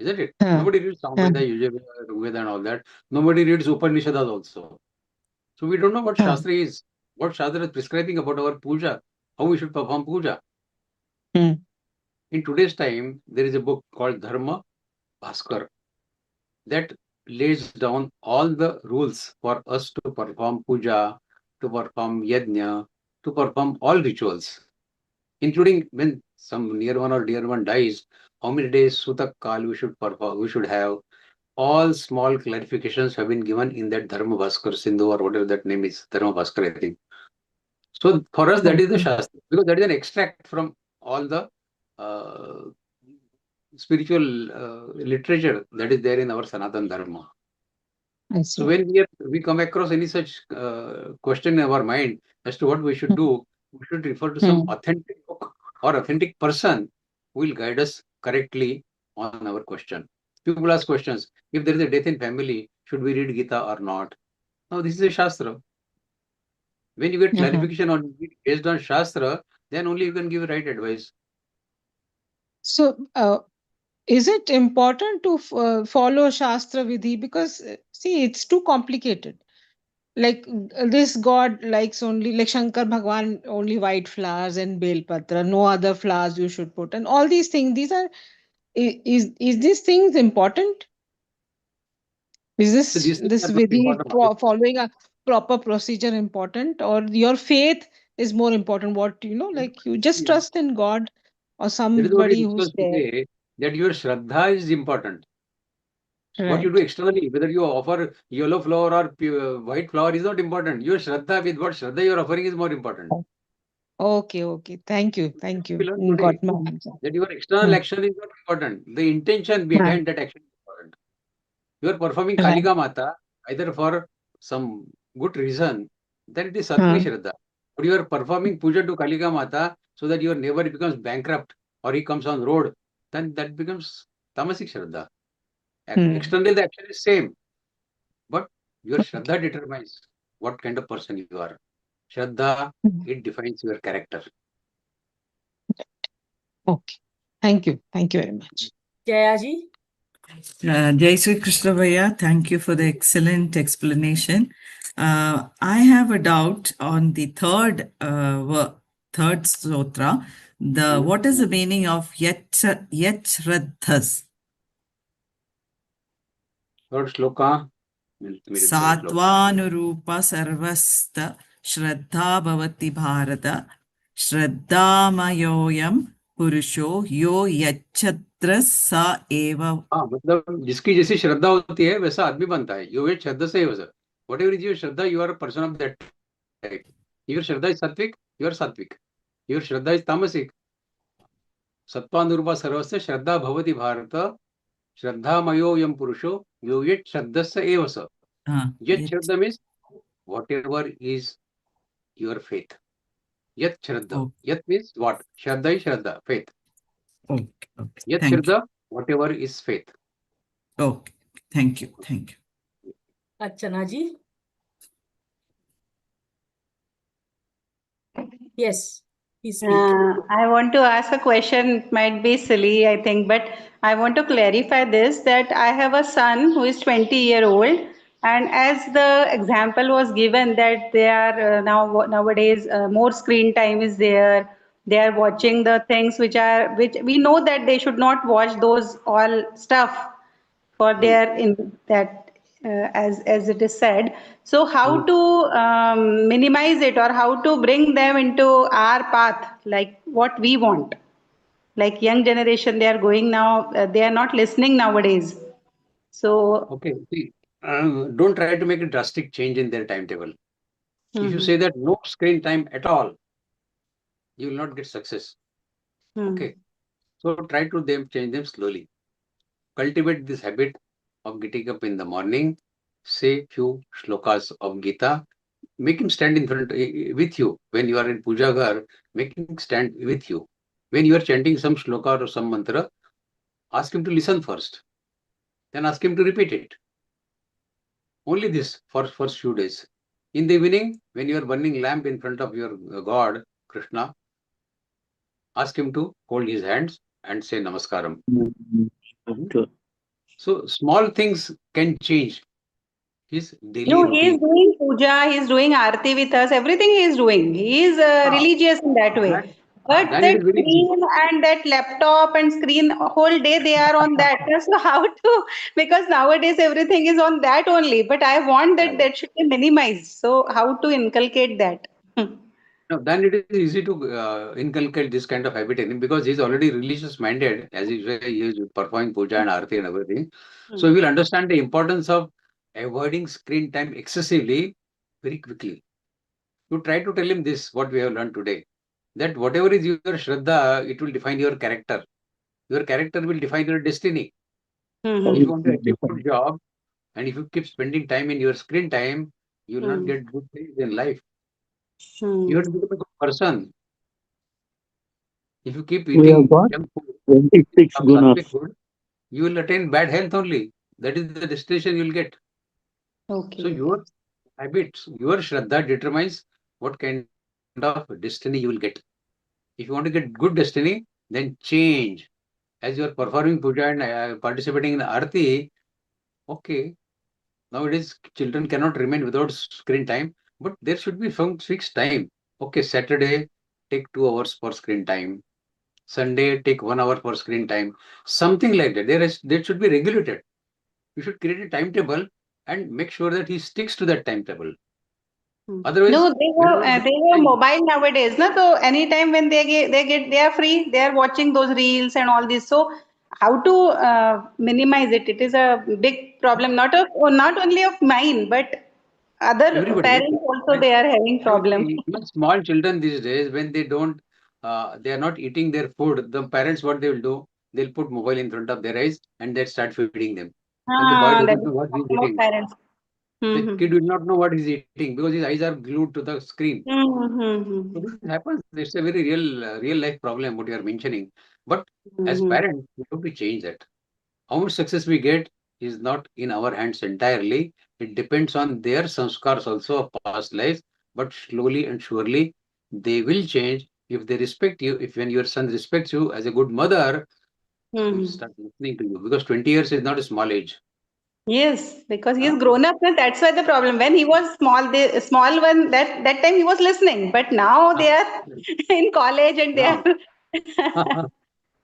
isn't it? Nobody reads Samveda, Yajurveda, Rigveda and all that. Nobody reads Upanishads also. So we don't know what Shastra is, what Shastra is prescribing about our puja, how we should perform puja. In today's time, there is a book called Dharma Bhaskar that lays down all the rules for us to perform puja, to perform yajna, to perform all rituals, including when some near one or dear one dies, how many days Sutak Kal we should perform, we should have. All small clarifications have been given in that Dharma Bhaskar Sindhu, or whatever that name is, Dharma Bhaskar, I think. So for us, that is the Shastra, because that is an extract from all the spiritual literature that is there in our Sanatana Dharma. So when we come across any such question in our mind as to what we should do, we should refer to some authentic book or authentic person who will guide us correctly on our question. People ask questions. If there is a death in family, should we read Gita or not? Now, this is a Shastra. When you get clarification on it based on Shastra, then only you can give right advice. So, is it important to follow Shastra Vidhi? Because, see, it's too complicated. Like this God likes only, like Shankar Bhagwan, only white flowers and Bel Patra, no other flowers you should put. And all these things, is these things important? Is So this these things are not Vidhi important. following a proper procedure important, or your faith is more important? What, like you just trust in God or That is what we somebody who's discussed there. today, that your Shraddha is important. What you Right. do externally, whether you offer yellow flower or white flower, is not important. Your Shraddha, with what Shraddha you are offering, is more important. Okay. Thank you. We learned today Got my answer. that your external action is not important. The intention behind that action is important. You are performing Right. Kalika Mata either for some good reason, then it is Sattvic Shraddha. But you are performing puja to Kalika Mata so that your neighbor becomes bankrupt or he comes on road, then that becomes Tamasic Shraddha. Externally, the action is same, but your Shraddha determines what kind of person you are. Shraddha, it defines your character. Okay. Thank you very much. Jayaji. Jai Sri Krishna Bhaiya, thank you for the excellent explanation. I have a doubt on the third sutra. What is the meaning of Yachraddhas? Third shloka. Sattvanurupa sarvasta Shraddha bhavati bharata Shraddhamayoyam Purusho yo yachatra sa eva. मतलब जिसकी जैसी श्रद्धा होती है वैसा आदमी बनता है. You get श्रद्धा से वैसा. Whatever is your Shraddha, you are a person of that type. Your Shraddha is sattvic, you are sattvic. Your Shraddha is tamasic. सत्वानुरूपा सर्वस्य श्रद्धा भवति भारत श्रद्धामयो यम पुरुषो यो यत् श्रद्धस्य एव स. Yat Shraddha means whatever is your faith. Yat Shraddha. Yat means what? Shraddha is Shraddha, faith. Okay. Yat Shraddha, whatever is faith. Okay. Thank you. Archana ji. Yes. Please speak. I want to ask a question. It might be silly, I think, but I want to clarify this, that I have a son who is 20-year-old And as the example was given that they are nowadays more screen time is there. They are watching the things which we know that they should not watch those all stuff for their in that as it is said. So how to minimize it, or how to bring them into our path, like what we want? Like young generation, they are going now, they are not listening nowadays. So Okay, see, don't try to make a drastic change in their timetable. If you say that no screen time at all, you will not get success. Okay, so try to change them slowly. Cultivate this habit of getting up in the morning, say few shlokas of Gita, make him stand in front with you. When you are in puja ghar, make him stand with you. When you are chanting some shloka or some mantra, ask him to listen first. Then ask him to repeat it. Only this for first few days. In the evening, when you are burning lamp in front of your God, Krishna, ask him to hold his hands and say Namaskaram. So small things can change his daily no, he is routine. doing puja, he is doing arti with us, everything he is doing. He is religious in that way. But Then it that is very easy. screen and that laptop and screen, whole day they are on that. So how to, because nowadays everything is on that only. But I want that that should be minimized. So how to inculcate that? No, then it is easy to inculcate this kind of habit in him because he is already religious minded, as you say, he is performing puja and arati and everything. So he will understand the importance of avoiding screen time excessively very quickly. You try to tell him this, what we have learned today, that whatever is your Shraddha, it will define your character. Your character will define your destiny. If you want to achieve a good job, and if you keep spending time in your screen time, you will not get good things in life. You have to become a good person. If you keep eating junk food, 26 some gunas. sattvic food, you will attain bad health only. That is the destination you will get. So your habits, your Shraddha determines what kind of destiny you will get. If you want to get good destiny, then change. As you are performing puja and participating in arti, okay, nowadays children cannot remain without screen time, but there should be some fixed time. Okay, Saturday, take 2 hours for screen time. Sunday, take 1 hour for screen time. Something like that. That should be regulated. You should create a timetable and make sure that he sticks to that timetable. Otherwise, No, they have mobile nowadays, na? So anytime when they are free, they are watching those reels and all this. So how to minimize it? It is a big problem, not only of mine, but other everybody, parents also they are having problem. even small children these days, when they are not eating their food, the parents, what they will do, they'll put mobile in front of their eyes and they start feeding them. And the boy That doesn't is know what the he's problem of eating. parents. The kid will not know what he's eating because his eyes are glued to the screen. So this happens. It's a very real life problem what you are mentioning. But as parents, we have to change that. How much success we get is not in our hands entirely. It depends on their sanskars also of past lives. But slowly and surely, they will change if they respect you. If when your son respects you as a good mother, he will start listening to you because 20 years is not a small age. Yes, because he is grown up, na, that's why the problem. When he was small, the small one, that time he was listening, but now they are in college and they Ah. are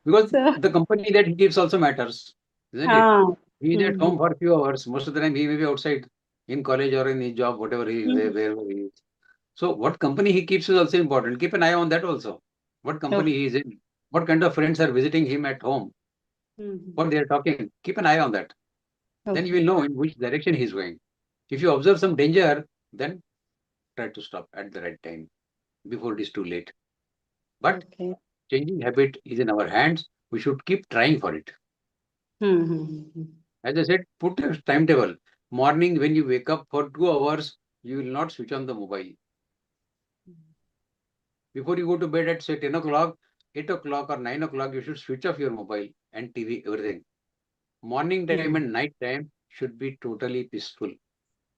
Because so. the company that he keeps also matters, isn't it? Ah. He is at home for a few hours. Most of the time, he may be outside in college or in his job, whatever he wherever he is. So, what company he keeps is also important. Keep an eye on that also. What company he is in, what kind of friends are visiting him at home, what they are talking. Keep an eye on that. Then you will know in which direction he is going. If you observe some danger, then try to stop at the right time before it is too late. But changing habit is in our hands. We should keep trying for it. As I said, put a timetable. Morning, when you wake up for 2 hours, you will not switch on the mobile. Before you go to bed at say 10 o'clock, 8 o'clock or 9 o'clock, you should switch off your mobile and TV, everything. Morning time and night time should be totally peaceful.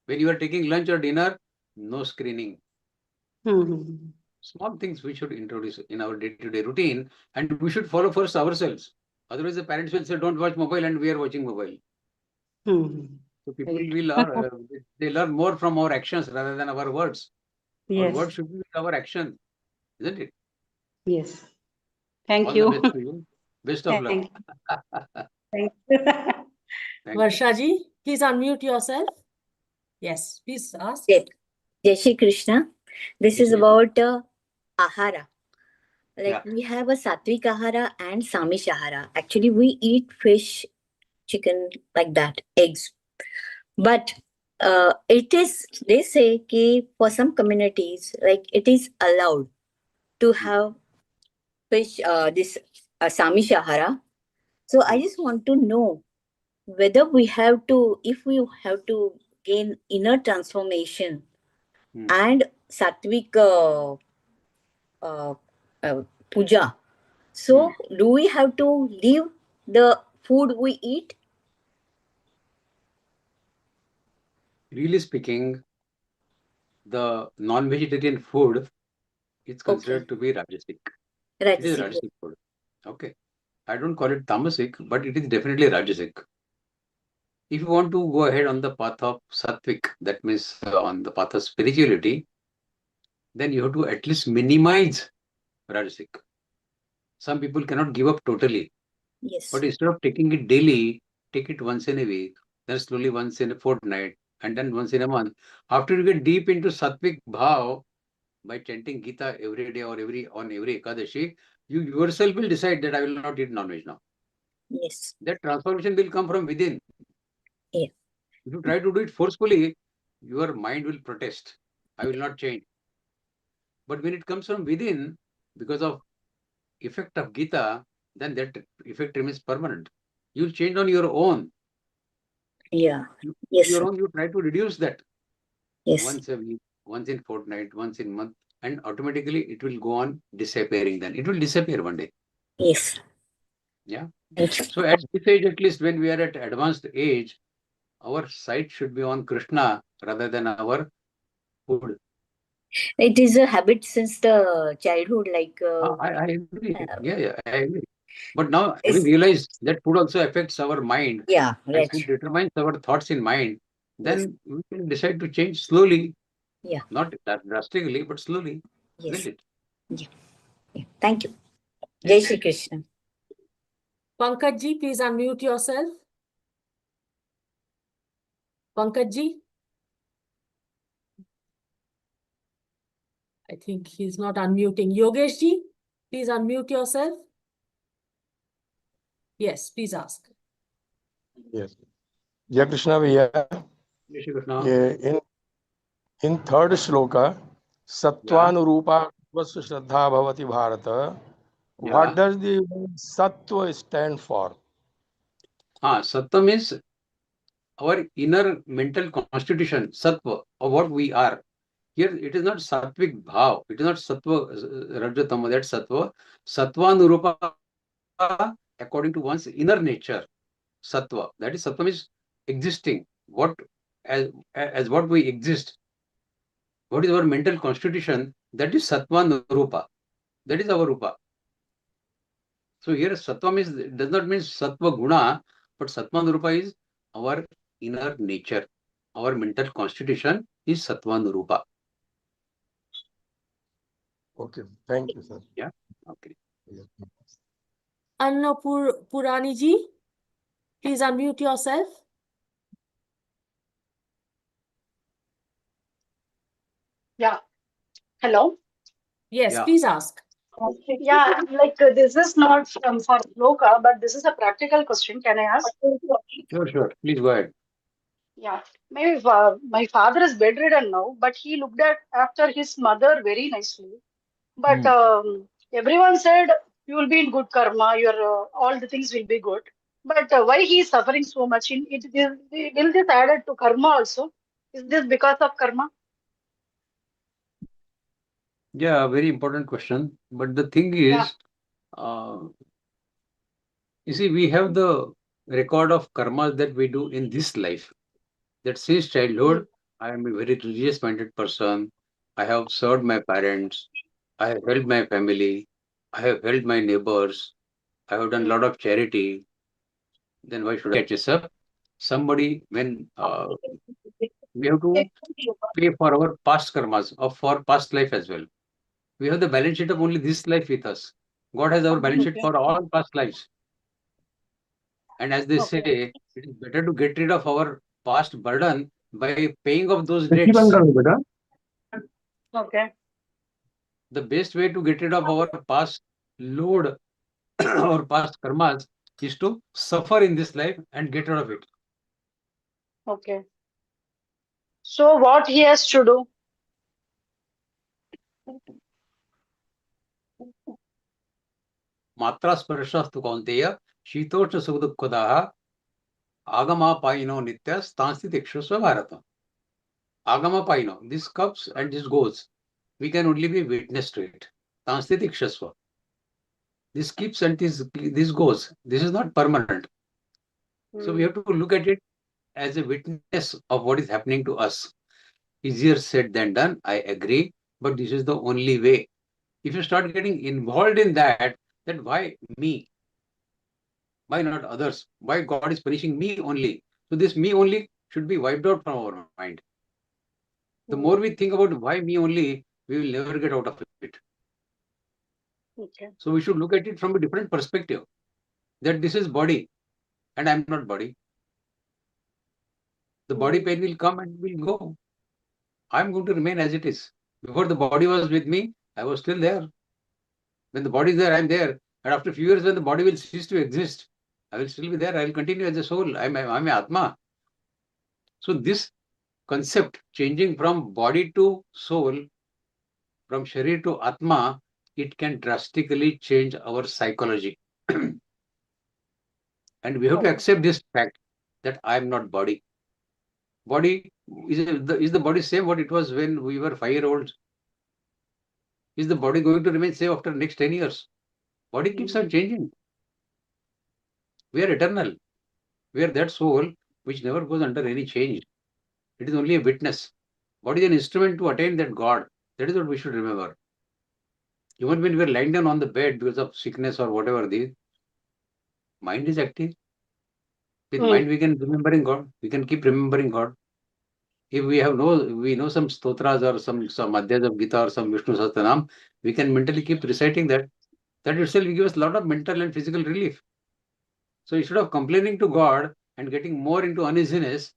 When you are taking lunch or dinner, no screening. Small things we should introduce in our day-to-day routine, and we should follow first ourselves. Otherwise, the parents will say, don't watch mobile, and we are watching mobile. So people will they learn more from our actions rather than our words. Our Yes. words should be with our action, isn't it? Yes. Thank All you. the best to you. Best of luck. Thank you. Thank you. Varshaji, please unmute yourself. Yes, please ask. Jai Shri Krishna. This is about ahara. Like we have a sattvic ahara and samish ahara. Actually, we eat fish, chicken, like that, eggs. But they say कि for some communities, like it is allowed to have fish, this samish ahara. So I just want to know whether if we have to gain inner transformation and sattvic puja. So do we have to leave the food we eat? Really speaking, the non-vegetarian food is considered to be rajasic. It is rajasic food. Okay. I don't call it tamasic, but it is definitely rajasic. If you want to go ahead on the path of sattvic, that means on the path of spirituality, then you have to at least minimize rajasic. Some people cannot give up totally. Yes. But instead of taking it daily, take it once in a week, then slowly once in a fortnight, and then once in a month. After you get deep into sattvic bhav, by chanting Geeta every day or on every Ekadashi, you yourself will decide that I will not eat non-veg now. Yes. That transformation will come from within. Yeah. If you try to do it forcefully, your mind will protest. I will not change. But when it comes from within, because of effect of Geeta, then that effect remains permanent. You'll change on your own. Yeah. Your own, you try to reduce that. Yes. Once a week, once in fortnight, once in month, and automatically it will go on disappearing then. It will disappear one day. Yes. Yeah. So at this age, at least when we are at advanced age, our sight should be on Krishna rather than our food. It is a habit since the childhood, like. I agree. I agree. But now, having realized that food also affects our mind, and food determines our thoughts in mind, then we can decide to change slowly. Yeah. Not drastically, but slowly. Yes. Isn't it? Yeah. Thank you. Jai Shri Krishna. Pankaj-ji, please unmute yourself. Pankaj-ji? I think he's not unmuting. Yogesh-ji, please unmute yourself. Yes, please ask. Yes. Jai Krishna Bhaiya. Jai Shri Krishna. In third shloka, Sattvanurupa Shraddha Bhavati Bharata. What does the Sattva stand for? Sattva means our inner mental constitution, Sattva, of what we are. Here it is not Sattvic Bhav, it is not Sattva Rajatama, that's Sattva. Sattvanurupa according to one's inner nature, Sattva. That is Sattva means existing. What as what we exist. What is our mental constitution? That is Sattvanurupa. That is our Rupa. So here Sattva means does not mean Sattva Guna, but Sattvanurupa is our inner nature. Our mental constitution is Sattvanurupa. Okay, thank you, sir. Yeah, okay. Purani ji, please unmute yourself. Yeah. Hello? Yes, please ask. Yeah, like this is not for Loka, but this is a practical question. Can I ask? Sure. Please go ahead. Yeah. Maybe my father is bedridden now, but he looked after his mother very nicely. But everyone said you will be in good karma, your all the things will be good. But why he is suffering so much? Will this added to karma also? Is this because of karma? Yeah, very important question. But the thing is, you see, we have the record of karmas that we do in this life. That since childhood, I am a very religious minded person. I have served my parents. I have helped my family. I have helped my neighbors. I have done a lot of charity. Then why should I catch up? somebody, when we have to pay for our past karmas or for past life as well. We have the balance sheet of only this life with us. God has our balance sheet for all past lives. And as they say, it is better to get rid of our past burden by paying off those debts. Okay. The best way to get rid of our past load or past karmas is to suffer in this life and get rid of it. Okay. So what he has to do? Matra sparashastu kaunteya shitoshna sukdukkadaha agama paino nitya stansi tikshusva bharata. Agama paino, this comes and this goes. We can only be witness to it. Stansi tikshusva. This keeps and this goes. This is not permanent. So we have to look at it as a witness of what is happening to us. Easier said than done, I agree, but this is the only way. If you start getting involved in that, then why me? Why not others? Why God is punishing me only? So this me only should be wiped out from our mind. The more we think about why me only, we will never get out of it. Okay. So we should look at it from a different perspective. That this is body and I am not body. The body pain will come and will go. I am going to remain as it is. Before the body was with me, I was still there. When the body is there, I am there. And after a few years, when the body will cease to exist, I will still be there. I will continue as a soul. I'm a Atma. So this concept, changing from body to soul, from Shri to Atma, it can drastically change our psychology. And we have to accept this fact that I am not body. Body, is the body same what it was when we were 5-year-olds? Is the body going to remain same after next 10 years? Body keeps on changing. We are eternal. We are that soul which never goes under any change. It is only a witness. Body is an instrument to attain that God. That is what we should remember. Even when we are lying down on the bed because of sickness or whatever, the mind is active. With mind we can remembering God. We can keep remembering God. If we know some stotras or some adhyas of Geeta or some Vishnu Sahasranam, we can mentally keep reciting that. That itself will give us a lot of mental and physical relief. So instead of complaining to God and getting more into uneasiness,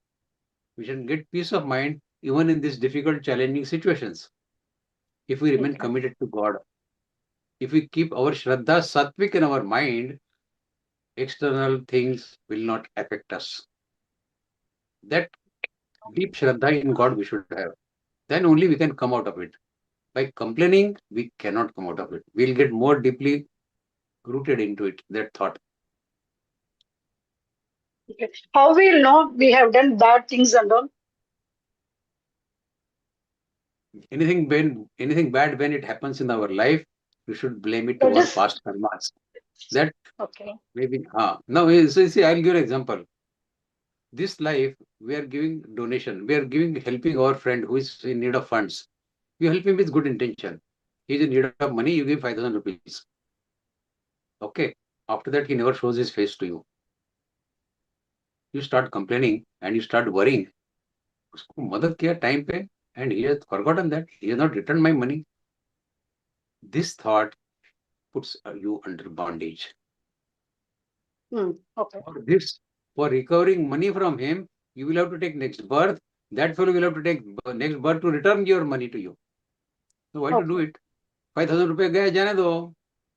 we should get peace of mind even in these difficult, challenging situations. If we remain committed to God, if we keep our Shraddha Sattvic in our mind, external things will not affect us. That deep Shraddha in God we should have. Then only we can come out of it. By complaining, we cannot come out of it. We'll get more deeply rooted into it, that thought. Okay. How we'll know we have done bad things and all? Anything bad when it happens in our life, we should blame it to our past karmas. That maybe now see, I'll give you an example. This life we are giving donation, we are helping our friend who is in need of funds. You help him with good intention. He is in need of money, you give 5,000 rupees. Okay. After that, he never shows his face to you. You start complaining and you start worrying. Usko madad kiya time pe and he has forgotten that. He has not returned my money. This thought puts you under bondage. Okay. For recovering money from him, you will have to take next birth. That fellow will have to take next birth to return your money to you. So why to do it? 5,000 rupees gaya jane do.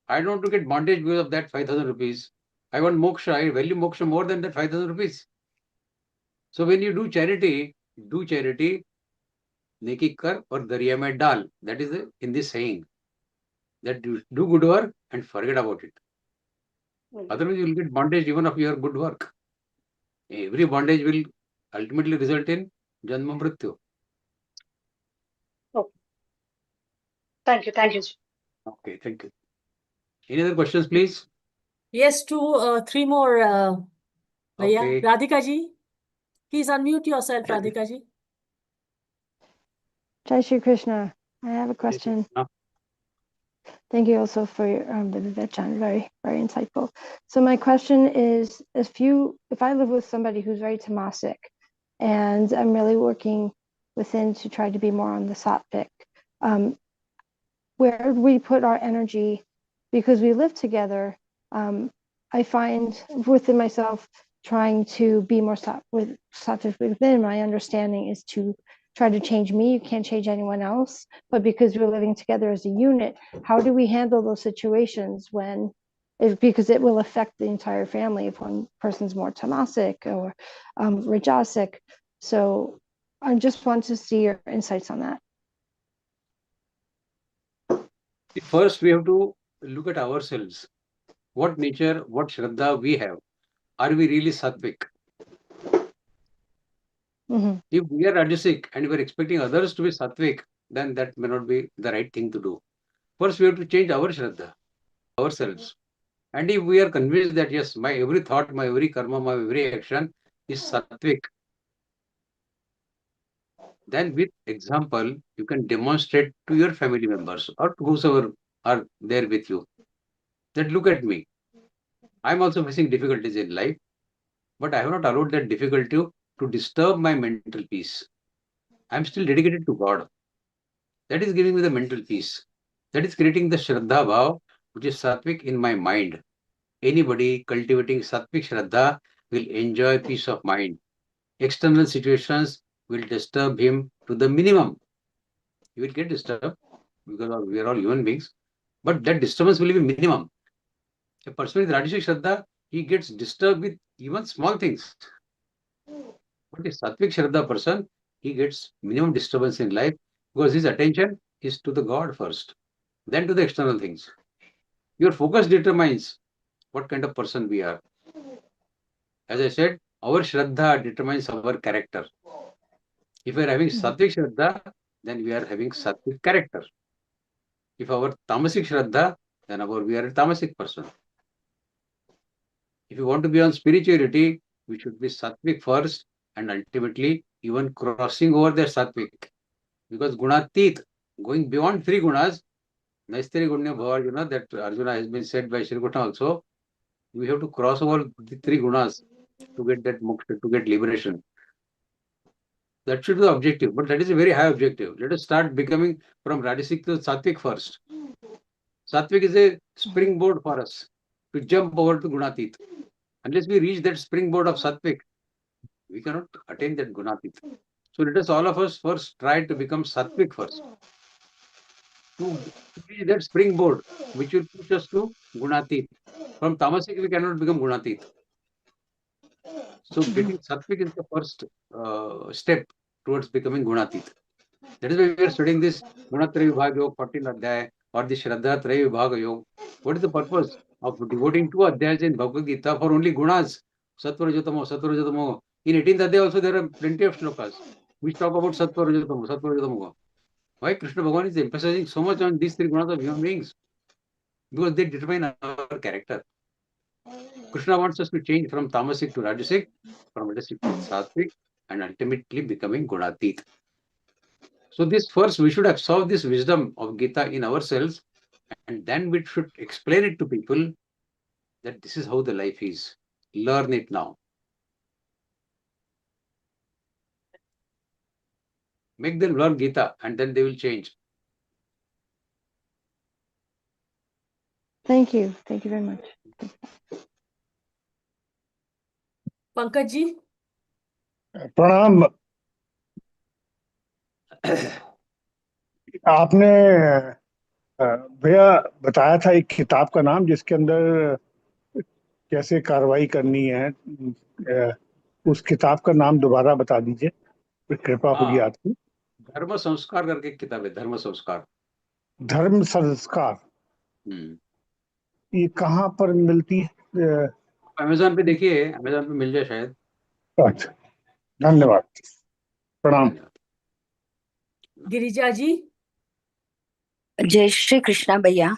I don't want to get bondage because of that 5,000 rupees. I want moksha. I value moksha more than that 5,000 rupees. So when you do charity, neki kar or dariya mein dal. That is in this saying. That you do good work and forget about it. Otherwise, you will get bondage even of your good work. Every bondage will ultimately result in janma mrityu. Okay. Thank you. Thank you. Okay, thank you. Any other questions, please? Yes, 3 more. Okay. Radhika ji, please unmute yourself, Radhika ji. Jai Shri Krishna. I have a question. Thank you also for your Vivechan, very, very insightful. So my question is, if I live with somebody who's very tamasic, and I'm really working within to try to be more on the sattvic, where do we put our energy? Because we live together, I find within myself trying to be more sattvic within. My understanding is to try to change me. You can't change anyone else, but because we're living together as a unit, how do we handle those situations when, because it will affect the entire family if one person's more tamasic or rajasic. So I just want to see your insights on that. First, we have to look at ourselves. What nature, what Shraddha we have. Are we really sattvic? If we are rajasic and we are expecting others to be sattvic, then that may not be the right thing to do. First, we have to change our Shraddha, ourselves. And if we are convinced that yes, my every thought, my every karma, my every action is sattvic, then with example, you can demonstrate to your family members or to whosoever are there with you that look at me. I'm also facing difficulties in life, but I have not allowed that difficulty to disturb my mental peace. I'm still dedicated to God. That is giving me the mental peace. That is creating the Shraddha Bhav, which is sattvic in my mind. Anybody cultivating sattvic Shraddha will enjoy peace of mind. External situations will disturb him to the minimum. He will get disturbed because we are all human beings, but that disturbance will be minimum. A person with Rajasic Shraddha, he gets disturbed with even small things. But a Sattvic Shraddha person, he gets minimum disturbance in life because his attention is to the God first, then to the external things. Your focus determines what kind of person we are. As I said, our Shraddha determines our character. If we are having Sattvic Shraddha, then we are having Sattvic character. If our Tamasic Shraddha, then we are a Tamasic person. If you want to be on spirituality, we should be Sattvic first and ultimately even crossing over their Sattvic. Because Gunatit, going beyond 3 gunas, Naistari Gunya Bhava Arjuna, that Arjuna has been said by Shri Krishna also, we have to cross over the 3 gunas to get that moksha, to get liberation. That should be the objective, but that is a very high objective. Let us start becoming from Rajasic to Sattvic first. Sattvic is a springboard for us to jump over to Gunatit. Unless we reach that springboard of Sattvic, we cannot attain that Gunatit. So let us all of us first try to become Sattvic first. To reach that springboard, which will push us to Gunatit. From Tamasic, we cannot become Gunatit. So getting Sattvic is the first step towards becoming Gunatit. That is why we are studying this Gunatraya Vibhaga Yoga 14th Adhyaya or the Shraddha Traya Vibhaga Yoga. What is the purpose of devoting 2 adhyayas in Bhagavad Gita for only gunas? Sattva Rajatamo, Sattva Rajatamo. In 18th Adhyaya also there are plenty of shlokas which talk about Sattva Rajatamo, Sattva Rajatamo. Why Krishna Bhagavan is emphasizing so much on these 3 gunas of human beings? Because they determine our character. Krishna wants us to change from Tamasic to Rajasic, from Rajasic to Sattvic, and ultimately becoming Gunatit. So this first, we should absorb this wisdom of Gita in ourselves, and then we should explain it to people that this is how the life is. Learn it now. Make them learn Gita, and then they will change. Thank you. Thank you very much. Pankaj ji? प्रणाम आपने भैया बताया था एक किताब का नाम जिसके अंदर कैसे कार्रवाई करनी है उस किताब का नाम दोबारा बता दीजिए कृपा होगी आपकी धर्म संस्कार करके एक किताब है धर्म संस्कार धर्म संस्कार ये कहाँ पर मिलती है अमेज़न पे देखिए अमेज़न पे मिल जाए शायद अच्छा धन्यवाद प्रणाम गिरिजा जी Jai Shri Krishna Bhaiya.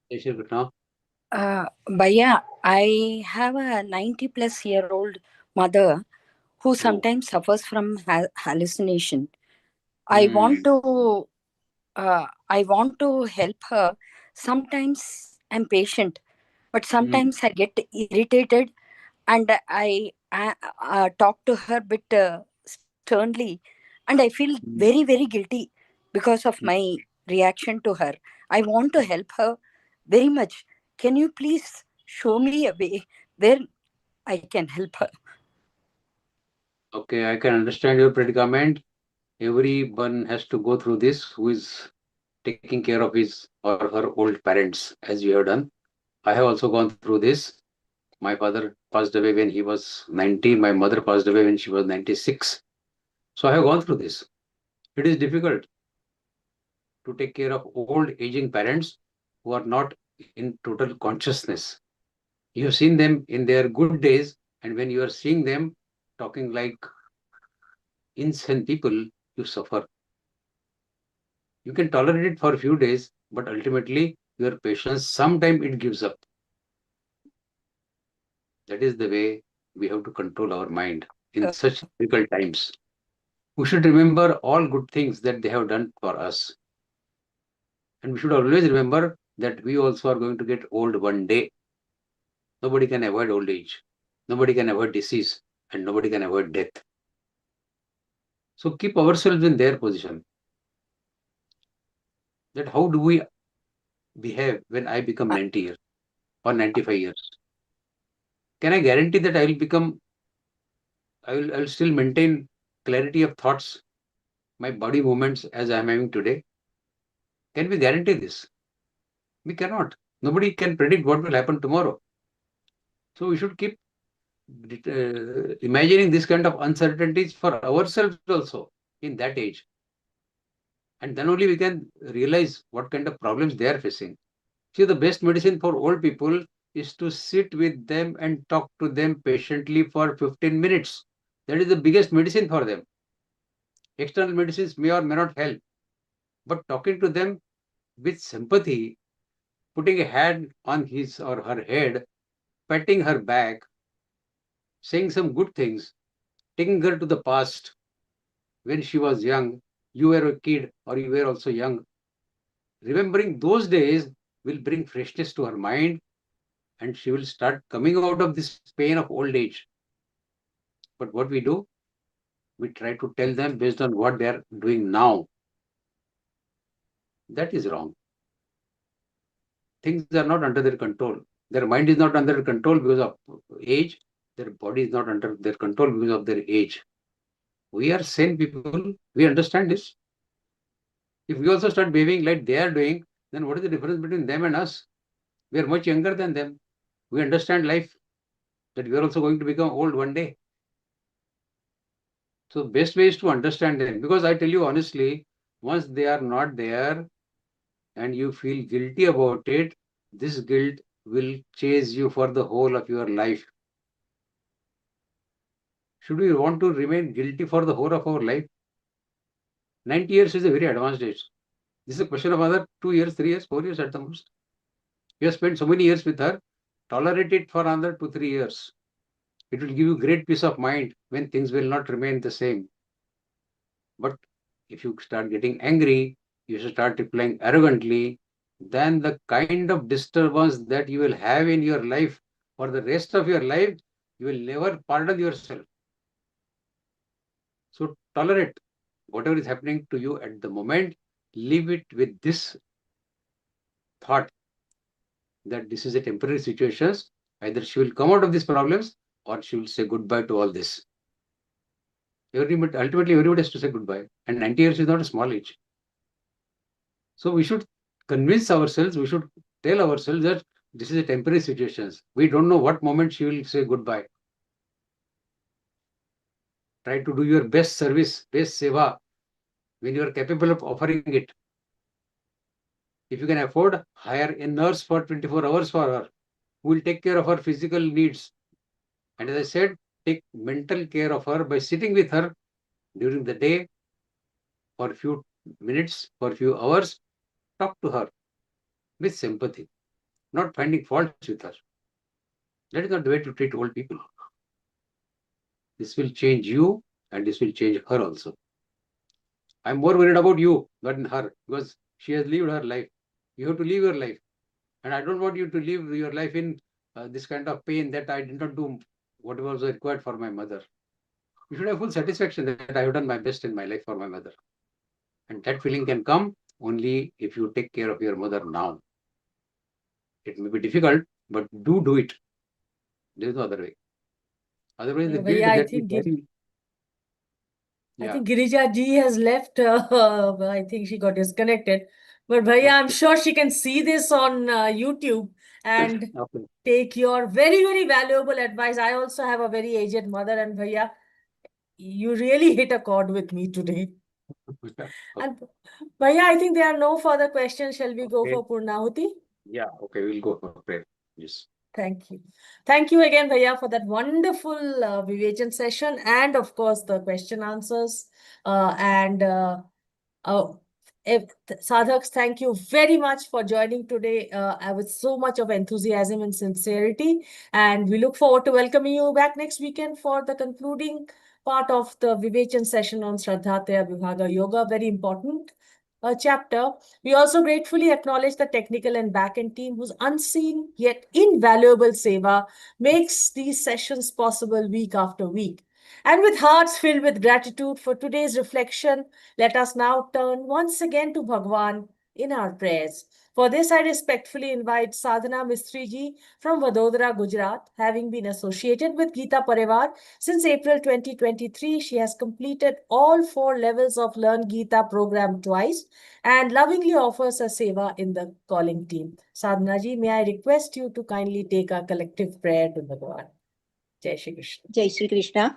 Jai Shri Krishna. Bhaiya, I have a 90-plus-year-old mother who sometimes suffers from hallucination. I want to help her sometimes I'm patient, but sometimes I get irritated, and I talk to her a bit sternly, and I feel very, very guilty because of my reaction to her. I want to help her very much. Can you please show me a way where I can help her? Okay, I can understand your predicament. Everyone has to go through this who is taking care of his or her old parents, as you have done. I have also gone through this. My father passed away when he was 90. My mother passed away when she was 96. So I have gone through this. It is difficult to take care of old aging parents who are not in total consciousness. You have seen them in their good days, and when you are seeing them talking like insane people, you suffer. You can tolerate it for a few days, but ultimately your patience, sometime it gives up. That is the way we have to control our mind in such difficult times. We should remember all good things that they have done for us. And we should always remember that we also are going to get old one day. Nobody can avoid old age. Nobody can avoid disease. And nobody can avoid death. So keep ourselves in their position. That how do we behave when I become 90 years or 95 years? Can I guarantee that I will still maintain clarity of thoughts, my body movements as I am having today? Can we guarantee this? We cannot. Nobody can predict what will happen tomorrow. So we should keep imagining this kind of uncertainties for ourselves also in that age. And then only we can realize what kind of problems they are facing. See, the best medicine for old people is to sit with them and talk to them patiently for 15 minutes. That is the biggest medicine for them. External medicines may or may not help, but talking to them with sympathy, putting a hand on his or her head, patting her back, saying some good things, taking her to the past when she was young, you were a kid or you were also young. Remembering those days will bring freshness to her mind, and she will start coming out of this pain of old age. But what we do, we try to tell them based on what they are doing now. That is wrong. Things are not under their control. Their mind is not under control because of age. Their body is not under their control because of their age. We are sane people. We understand this. If we also start behaving like they are doing, then what is the difference between them and us? We are much younger than them. We understand life, that we are also going to become old one day. So best way is to understand them, because I tell you honestly, once they are not there and you feel guilty about it, this guilt will chase you for the whole of your life. Should we want to remain guilty for the whole of our life? 90 years is a very advanced age. This is a question of another 2 years, 3 years, 4 years at the most. You have spent so many years with her, tolerate it for another 2, 3 years. It will give you great peace of mind when things will not remain the same. But if you start getting angry, you start replying arrogantly, then the kind of disturbance that you will have in your life for the rest of your life, you will never pardon yourself. So tolerate whatever is happening to you at the moment. Leave it with this thought that this is a temporary situation. Either she will come out of these problems or she will say goodbye to all this. Ultimately, everybody has to say goodbye. And 90 years is not a small age. So we should convince ourselves, we should tell ourselves that this is a temporary situation. We don't know what moment she will say goodbye. Try to do your best service, best seva, when you are capable of offering it. If you can afford, hire a nurse for 24 hours for her, who will take care of her physical needs. And as I said, take mental care of her by sitting with her during the day for a few minutes, for a few hours. Talk to her with sympathy, not finding faults with her. That is not the way to treat old people. This will change you and this will change her also. I'm more worried about you than her, because she has lived her life. You have to live your life. And I don't want you to live your life in this kind of pain that I did not do whatever was required for my mother. You should have full satisfaction that I have done my best in my life for my mother. And that feeling can come only if you take care of your mother now. It may be difficult, but do it. There is no other way. Otherwise, the guilt Bhaiya, that we carry. I think Girija ji has left. I think she got disconnected. But Bhaiya, I'm sure she can see this on YouTube and Okay. take your very, very valuable advice. I also have a very aged mother, and Bhaiya, you really hit a chord with me today. And Bhaiya, I think there are no further questions. Shall we go Okay. for Purnahuti? Yeah, okay, we'll go for prayer. Yes. Thank you. Thank you again, Bhaiya, for that wonderful Vivechan session and, of course, the question answers. Sadhaks, thank you very much for joining today with so much of enthusiasm and sincerity. And we look forward to welcoming you back next weekend for the concluding part of the Vivechan session on Shraddhataya Vibhaga Yoga, very important chapter. We also gratefully acknowledge the technical and back-end team whose unseen yet invaluable seva makes these sessions possible week after week. And with hearts filled with gratitude for today's reflection, let us now turn once again to Bhagwan in our prayers. For this, I respectfully invite Sadhana Mistry ji from Vadodara, Gujarat. Having been associated with Geeta Pariwar since April 2023, she has completed all 4 levels of Learngeeta program twice and lovingly offers her seva in the calling team. Sadhana ji, may I request you to kindly take our collective prayer to Bhagwan. Jai Shri Krishna. Jai Shri Krishna.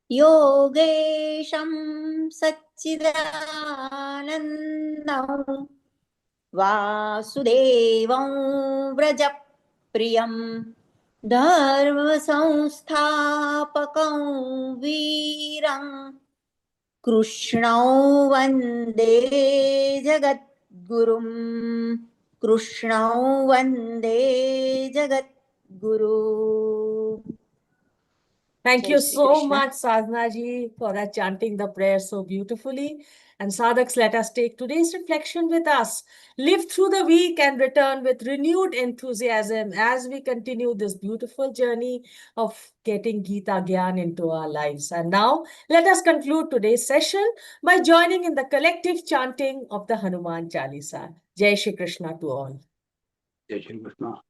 Yogesham Satchidanandam Vasudevam Vrajapriyam Dharma Samsthapakam Veeram Krishnau Vande Jagadgurum Krishnau Vande Jagadguru. Thank Jai you Shri so Krishna. much, Sadhana ji, for that chanting the prayer so beautifully. And Sadhaks, let us take today's reflection with us. Live through the week and return with renewed enthusiasm as we continue this beautiful journey of getting Geeta Gyan into our lives. And now, let us conclude today's session by joining in the collective chanting of the Hanuman Chalisa. Jai Shri Krishna to all. Jai Shri Krishna.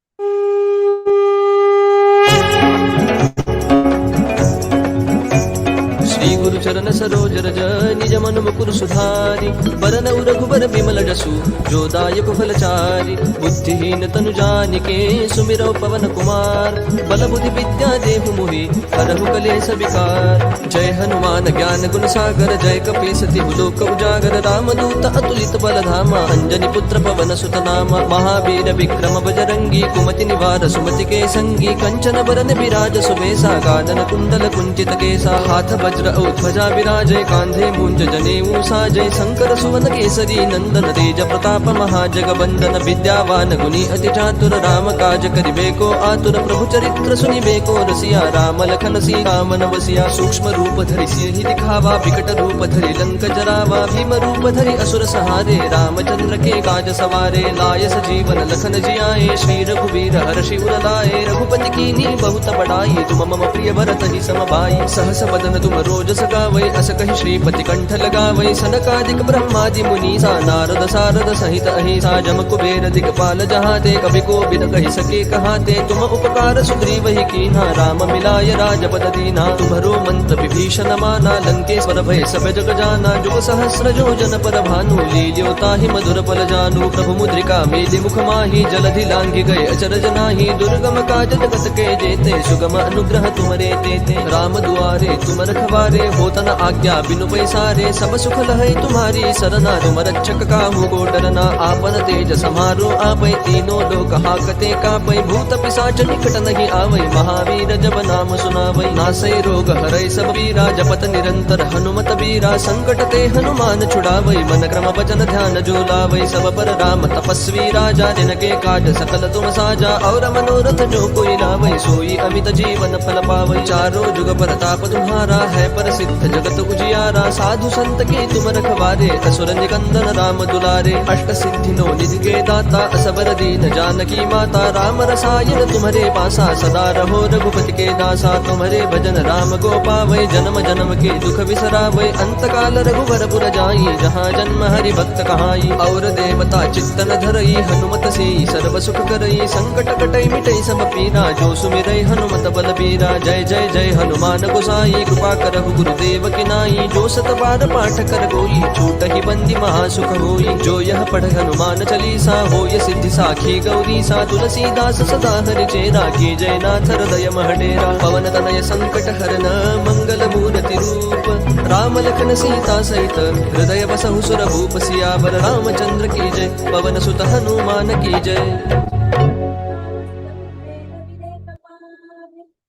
Shri गुरु चरण सरोज रज निज मन मुकुर सुधारि बरनउ रघुबर बिमल जसु जो दायक फलचारि बुद्धिहीन तनु जानिके सुमिरौ पवन कुमार बल बुद्धि विद्या देहु मोहि हरहु कलेश विकार जय हनुमान ज्ञान गुण सागर जय कपीस तिहु लोक उजागर रामदूत अतुलित बल धामा अंजनी पुत्र पवन सुत नामा महावीर विक्रम बजरंगी कुमति निवार सुमति के संगी कंचन बरन विराज सुबेसा कानन कुंडल कुंचित केसा हाथ वज्र ध्वजा विराजय कांधे मूंज जनेऊ साजय शंकर सुवन केसरी नंदन तेज प्रताप महाजगबंदन विद्यावान गुणी अति चातुर राम काज करिबेको आतुर प्रभु चरित्र सुनिबेको रसिया राम लखन सीता मन बसिया सूक्ष्म रूप धरि सिरहि दिखावा विकट रूप धरि लंक जरावा भीम रूप धरि असुर सहारे रामचंद्र के काज सवारे लाय सजीवन लखन जियाए श्री रघुवीर हर्षि उर लाए रघुपति कीन्ही बहुत बड़ाई तुम मम प्रिय भरत ही समभाई सहस बदन तुम रोज सगावै अस कहि श्रीपति कंठ लगावै सनकादिक ब्रह्मादि मुनीसा नारद सारद सहित अहिसा जम कुबेर दिगपाल जहाते कवि कोविद कहि सके कहाते तुम उपकार सुग्रीवहि कीन्हा राम मिलाय राजपद दीना तुम्हरो मंत्र विभीषण माना लंकेश्वर भय सब जग जाना जुग सहस्र योजन पर भानु लील्यो ताहि मधुर पल जानु प्रभु मुद्रिका मेलि मुख माहि जलधि लांघि गए अचरज नाहि दुर्गम काज जगत के जेते सुगम अनुग्रह तुमरे तेते राम दुआरे तुम रखवारे होतन आज्ञा बिनु पैसारे सब सुख लहै तुम्हारी सरना तुम रक्षक काहू को डरना आपन तेज समारो आपै तीनों लोक हाकते कापै भूत पिशाच निकट नहीं आवै महावीर जब नाम सुनावै नासै रोग हरै सब पीरा जपत निरंतर हनुमत बीरा संकट ते हनुमान छुड़ावै मन क्रम वचन ध्यान जो लावै सब पर राम तपस्वी राजा जिनके काज सकल तुम साजा और मनोरथ जो कोई लावै सोई अमित जीवन फल पावै चारों जुग परताप तुम्हारा है प्रसिद्ध तीर्थ जगत उजियारा साधु संत के तुम रखवारे असुर निकंदन राम दुलारे अष्ट सिद्धि नो निधि के दाता असबर दीन जानकी माता राम रसायन तुम्हारे पासा सदा रहो रघुपति के दासा तुम्हारे भजन राम को पावै जन्म जन्म के दुख बिसरावै अंत काल रघुवर पुर जाई जहाँ जन्म हरि भक्त कहाई और देवता चित्तन धरई हनुमत से सर्व सुख करई संकट कटई मिटई सब पीरा जो सुमिरई हनुमत बल बीरा जय जय जय हनुमान गोसाई कृपा करहु गुरुदेव की नाई जो सत बार पाठ कर गोई छूट ही बंदी महासुख होई जो यह पढ़ हनुमान चालीसा होय सिद्धि साखी गौरी सा तुलसीदास सदा हरि चेरा की जय नाथ हृदय महडेरा पवन तनय संकट हरन मंगल मूर्ति रूप राम लखन सीता सहित हृदय बसहु सुर भूप सियावर रामचंद्र की जय पवन सुत हनुमान की जय।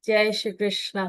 जय श्री कृष्ण।